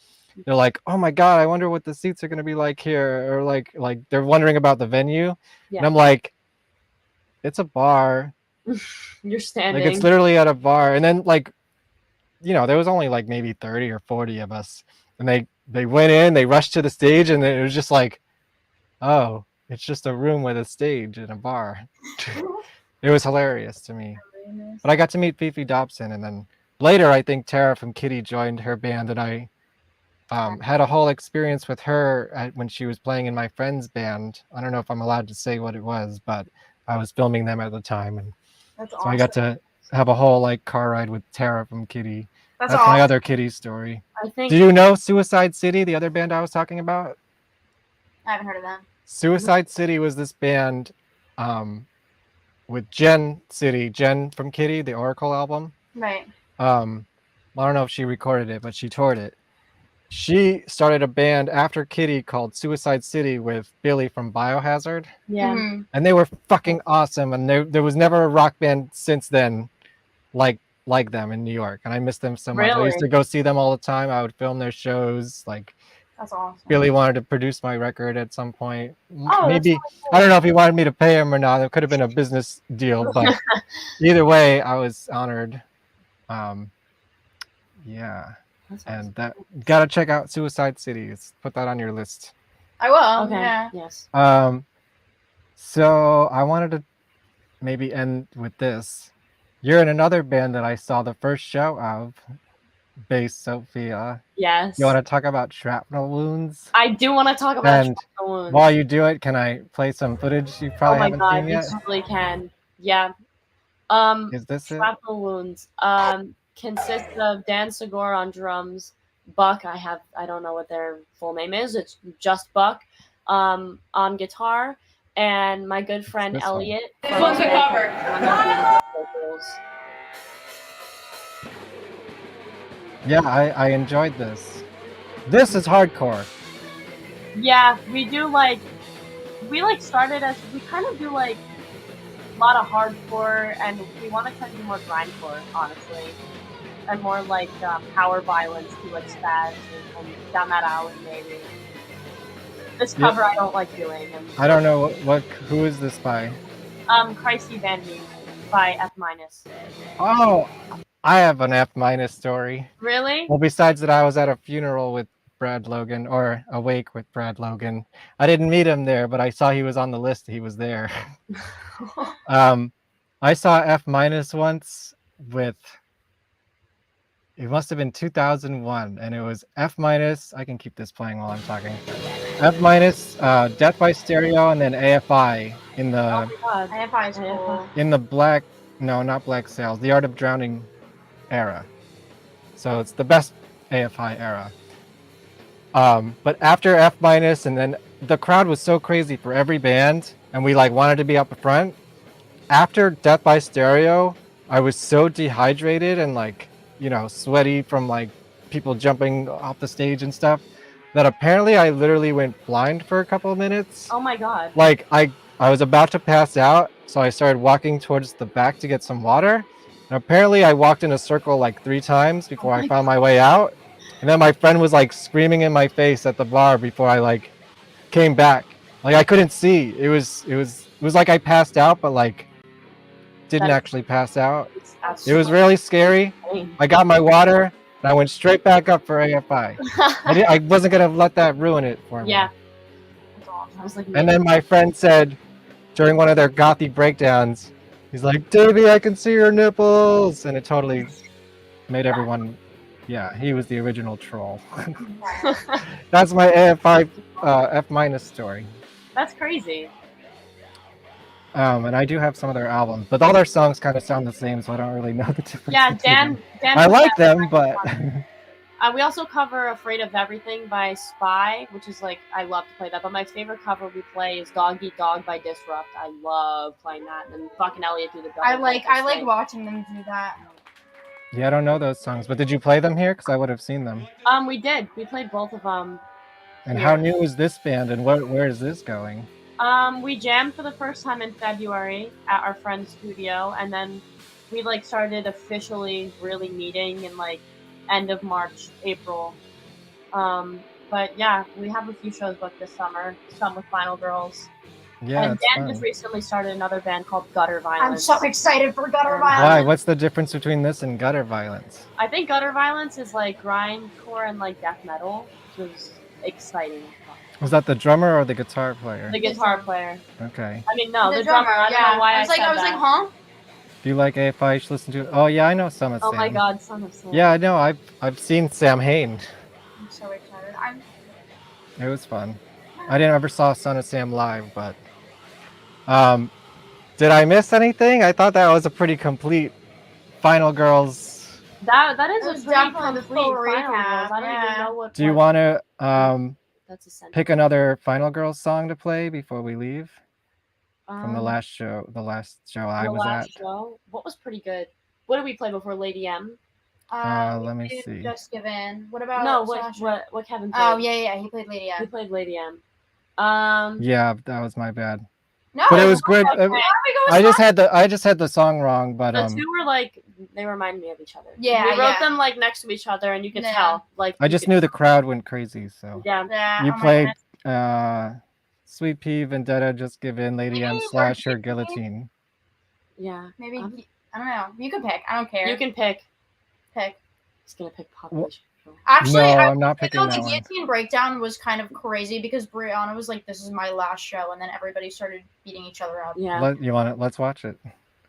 [SPEAKER 2] They're like, "Oh my God, I wonder what the seats are gonna be like here," or like they're wondering about the venue,
[SPEAKER 6] Yeah.
[SPEAKER 2] and I'm like, "It's a bar."
[SPEAKER 6] You're standing.
[SPEAKER 2] Like it's literally at a bar, and then like, there was only like maybe 30 or 40 of us, and they went in, they rushed to the stage, and it was just like, oh, it's just a room with a stage and a bar. It was hilarious to me. But I got to meet Fifi Dobson, and then later I think Tara from Kitty joined her band, and I had a whole experience with her when she was playing in my friend's band. I don't know if I'm allowed to say what it was, but I was filming them at the time, and
[SPEAKER 1] That's
[SPEAKER 2] so
[SPEAKER 1] awesome.
[SPEAKER 2] I got to have a whole like car ride with Tara from Kitty.
[SPEAKER 1] That's
[SPEAKER 2] my
[SPEAKER 1] awesome.
[SPEAKER 2] other Kitty story.
[SPEAKER 6] I think.
[SPEAKER 2] Do you know Suicide City, the other band I was talking about?
[SPEAKER 1] I haven't heard of them.
[SPEAKER 2] Suicide City was this band with Jen from Kitty, the Oracle album.
[SPEAKER 1] Right.
[SPEAKER 2] I don't know if she recorded it, but she toured it. She started a band after Kitty called Suicide City with Billy from Biohazard.
[SPEAKER 6] Yeah.
[SPEAKER 1] Mhm.
[SPEAKER 2] And they were fucking awesome, and there was never a rock band since then like them in New York, and I miss them so much. I used to
[SPEAKER 6] Really?
[SPEAKER 2] go see them all the time. I would film their shows. Like
[SPEAKER 1] That's awesome.
[SPEAKER 2] Billy wanted to produce my record at some point.
[SPEAKER 1] Oh, that's
[SPEAKER 2] Maybe
[SPEAKER 1] really cool.
[SPEAKER 2] I don't know if he wanted me to pay him or not. It could have been a business deal, but either way, I was honored. Yeah.
[SPEAKER 6] That's
[SPEAKER 2] And that gotta check out Suicide City. Put that on your list.
[SPEAKER 1] I will.
[SPEAKER 6] Okay.
[SPEAKER 1] Yeah.
[SPEAKER 6] Yes.
[SPEAKER 2] So I wanted to maybe end with this. You're in another band that I saw the first show of, Bass Sophia.
[SPEAKER 6] Yes.
[SPEAKER 2] You want to talk about shrapnel wounds?
[SPEAKER 6] I do want to talk about
[SPEAKER 2] And
[SPEAKER 6] shrapnel wounds.
[SPEAKER 2] while you do it, can I play some footage you
[SPEAKER 6] Oh
[SPEAKER 2] probably
[SPEAKER 6] my
[SPEAKER 2] haven't
[SPEAKER 6] god,
[SPEAKER 2] seen
[SPEAKER 6] you
[SPEAKER 2] yet?
[SPEAKER 6] totally can. Yeah.
[SPEAKER 2] Is this it?
[SPEAKER 6] Shrapnel wounds. Consists of Dan Segura on drums, Buck. I don't know what their full name is. It's just Buck. On guitar, and my good friend
[SPEAKER 2] This one.
[SPEAKER 6] Elliot.
[SPEAKER 1] This one's a cover.
[SPEAKER 2] Yeah, I enjoyed this. This is hardcore.
[SPEAKER 6] Yeah, we do started as we kind of do like a lot of hardcore, and we want to try to do more grindcore, honestly, and more like power violence, do like spaz and down that alley maybe. This
[SPEAKER 2] Yeah.
[SPEAKER 6] cover I don't like doing. And,
[SPEAKER 2] I don't know who is this by?
[SPEAKER 6] Christy Van Veen by F-.
[SPEAKER 2] Oh, I have an F- story.
[SPEAKER 6] Really?
[SPEAKER 2] Well, besides that, I was at a funeral with Brad Logan, or a wake with Brad Logan. I didn't meet him there, but I saw he was on the list. He was there. I saw F- once with, it must have been 2001, and it was F-. I can keep this playing while I'm talking. F-, Death by Stereo, and then AFI in the
[SPEAKER 6] Oh my god.
[SPEAKER 1] AFI is cool.
[SPEAKER 2] in the Black, no, not Black Sails, the Art of Drowning era. So it's the best AFI era. But after F-, and then the crowd was so crazy for every band, and we like wanted to be up front. After Death by Stereo, I was so dehydrated and like, sweaty from like people jumping off the stage and stuff, that apparently I literally went blind for a couple of minutes.
[SPEAKER 6] Oh my god.
[SPEAKER 2] Like I was about to pass out, so I started walking towards the back to get some water. And apparently I walked in a circle like 3 times before I found my way out. And then my friend was like screaming in my face at the bar before I like came back. Like I couldn't see. It was like I passed out, but like didn't actually pass out. It was really scary. I got my water and I went straight back up for AFI. I wasn't gonna let that ruin it for me.
[SPEAKER 6] Yeah. I was like,
[SPEAKER 2] And then my friend said during one of their gothy breakdowns, he's like, "Davey, I can see your nipples," and it totally made everyone. Yeah, he was the original troll. That's my AFI F- story.
[SPEAKER 6] That's crazy.
[SPEAKER 2] And I do have some of their albums, but all their songs kind of sound the same, so I don't really know the difference.
[SPEAKER 6] Yeah,
[SPEAKER 2] between
[SPEAKER 6] Dan.
[SPEAKER 2] them.
[SPEAKER 6] Dan.
[SPEAKER 2] I
[SPEAKER 6] put
[SPEAKER 2] like
[SPEAKER 6] that
[SPEAKER 2] them, but
[SPEAKER 6] we also cover "Afraid of Everything" by Spy, which is like I love to play that. But my favorite cover we play is "Dog Eat Dog" by Disrupt. I love playing that, and then fucking Elliot do the double.
[SPEAKER 1] I like watching them do that.
[SPEAKER 2] yeah, I don't know those songs. But did you play them here? Because I would have seen them.
[SPEAKER 6] We did. We played both of them.
[SPEAKER 2] And
[SPEAKER 6] here.
[SPEAKER 2] how new is this band, and where is this going?
[SPEAKER 6] We jammed for the first time in February at our friend's studio, and then we like started officially really meeting in like end of March, April. But yeah, we have a few shows booked this summer. Some with Final Girls.
[SPEAKER 2] Yeah,
[SPEAKER 6] and
[SPEAKER 2] it's
[SPEAKER 6] Dan
[SPEAKER 2] fun.
[SPEAKER 6] just recently started another band called Gutter
[SPEAKER 1] I'm
[SPEAKER 6] Violence.
[SPEAKER 1] so excited for Gutter
[SPEAKER 2] Why?
[SPEAKER 1] Violence.
[SPEAKER 2] What's the difference between this and Gutter Violence?
[SPEAKER 6] I think Gutter Violence is like grindcore and like death metal, which is exciting.
[SPEAKER 2] Was that the drummer or the guitar player?
[SPEAKER 6] The guitar player.
[SPEAKER 2] Okay.
[SPEAKER 6] I mean, no, the drummer. I don't know why I
[SPEAKER 1] was like,
[SPEAKER 6] said that.
[SPEAKER 1] huh?
[SPEAKER 2] Do you like AFI? You should listen to it. Oh yeah, I know Son of
[SPEAKER 6] Oh
[SPEAKER 2] Sam.
[SPEAKER 6] my God, Son of Sam.
[SPEAKER 2] Yeah, I know. I've seen Sam Hain.
[SPEAKER 1] I'm so excited.
[SPEAKER 2] It was fun. I didn't ever saw Son of Sam live, but did I miss anything? I thought that was a pretty complete Final Girls.
[SPEAKER 6] That is
[SPEAKER 1] It
[SPEAKER 6] a
[SPEAKER 1] was
[SPEAKER 6] pretty
[SPEAKER 1] definitely the
[SPEAKER 6] complete
[SPEAKER 1] full
[SPEAKER 6] Final
[SPEAKER 1] recap,
[SPEAKER 6] Girls. I don't even know what.
[SPEAKER 2] Do you want to
[SPEAKER 6] That's essential.
[SPEAKER 2] pick another Final Girls song to play before we leave from the
[SPEAKER 6] Um,
[SPEAKER 2] last show? The last show I
[SPEAKER 6] the
[SPEAKER 2] was
[SPEAKER 6] last
[SPEAKER 2] at.
[SPEAKER 6] show? What was pretty good? What did we play before Lady M?
[SPEAKER 2] Let me
[SPEAKER 1] We
[SPEAKER 2] see.
[SPEAKER 1] Just Give In. What about
[SPEAKER 6] No,
[SPEAKER 1] Sasha?
[SPEAKER 6] what Kevin played?
[SPEAKER 1] Oh yeah, he played Lady
[SPEAKER 6] He
[SPEAKER 1] M.
[SPEAKER 6] played Lady M.
[SPEAKER 2] Yeah, that was my bad.
[SPEAKER 1] No,
[SPEAKER 2] But it was good.
[SPEAKER 6] okay.
[SPEAKER 2] I just had the song wrong, but
[SPEAKER 6] The two were like they remind me of each other.
[SPEAKER 1] Yeah,
[SPEAKER 6] we wrote
[SPEAKER 1] yeah.
[SPEAKER 6] them like next to each other, and you could
[SPEAKER 1] Yeah.
[SPEAKER 6] tell. Like
[SPEAKER 2] I just knew the crowd went crazy. So
[SPEAKER 6] Yeah.
[SPEAKER 2] you
[SPEAKER 1] oh my
[SPEAKER 2] played
[SPEAKER 1] goodness.
[SPEAKER 2] Sweet Pea, Vendetta, Just Give In, Lady M, Slasher, Guillotine.
[SPEAKER 6] Yeah.
[SPEAKER 1] Maybe I don't know. You can pick. I don't care.
[SPEAKER 6] You can pick.
[SPEAKER 1] Pick.
[SPEAKER 6] He's gonna pick population.
[SPEAKER 1] Actually,
[SPEAKER 2] No,
[SPEAKER 1] I
[SPEAKER 2] I'm not
[SPEAKER 1] the
[SPEAKER 2] picking that one.
[SPEAKER 1] guillotine breakdown was kind of crazy because Brianna was like, "This is my last show," and then everybody started beating each other up.
[SPEAKER 6] Yeah.
[SPEAKER 2] You want it? Let's watch it.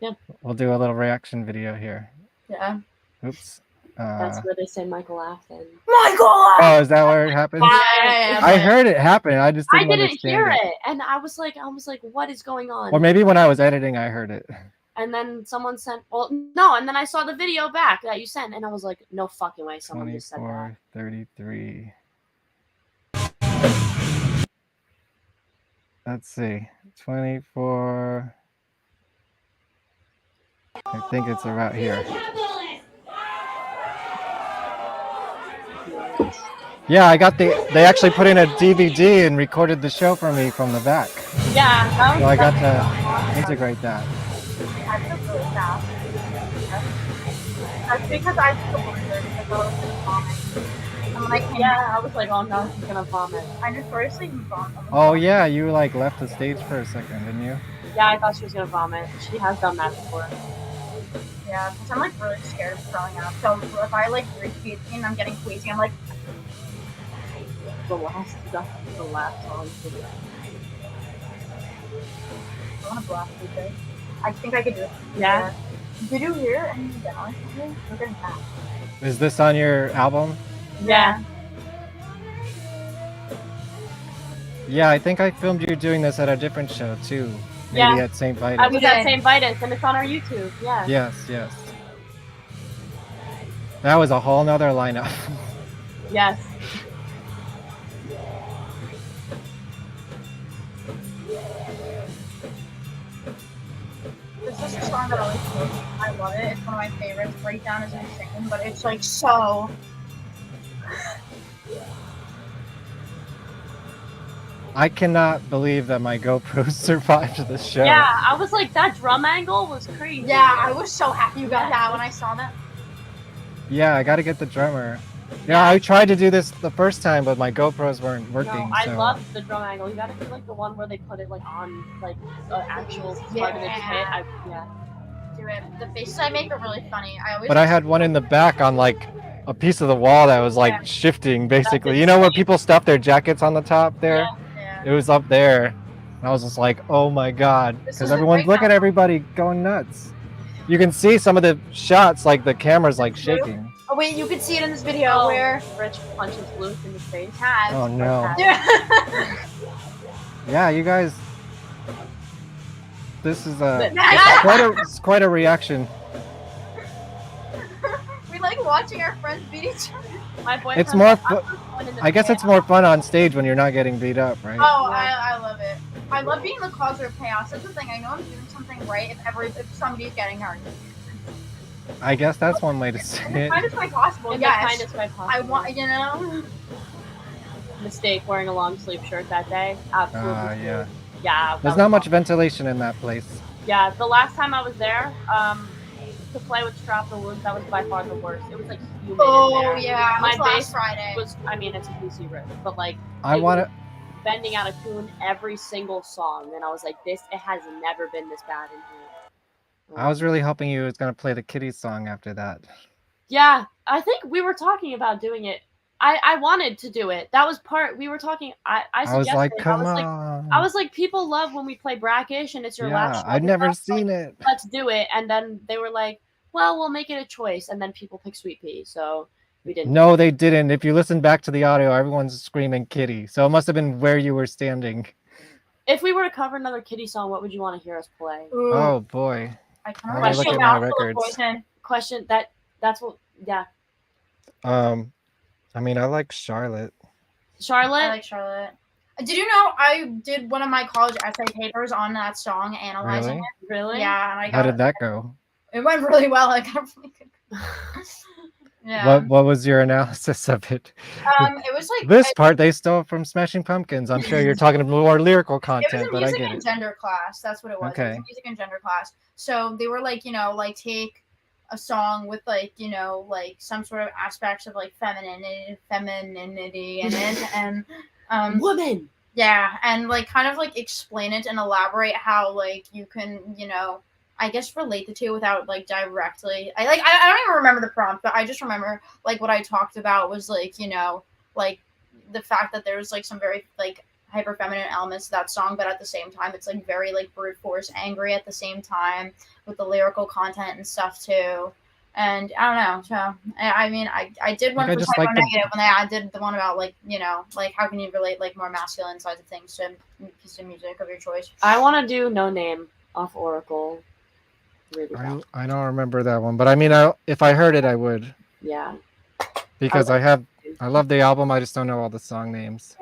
[SPEAKER 6] Yeah.
[SPEAKER 2] We'll do a little reaction video here.
[SPEAKER 1] Yeah.
[SPEAKER 2] Oops.
[SPEAKER 6] That's where they say Michael Afton.
[SPEAKER 1] Michael!
[SPEAKER 2] Oh, is that where it happened?
[SPEAKER 6] Yeah.
[SPEAKER 2] I heard it happen. I just
[SPEAKER 6] I
[SPEAKER 2] didn't
[SPEAKER 6] didn't
[SPEAKER 2] understand
[SPEAKER 6] hear
[SPEAKER 2] it.
[SPEAKER 6] it, and I was like, what is going on?
[SPEAKER 2] Or maybe when I was editing, I heard it.
[SPEAKER 6] And then someone sent, and then I saw the video back that you sent, and I was like, no fucking way, someone just said that.
[SPEAKER 2] 24:33. Let's see. 24. I think it's about here. Yeah, I got they actually put in a DVD and recorded the show for me from the back.
[SPEAKER 6] Yeah, that was
[SPEAKER 2] So I got to integrate that.
[SPEAKER 1] I took really fast. That's because I took a word because I was gonna vomit. And when I came
[SPEAKER 6] I was like, oh no, she's gonna vomit.
[SPEAKER 1] I notoriously vomit.
[SPEAKER 2] Oh yeah, you like left the stage for a second, didn't you?
[SPEAKER 6] Yeah, I thought she was gonna vomit. She has done that before.
[SPEAKER 1] Yeah, because I'm like really scared of throwing up. So if I like repeat and I'm getting queasy, I'm like,
[SPEAKER 6] The last song.
[SPEAKER 1] I want to blast with this. I think I could do it.
[SPEAKER 6] Yeah.
[SPEAKER 1] Did you hear any down? Look at that.
[SPEAKER 2] Is this on your album?
[SPEAKER 6] Yeah.
[SPEAKER 2] Yeah, I think I filmed you doing this at a different show too. Maybe
[SPEAKER 6] Yeah.
[SPEAKER 2] at St. Vitus.
[SPEAKER 6] I was at St. Vitus, and it's on our YouTube. Yeah.
[SPEAKER 2] Yes. That was a whole nother lineup.
[SPEAKER 6] Yes.
[SPEAKER 1] This is a song that I always sing. I love it. It's one of my favorites. Breakdown is insane, but it's like so.
[SPEAKER 2] I cannot believe that my GoPro survived the show.
[SPEAKER 6] Yeah, I was like, that drum angle was crazy.
[SPEAKER 1] Yeah, I was so happy you got that when I saw that.
[SPEAKER 2] Yeah, I gotta get the drummer. Yeah, I tried to do this the first time, but my GoPros weren't working.
[SPEAKER 6] No, I
[SPEAKER 2] so.
[SPEAKER 6] love the drum angle. You gotta do like the one where they put it like on like the actual part of the kit. Yeah.
[SPEAKER 1] Do it. The faces I make are really funny. I always.
[SPEAKER 2] But I had one in the back on like a piece of the wall that was like shifting basically. You know where people stuff their jackets on the top there?
[SPEAKER 1] Yeah.
[SPEAKER 2] It was up there. And I was just like, oh my god,
[SPEAKER 1] This
[SPEAKER 2] because
[SPEAKER 1] is a
[SPEAKER 2] everyone's
[SPEAKER 1] great
[SPEAKER 2] look at
[SPEAKER 1] album.
[SPEAKER 2] everybody going nuts. You can see some of the shots, like the camera's like shaking.
[SPEAKER 1] Oh wait, you could see it in this video
[SPEAKER 6] Oh,
[SPEAKER 1] where
[SPEAKER 6] Rich punches Luke in the face.
[SPEAKER 1] Taz.
[SPEAKER 2] Oh no.
[SPEAKER 1] Yeah.
[SPEAKER 2] Yeah, you guys. This is
[SPEAKER 1] But-
[SPEAKER 2] it's quite a reaction.
[SPEAKER 1] We like watching our friends beat each other.
[SPEAKER 6] My boyfriend.
[SPEAKER 2] It's more.
[SPEAKER 6] in the
[SPEAKER 2] I guess it's more fun on stage when you're not getting beat up, right?
[SPEAKER 1] Oh, I love it. I love being the cause of chaos. That's the thing. I know I'm doing something right if somebody's getting hurt.
[SPEAKER 2] I guess that's one way to say
[SPEAKER 1] In the
[SPEAKER 2] it.
[SPEAKER 1] kindest way possible.
[SPEAKER 6] In the
[SPEAKER 1] Yes.
[SPEAKER 6] kindest way possible.
[SPEAKER 1] I want, you know.
[SPEAKER 6] Mistake wearing a long sleeve shirt that day. Absolutely.
[SPEAKER 2] Yeah.
[SPEAKER 6] Yeah.
[SPEAKER 2] There's not much ventilation in that place.
[SPEAKER 6] Yeah, the last time I was there, to play with strap the wounds, that was by far the worst. It was like humid
[SPEAKER 1] Oh,
[SPEAKER 6] in there.
[SPEAKER 1] yeah, it
[SPEAKER 6] My
[SPEAKER 1] was last
[SPEAKER 6] bass
[SPEAKER 1] Friday.
[SPEAKER 6] was, I mean, it's a PC riff, but like
[SPEAKER 2] I
[SPEAKER 6] it
[SPEAKER 2] want
[SPEAKER 6] was
[SPEAKER 2] to.
[SPEAKER 6] bending out of tune every single song, and I was like, it has never been this bad in here.
[SPEAKER 2] I was really hoping you was gonna play the Kitty song after that.
[SPEAKER 6] Yeah, I think we were talking about doing it. I wanted to do it. That was part we were talking. I
[SPEAKER 2] I was
[SPEAKER 6] suggested.
[SPEAKER 2] like,
[SPEAKER 6] I
[SPEAKER 2] come
[SPEAKER 6] was
[SPEAKER 2] on.
[SPEAKER 6] like, I was like, people love when we play brackish and it's your last
[SPEAKER 2] Yeah,
[SPEAKER 6] show.
[SPEAKER 2] I'd never seen it.
[SPEAKER 6] Let's do it. And then they were like, well, we'll make it a choice. And then people pick Sweet Pea, so we didn't.
[SPEAKER 2] No, they didn't. If you listen back to the audio, everyone's screaming Kitty. So it must have been where you were standing.
[SPEAKER 6] If we were to cover another Kitty song, what would you want to hear us play?
[SPEAKER 2] Oh boy.
[SPEAKER 1] I
[SPEAKER 2] Let me look at my records.
[SPEAKER 6] Question that's what yeah.
[SPEAKER 2] I mean, I like Charlotte.
[SPEAKER 6] Charlotte?
[SPEAKER 1] I like Charlotte. Did you know I did one of my college essay papers on that song, analyzing
[SPEAKER 2] Really?
[SPEAKER 1] it?
[SPEAKER 6] Really?
[SPEAKER 1] Yeah, and I got
[SPEAKER 2] How did that go?
[SPEAKER 1] It went really well. I got a really good. Yeah.
[SPEAKER 2] What was your analysis of it?
[SPEAKER 1] It was like
[SPEAKER 2] This part they stole from Smashing Pumpkins. I'm sure you're talking more lyrical
[SPEAKER 1] It
[SPEAKER 2] content,
[SPEAKER 1] was a
[SPEAKER 2] but I
[SPEAKER 1] music
[SPEAKER 2] get
[SPEAKER 1] and
[SPEAKER 2] it.
[SPEAKER 1] gender class. That's what it was. It was
[SPEAKER 2] Okay.
[SPEAKER 1] a music and gender class. So they were like, like take a song with like, like some sort of aspects of like femininity in it, and
[SPEAKER 6] woman.
[SPEAKER 1] Yeah, and like kind of like explain it and elaborate how like you can, I guess relate the two without like directly. I don't even remember the prompt, but I just remember like what I talked about was like, like the fact that there's like some very like hyper feminine elements to that song, but at the same time it's like very like brute force angry at the same time with the lyrical content and stuff too. And I don't know. So I mean, I did one
[SPEAKER 2] I
[SPEAKER 1] for
[SPEAKER 2] just
[SPEAKER 1] Typo
[SPEAKER 2] like the-
[SPEAKER 1] Negative, and I did the one about like like how can you relate like more masculine sides of things to a piece of music of your choice.
[SPEAKER 6] I want to do No Name off Oracle. Really bad.
[SPEAKER 2] I don't remember that one, but I mean, if I heard it, I would.
[SPEAKER 6] Yeah.
[SPEAKER 2] Because I love the album. I just don't know all the song names.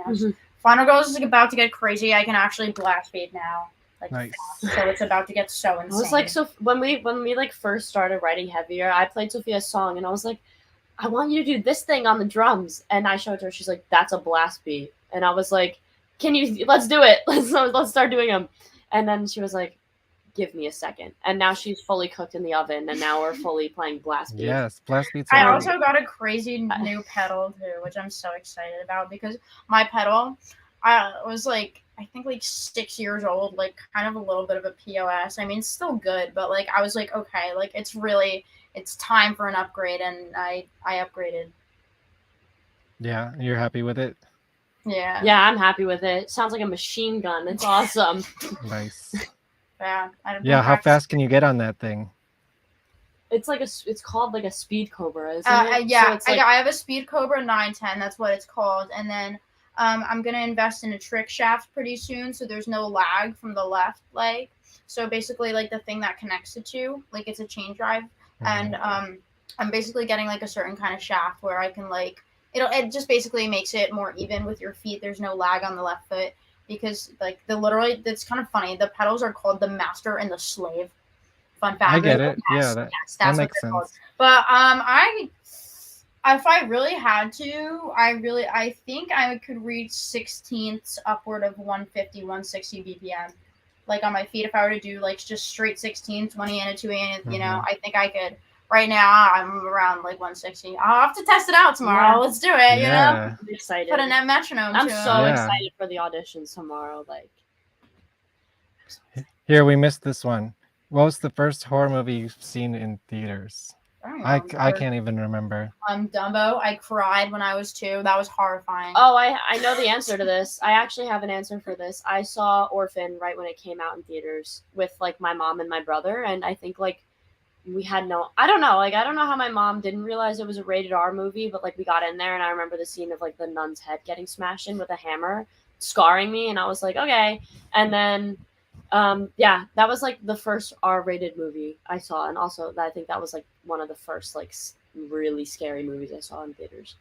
[SPEAKER 1] Final Girls is about to get crazy. I can actually blast beat now. Like,
[SPEAKER 2] Nice.
[SPEAKER 1] so it's about to get so insane.
[SPEAKER 6] I was like, so when we like first started writing Heavier, I played Sophia's song and I was like, I want you to do this thing on the drums, and I showed her. She's like, that's a blast beat, and I was like, let's do it. Let's start doing them. And then she was like, give me a second. And now she's fully cooked in the oven, and now we're fully playing blast beat.
[SPEAKER 2] Yes, blast beats.
[SPEAKER 1] I
[SPEAKER 2] are
[SPEAKER 1] also got a crazy new pedal too, which I'm so excited about because my pedal, I was like, I think like 6 years old, like kind of a little bit of a POS. I mean, it's still good, but like I was like, okay, like it's time for an upgrade, and I upgraded.
[SPEAKER 2] Yeah, you're happy with it?
[SPEAKER 1] Yeah.
[SPEAKER 6] Yeah, I'm happy with it. Sounds like a machine gun. It's awesome.
[SPEAKER 2] Nice.
[SPEAKER 1] Yeah.
[SPEAKER 2] Yeah, how fast can you get on that thing?
[SPEAKER 6] It's like it's called like a Speed Cobra, isn't it?
[SPEAKER 1] Yeah,
[SPEAKER 6] So it's like,
[SPEAKER 1] I have a Speed Cobra 910. That's what it's called, and then I'm gonna invest in a trick shaft pretty soon, so there's no lag from the left leg. So basically, like the thing that connects the two, like it's a chain drive, and I'm basically getting like a certain kind of shaft where I can like it just basically makes it more even with your feet. There's no lag on the left foot because like it's kind of funny. The pedals are called the Master and the Slave. Fun fact.
[SPEAKER 2] I get it.
[SPEAKER 1] Yes,
[SPEAKER 2] Yeah,
[SPEAKER 1] yes,
[SPEAKER 2] that
[SPEAKER 1] that's what
[SPEAKER 2] makes
[SPEAKER 1] they're called.
[SPEAKER 2] sense.
[SPEAKER 1] But if I really had to, I think I could reach 16ths upward of 150, 160 BPM. Like on my feet, if I were to do like just straight 16, 20 and a 2 and I think I could. Right now, I'm around like 160. I'll have to test it out tomorrow.
[SPEAKER 6] Yeah.
[SPEAKER 1] Let's do it. You know,
[SPEAKER 6] I'm excited.
[SPEAKER 1] put a net metronome.
[SPEAKER 6] I'm
[SPEAKER 1] to
[SPEAKER 6] so
[SPEAKER 1] it.
[SPEAKER 6] excited for the auditions tomorrow. Like,
[SPEAKER 2] Here, we missed this one. What was the first horror movie you've seen in theaters? I can't even remember.
[SPEAKER 1] Dumbo. I cried when I was 2. That was horrifying.
[SPEAKER 6] Oh, I know the answer to this. I actually have an answer for this. I saw Orphan right when it came out in theaters with like my mom and my brother, and I think like we had I don't know how my mom didn't realize it was a rated R movie, but like we got in there and I remember the scene of like the nun's head getting smashed in with a hammer, scarring me, and I was like, okay. And then yeah, that was like the first R-rated movie I saw, and also I think that was like one of the first like really scary movies I saw in theaters.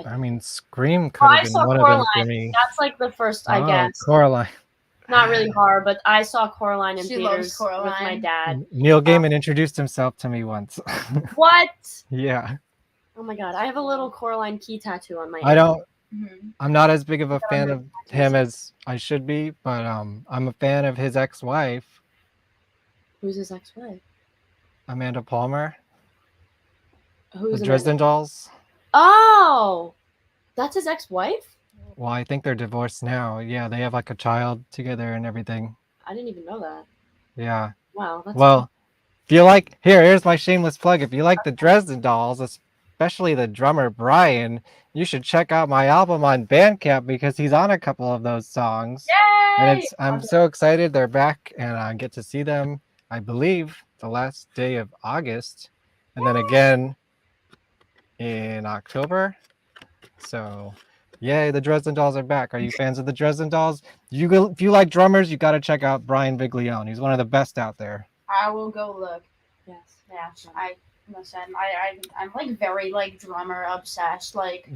[SPEAKER 2] I mean, Scream could have been one of them for me.
[SPEAKER 6] That's like the first, I guess.
[SPEAKER 2] Coraline.
[SPEAKER 6] Not really horror, but I saw Coraline in
[SPEAKER 1] She
[SPEAKER 6] theaters
[SPEAKER 1] loves Coraline.
[SPEAKER 6] with my dad.
[SPEAKER 2] Neil Gaiman introduced himself to me once.
[SPEAKER 6] What?
[SPEAKER 2] Yeah.
[SPEAKER 6] Oh my god, I have a little Coraline key tattoo on my
[SPEAKER 2] I don't.
[SPEAKER 1] Mm-hmm.
[SPEAKER 2] I'm not as big of a fan of him as I should be, but I'm a fan of his ex-wife.
[SPEAKER 6] Who's his ex-wife?
[SPEAKER 2] Amanda Palmer.
[SPEAKER 6] Who's
[SPEAKER 2] the Dresden Dolls.
[SPEAKER 6] Oh, that's his ex-wife?
[SPEAKER 2] Well, I think they're divorced now. Yeah, they have like a child together and everything.
[SPEAKER 6] I didn't even know that.
[SPEAKER 2] Yeah.
[SPEAKER 6] Wow. That's
[SPEAKER 2] well, if you like, here's my shameless plug. If you like the Dresden Dolls, especially the drummer Brian, you should check out my album on Bandcamp because he's on a couple of those songs.
[SPEAKER 6] Yay!
[SPEAKER 2] And I'm so excited they're back and I get to see them, I believe, the last day of August. And then again in October. So, yay, the Dresden Dolls are back. Are you fans of the Dresden Dolls? If you like drummers, you got to check out Brian Viglione. He's one of the best out there.
[SPEAKER 1] I will go look.
[SPEAKER 6] Yes.
[SPEAKER 1] Yeah. Listen, I'm like very like drummer obsessed. Like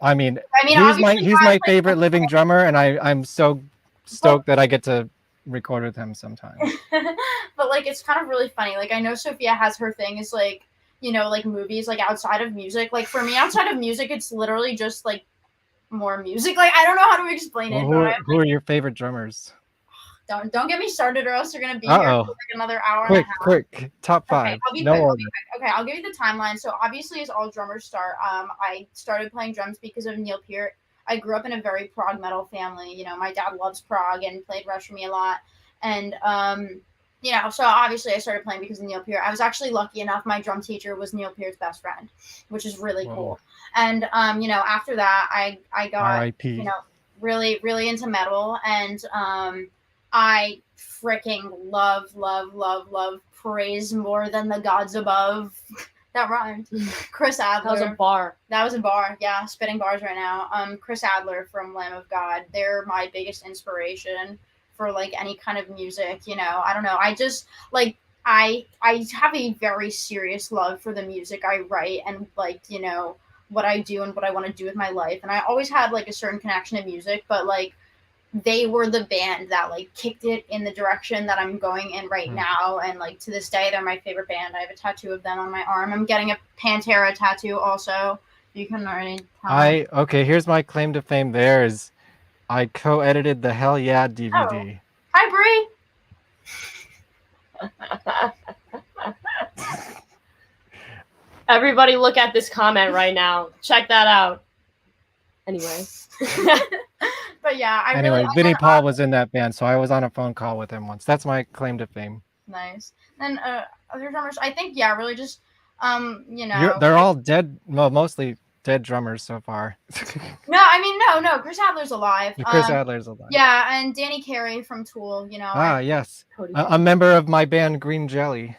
[SPEAKER 2] I mean he's my favorite living drummer, and I'm so stoked that I get to record with him sometime.
[SPEAKER 1] But like it's kind of really funny. Like I know Sophia has her thing is like, you know, like movies like outside of music. Like for me outside of music, it's literally just like more music. Like I don't know how to explain it.
[SPEAKER 2] Who are your favorite drummers?
[SPEAKER 1] Don't get me started, or else you're gonna be here for like another hour and a half.
[SPEAKER 2] Quick, top 5.
[SPEAKER 1] Okay, I'll be
[SPEAKER 2] no
[SPEAKER 1] quick.
[SPEAKER 2] order.
[SPEAKER 1] Okay, I'll give you the timeline. So obviously, as all drummers start, I started playing drums because of Neil Peart. I grew up in a very prog metal family. You know, my dad loves prog and played Rush for me a lot, and you know, so obviously I started playing because of Neil Peart. I was actually lucky enough. My drum teacher was Neil Peart's best friend, which is really cool. And you know, after that, I got
[SPEAKER 2] R.I.P.
[SPEAKER 1] you know really into metal, and I freaking love Praise More Than the Gods Above. That rhymed. Chris Adler. That was a bar. Yeah, spitting bars right now. Chris Adler from Lamb of God. They're my biggest inspiration for like any kind of music. You know, I don't know. I just like I have a very serious love for the music I write and like, you know, what I do and what I want to do with my life. And I always had like a certain connection to music, but like they were the band that like kicked it in the direction that I'm going in right now. And like to this day, they're my favorite band. I have a tattoo of them on my arm. I'm getting a Pantera tattoo also. You can already tell.
[SPEAKER 2] Okay, here's my claim to fame there is I co-edited the Hell Yeah DVD.
[SPEAKER 1] Oh. Hi, Bree.
[SPEAKER 6] Everybody look at this comment right now. Check that out. Anyway.
[SPEAKER 1] But yeah,
[SPEAKER 2] Anyway, Vinnie Paul was in that band, so I was on a phone call with him once. That's my claim to fame.
[SPEAKER 1] Nice. And other drummers, I think, yeah, really just, you know.
[SPEAKER 2] They're all dead, well, mostly dead drummers so far.
[SPEAKER 1] No, I mean, no, Chris Adler's alive.
[SPEAKER 2] Chris Adler's alive.
[SPEAKER 1] Yeah, and Danny Carey from Tool, you know.
[SPEAKER 2] Yes. A member of my band Green Jelly.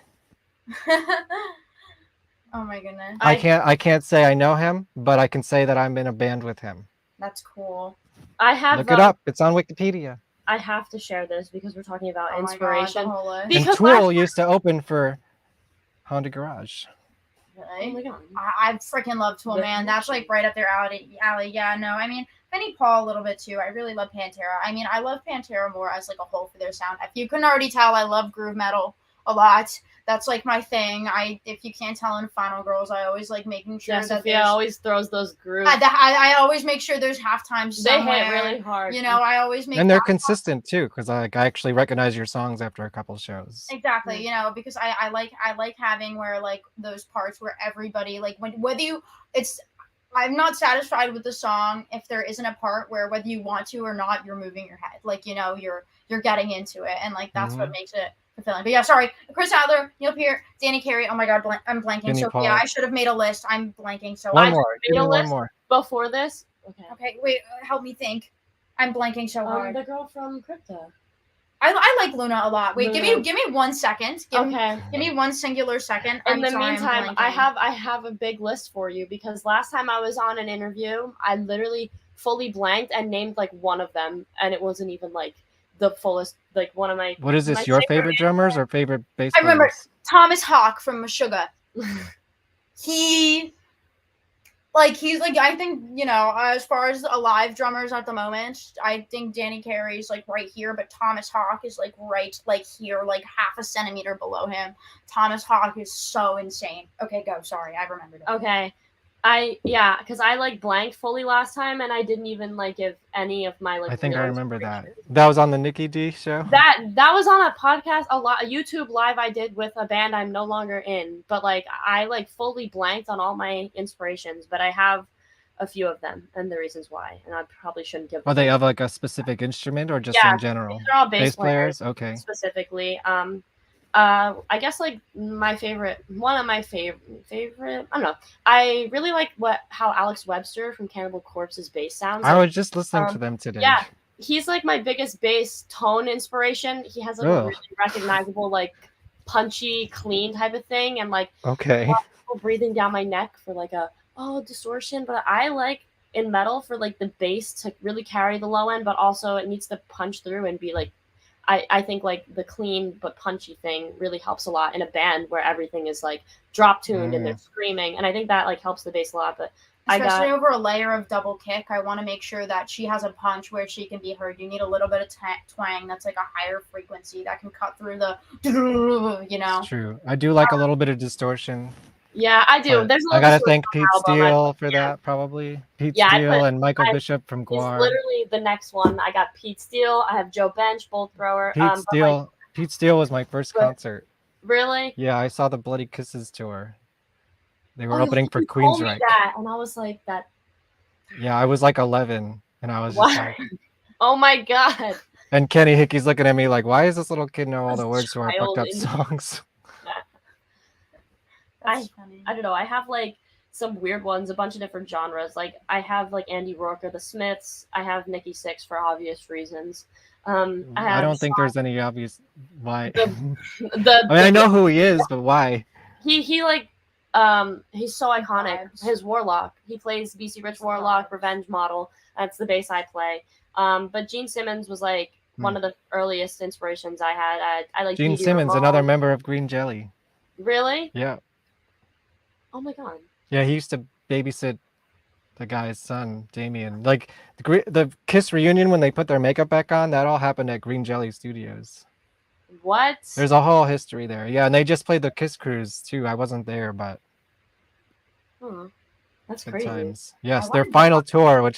[SPEAKER 1] Oh my goodness.
[SPEAKER 2] I can't say I know him, but I can say that I'm in a band with him.
[SPEAKER 1] That's cool.
[SPEAKER 6] I have
[SPEAKER 2] Look it up. It's on Wikipedia.
[SPEAKER 6] I have to share this because we're talking about
[SPEAKER 1] Oh
[SPEAKER 6] inspiration.
[SPEAKER 1] my God,
[SPEAKER 2] and Tool used to open for Honda Garage.
[SPEAKER 1] Really? Oh my God. I freaking love Tool, man. That's like right up their alley. Yeah, no, I mean, Vinnie Paul a little bit too. I really love Pantera. I mean, I love Pantera more as like a whole for their sound. If you couldn't already tell, I love groove metal a lot. That's like my thing. If you can't tell in Final Girls, I always like making sure that
[SPEAKER 6] Sophia always throws those grooves.
[SPEAKER 1] I always make sure there's halftime somewhere.
[SPEAKER 6] They hit really hard.
[SPEAKER 1] You know, I always make.
[SPEAKER 2] And they're consistent too, because I actually recognize your songs after a couple shows.
[SPEAKER 1] Exactly, you know, because I like having where like those parts where everybody like I'm not satisfied with the song if there isn't a part where whether you want to or not, you're moving your head. Like, you know, you're getting into it, and like that's what makes it fulfilling. But yeah, sorry. Chris Adler, Neil Peart, Danny Carey. Oh my God, I'm blanking.
[SPEAKER 2] Vinnie
[SPEAKER 1] Sophia,
[SPEAKER 2] Paul.
[SPEAKER 1] I should have made a list. I'm blanking. So
[SPEAKER 2] One
[SPEAKER 1] I
[SPEAKER 2] more.
[SPEAKER 6] Made
[SPEAKER 2] Give
[SPEAKER 6] a
[SPEAKER 2] me one
[SPEAKER 6] list
[SPEAKER 2] more.
[SPEAKER 6] before this. Okay.
[SPEAKER 1] Okay, wait. Help me think. I'm blanking so hard.
[SPEAKER 6] The girl from Crypto.
[SPEAKER 1] I like Luna a lot. Wait,
[SPEAKER 6] Luna.
[SPEAKER 1] give me 1 second. Give me one singular second.
[SPEAKER 6] In the
[SPEAKER 1] sorry,
[SPEAKER 6] meantime,
[SPEAKER 1] I'm
[SPEAKER 6] I
[SPEAKER 1] blanking.
[SPEAKER 6] have a big list for you because last time I was on an interview, I literally fully blanked and named like one of them, and it wasn't even like the fullest. Like one of my.
[SPEAKER 2] What is this?
[SPEAKER 6] my
[SPEAKER 2] Your favorite drummers or favorite bass
[SPEAKER 1] I remember
[SPEAKER 2] players?
[SPEAKER 1] Thomas Hawk from Meshuggah. He's like I think as far as alive drummers at the moment, I think Danny Carey's like right here, but Thomas Hawk is like right like here, like half a centimeter below him. Thomas Hawk is so insane. Okay, go. Sorry, I remembered it.
[SPEAKER 6] Okay. Because I like blanked fully last time, and I didn't even like give any of my like.
[SPEAKER 2] I think
[SPEAKER 6] real
[SPEAKER 2] I remember that. That was on the Nikki D show.
[SPEAKER 6] That was on a podcast, a YouTube live I did with a band I'm no longer in. But like I like fully blanked on all my inspirations, but I have a few of them and the reasons why, and I probably shouldn't give.
[SPEAKER 2] Are they of like a specific instrument or just in general?
[SPEAKER 6] They're all bass
[SPEAKER 2] players. Okay.
[SPEAKER 6] Specifically, I guess like one of my favorite. I don't know. I really like how Alex Webster from Cannibal Corpse's bass sounds.
[SPEAKER 2] I was just listening to them today.
[SPEAKER 6] Yeah, he's like my biggest bass tone inspiration. He has like a really recognizable, like punchy, clean type of thing, and like people breathing down my neck for like a distortion. But I like in metal for like the bass to really carry the low end, but also it needs to punch through and be like. I think like the clean but punchy thing really helps a lot in a band where everything is like drop tuned and they're screaming, and I think that like helps the bass a lot. But
[SPEAKER 1] especially over a layer of double kick, I want to make sure that she has a punch where she can be heard. You need a little bit of twang that's like a higher frequency that can cut through the,
[SPEAKER 2] It's true. I do like a little bit of distortion.
[SPEAKER 6] Yeah, I do. There's
[SPEAKER 2] I gotta thank Pete Steele for that, probably. Pete Steele and Michael Bishop from Guar.
[SPEAKER 6] He's literally the next one. I got Pete Steele. I have Joe Bench, bolt thrower.
[SPEAKER 2] Pete Steele was my first concert.
[SPEAKER 6] Really?
[SPEAKER 2] Yeah, I saw the Bloody Kisses tour. They were opening for Queensryche.
[SPEAKER 6] And I was like that.
[SPEAKER 2] Yeah, I was like 11, and I was just like,
[SPEAKER 6] oh my God.
[SPEAKER 2] And Kenny Hickey's looking at me like, why does this little kid know all the words to our fucked up songs?
[SPEAKER 6] I don't know. I have like some weird ones, a bunch of different genres. Like I have like Andy Rourke or the Smiths. I have Nikki Sixx for obvious reasons.
[SPEAKER 2] I don't think there's any obvious why. I know who he is, but why?
[SPEAKER 6] He like he's so iconic. His Warlock. He plays BC Rich Warlock, Revenge Model. That's the bass I play. But Gene Simmons was like one of the earliest inspirations I had. I like
[SPEAKER 2] Gene Simmons, another member of Green Jelly.
[SPEAKER 6] Really?
[SPEAKER 2] Yeah.
[SPEAKER 6] Oh my God.
[SPEAKER 2] Yeah, he used to babysit the guy's son, Damien. Like the Kiss reunion when they put their makeup back on, that all happened at Green Jelly Studios.
[SPEAKER 6] What?
[SPEAKER 2] There's a whole history there. Yeah, and they just played the Kiss Cruise too. I wasn't there, but
[SPEAKER 6] that's
[SPEAKER 2] good
[SPEAKER 6] crazy.
[SPEAKER 2] Times. Yes, their final tour,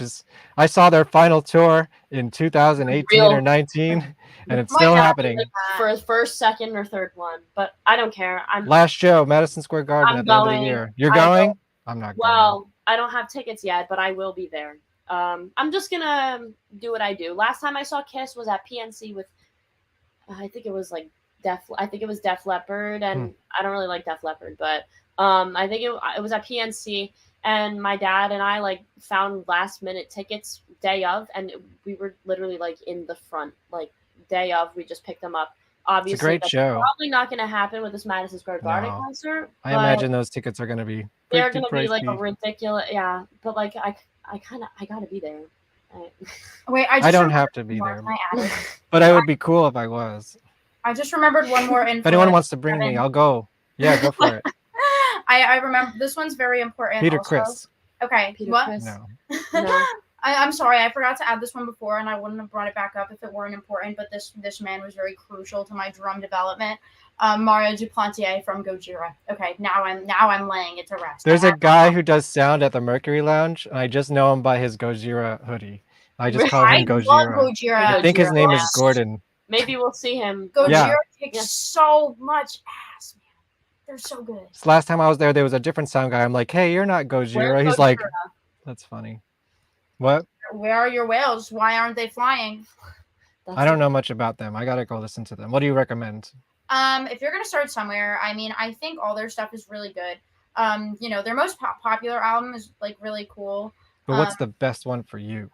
[SPEAKER 2] I saw their final tour in 2018 or 19, and it's still happening.
[SPEAKER 6] For his first, second, or third one, but I don't care.
[SPEAKER 2] Last show, Madison Square Garden at the end of the year. You're going? I'm not going.
[SPEAKER 6] Well, I don't have tickets yet, but I will be there. I'm just gonna do what I do. Last time I saw Kiss was at PNC with, I think it was like Def Leppard, and I don't really like Def Leppard, but I think it was at PNC, and my dad and I like found last minute tickets day of, and we were literally like in the front, like day of. We just picked them up. Obviously,
[SPEAKER 2] it's a great show.
[SPEAKER 6] Probably not going to happen with this Madison Square Garden concert.
[SPEAKER 2] I imagine those tickets are going to be.
[SPEAKER 6] They're going to be like a ridiculous, yeah. But like, I got to be there.
[SPEAKER 1] Wait,
[SPEAKER 2] I don't have to be there, but I would be cool if I was.
[SPEAKER 1] I just remembered one more info.
[SPEAKER 2] If anyone wants to bring me, I'll go. Yeah, go for it.
[SPEAKER 1] I remember this one's very important.
[SPEAKER 2] Peter
[SPEAKER 1] also.
[SPEAKER 2] Criss.
[SPEAKER 1] Okay,
[SPEAKER 6] Peter
[SPEAKER 1] what?
[SPEAKER 6] Criss.
[SPEAKER 2] No.
[SPEAKER 1] I'm sorry, I forgot to add this one before, and I wouldn't have brought it back up if it weren't important. But this man was very crucial to my drum development. Mario Duplantier from Gojira. Okay, now I'm laying it to rest.
[SPEAKER 2] There's a guy who does sound at the Mercury Lounge, and I just know him by his Gojira hoodie. I just call him Gojira. I think his name is Gordon.
[SPEAKER 6] Maybe we'll see him.
[SPEAKER 1] Gojira kicks so much ass, man. They're so good.
[SPEAKER 2] So last time I was there was a different sound guy. I'm like, hey, you're not Gojira. He's like, that's funny. What?
[SPEAKER 1] Where are your whales? Why aren't they flying?
[SPEAKER 2] I don't know much about them. I gotta go listen to them. What do you recommend?
[SPEAKER 1] If you're gonna start somewhere, I mean, I think all their stuff is really good. You know, their most popular album is like really cool.
[SPEAKER 2] But what's the best one for you?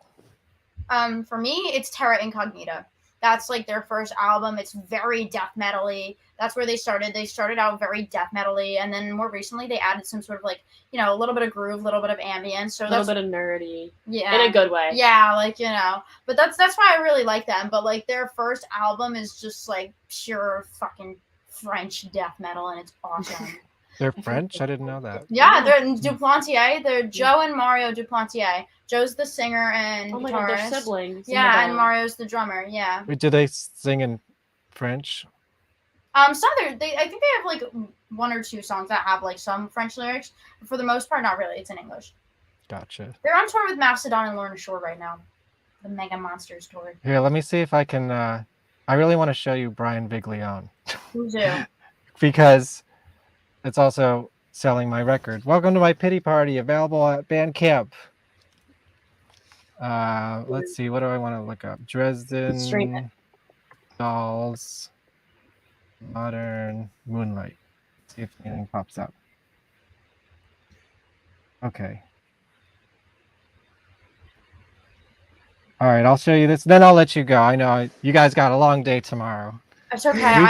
[SPEAKER 1] For me, it's Terra Incognita. That's like their first album. It's very death metal-y. That's where they started. They started out very death metal-y, and then more recently they added some sort of like, you know, a little bit of groove, a little bit of ambience. So
[SPEAKER 6] A little bit of nerdy.
[SPEAKER 1] yeah,
[SPEAKER 6] In a good way.
[SPEAKER 1] Yeah, like, you know. But that's why I really like them. But like their first album is just like pure fucking French death metal, and it's awesome.
[SPEAKER 2] They're French? I didn't know that.
[SPEAKER 1] Yeah, they're Duplantier. They're Joe and Mario Duplantier. Joe's the singer and
[SPEAKER 6] Oh my
[SPEAKER 1] guitarist.
[SPEAKER 6] God, they're siblings.
[SPEAKER 1] Yeah, and Mario's the drummer. Yeah.
[SPEAKER 2] Wait, do they sing in French?
[SPEAKER 1] Some I think they have like one or two songs that have like some French lyrics, but for the most part, not really. It's in English.
[SPEAKER 2] Gotcha.
[SPEAKER 1] They're on tour with Mastodon and Lorna Shore right now. The Mega Monsters tour.
[SPEAKER 2] Here, let me see if I can. I really want to show you Brian Viglione.
[SPEAKER 1] Who's who?
[SPEAKER 2] Because it's also selling my record. Welcome to my pity party, available at Bandcamp. Let's see, what do I want to look up? Dresden Dolls Modern Moonlight. See if anything pops up. Okay. All right, I'll show you this. Then I'll let you go. I know you guys got a long day tomorrow.
[SPEAKER 1] It's okay.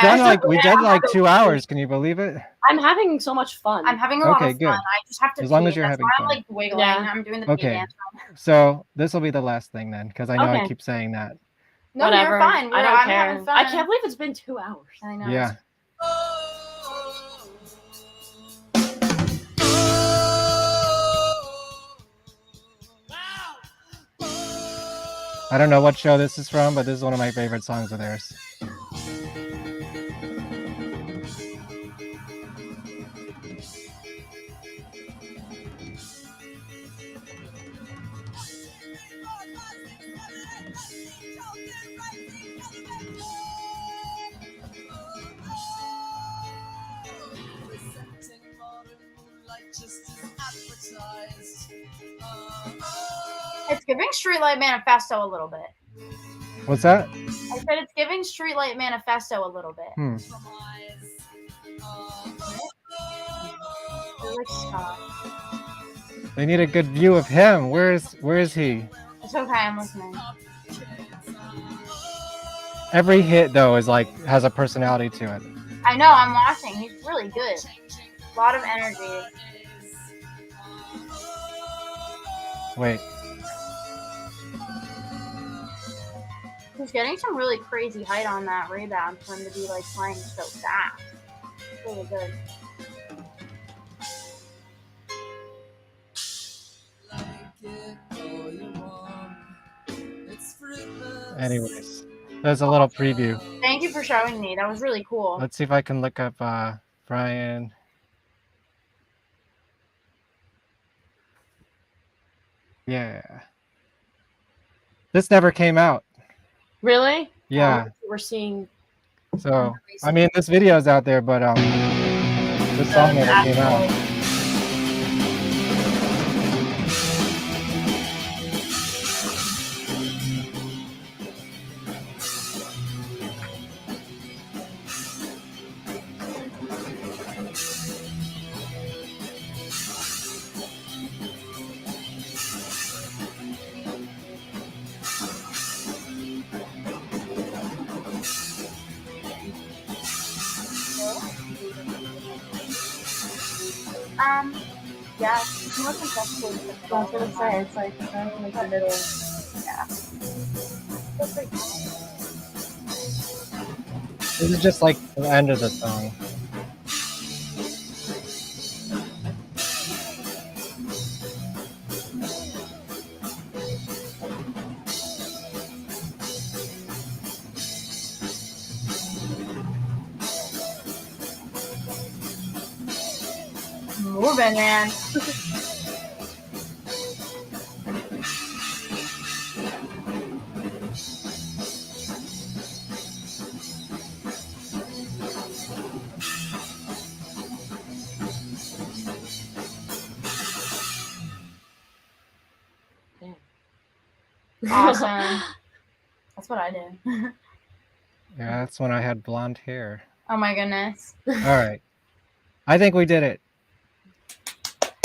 [SPEAKER 2] We did like 2 hours. Can you believe it?
[SPEAKER 6] I'm having so much fun.
[SPEAKER 1] I'm having a lot
[SPEAKER 2] Okay,
[SPEAKER 1] of
[SPEAKER 2] good.
[SPEAKER 1] fun. I just have to
[SPEAKER 2] As long
[SPEAKER 1] pee.
[SPEAKER 2] as you're
[SPEAKER 1] That's
[SPEAKER 2] having
[SPEAKER 1] why I'm
[SPEAKER 2] fun.
[SPEAKER 1] like wiggling.
[SPEAKER 6] Yeah.
[SPEAKER 1] I'm doing the pee
[SPEAKER 2] Okay.
[SPEAKER 1] dance.
[SPEAKER 2] So this will be the last thing then, because I know I
[SPEAKER 6] Okay.
[SPEAKER 2] keep saying that.
[SPEAKER 1] No,
[SPEAKER 6] Whatever.
[SPEAKER 1] you're fine.
[SPEAKER 6] I don't
[SPEAKER 1] I'm
[SPEAKER 6] care.
[SPEAKER 1] having fun.
[SPEAKER 6] I can't believe it's been 2 hours.
[SPEAKER 1] I know.
[SPEAKER 2] Yeah. I don't know what show this is from, but this is one of my favorite songs of theirs.
[SPEAKER 1] It's giving Streetlight Manifesto a little bit.
[SPEAKER 2] What's that?
[SPEAKER 1] I said it's giving Streetlight Manifesto a little bit. They're like ska.
[SPEAKER 2] They need a good view of him. Where is he?
[SPEAKER 1] It's okay, I'm listening.
[SPEAKER 2] Every hit though is like has a personality to it.
[SPEAKER 1] I know, I'm watching. He's really good. A lot of energy.
[SPEAKER 2] Wait.
[SPEAKER 1] He's getting some really crazy height on that rebound for him to be like playing so fast. It's really good.
[SPEAKER 2] Anyways, there's a little preview.
[SPEAKER 1] Thank you for showing me. That was really cool.
[SPEAKER 2] Let's see if I can look up Brian. Yeah. This never came out.
[SPEAKER 6] Really?
[SPEAKER 2] Yeah.
[SPEAKER 6] We're seeing.
[SPEAKER 2] So, I mean, this video is out there, but this song never came out.
[SPEAKER 1] Yeah, it's more contextual. I was gonna say, it's like the middle. Yeah. That's pretty cool.
[SPEAKER 2] This is just like the end of the song.
[SPEAKER 1] Moving, man. Awesome. That's what I do.
[SPEAKER 2] Yeah, that's when I had blonde hair.
[SPEAKER 1] Oh my goodness.
[SPEAKER 2] All right. I think we did it.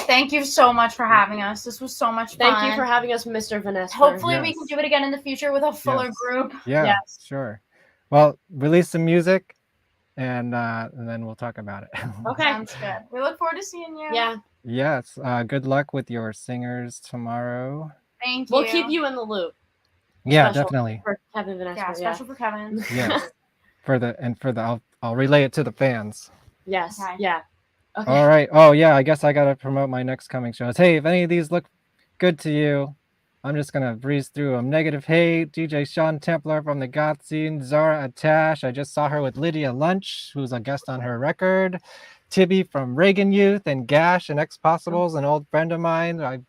[SPEAKER 1] Thank you so much for having us. This was so much fun.
[SPEAKER 6] Thank you for having us, Mr. Vonesper.
[SPEAKER 1] Hopefully we can do it again in the future with a fuller
[SPEAKER 2] Yes.
[SPEAKER 1] group.
[SPEAKER 2] Yeah,
[SPEAKER 6] Yes.
[SPEAKER 2] sure. Well, release some music, and then we'll talk about it.
[SPEAKER 6] Okay.
[SPEAKER 1] Sounds good. We look forward to seeing you.
[SPEAKER 6] Yeah.
[SPEAKER 2] Yes. Good luck with your singers tomorrow.
[SPEAKER 1] Thank you.
[SPEAKER 6] We'll keep you in the loop.
[SPEAKER 2] Yeah,
[SPEAKER 6] Special
[SPEAKER 2] definitely.
[SPEAKER 6] For Kevin Vonesper.
[SPEAKER 1] Yeah, special for Kevin.
[SPEAKER 2] Yes. I'll relay it to the fans.
[SPEAKER 6] Yes.
[SPEAKER 1] Okay.
[SPEAKER 6] Yeah. Okay.
[SPEAKER 2] All right. Oh yeah, I guess I gotta promote my next coming shows. Hey, if any of these look good to you, I'm just gonna breeze through them. Negative Hate, DJ Sean Templar from the Goth Scene, Zara Atash. I just saw her with Lydia Lunch, who's a guest on her record. Tibby from Reagan Youth, and Gash and X Possibles, an old friend of mine I've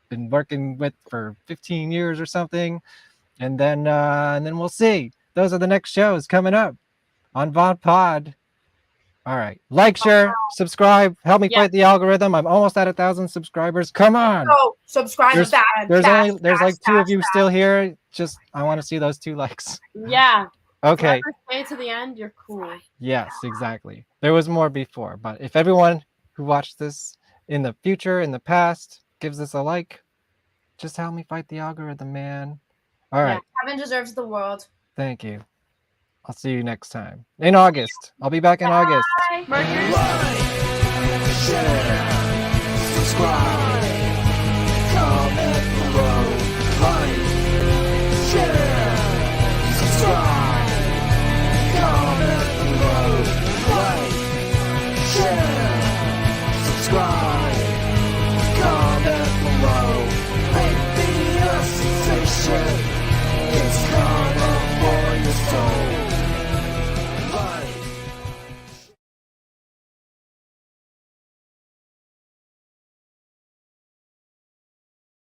[SPEAKER 2] been working with for 15 years or something. And then we'll see. Those are the next shows coming up on VonPod. All right. Like, share, subscribe. Help me fight the algorithm. I'm almost at 1,000 subscribers. Come on.
[SPEAKER 1] So subscribe
[SPEAKER 2] There's like 2 of you still here. Just I want to see those 2 likes.
[SPEAKER 6] Yeah.
[SPEAKER 2] Okay.
[SPEAKER 6] Whoever stay to the end, you're cool.
[SPEAKER 2] Yes, exactly. There was more before, but if everyone who watched this in the future, in the past, gives this a like, just help me fight the algorithm, man. All right.
[SPEAKER 1] Kevin deserves the world.
[SPEAKER 2] Thank you. I'll see you next time. In August. I'll be back in August.
[SPEAKER 1] Mercury.
[SPEAKER 4] Share, subscribe, comment below, like, share, subscribe, comment below, like, share, subscribe.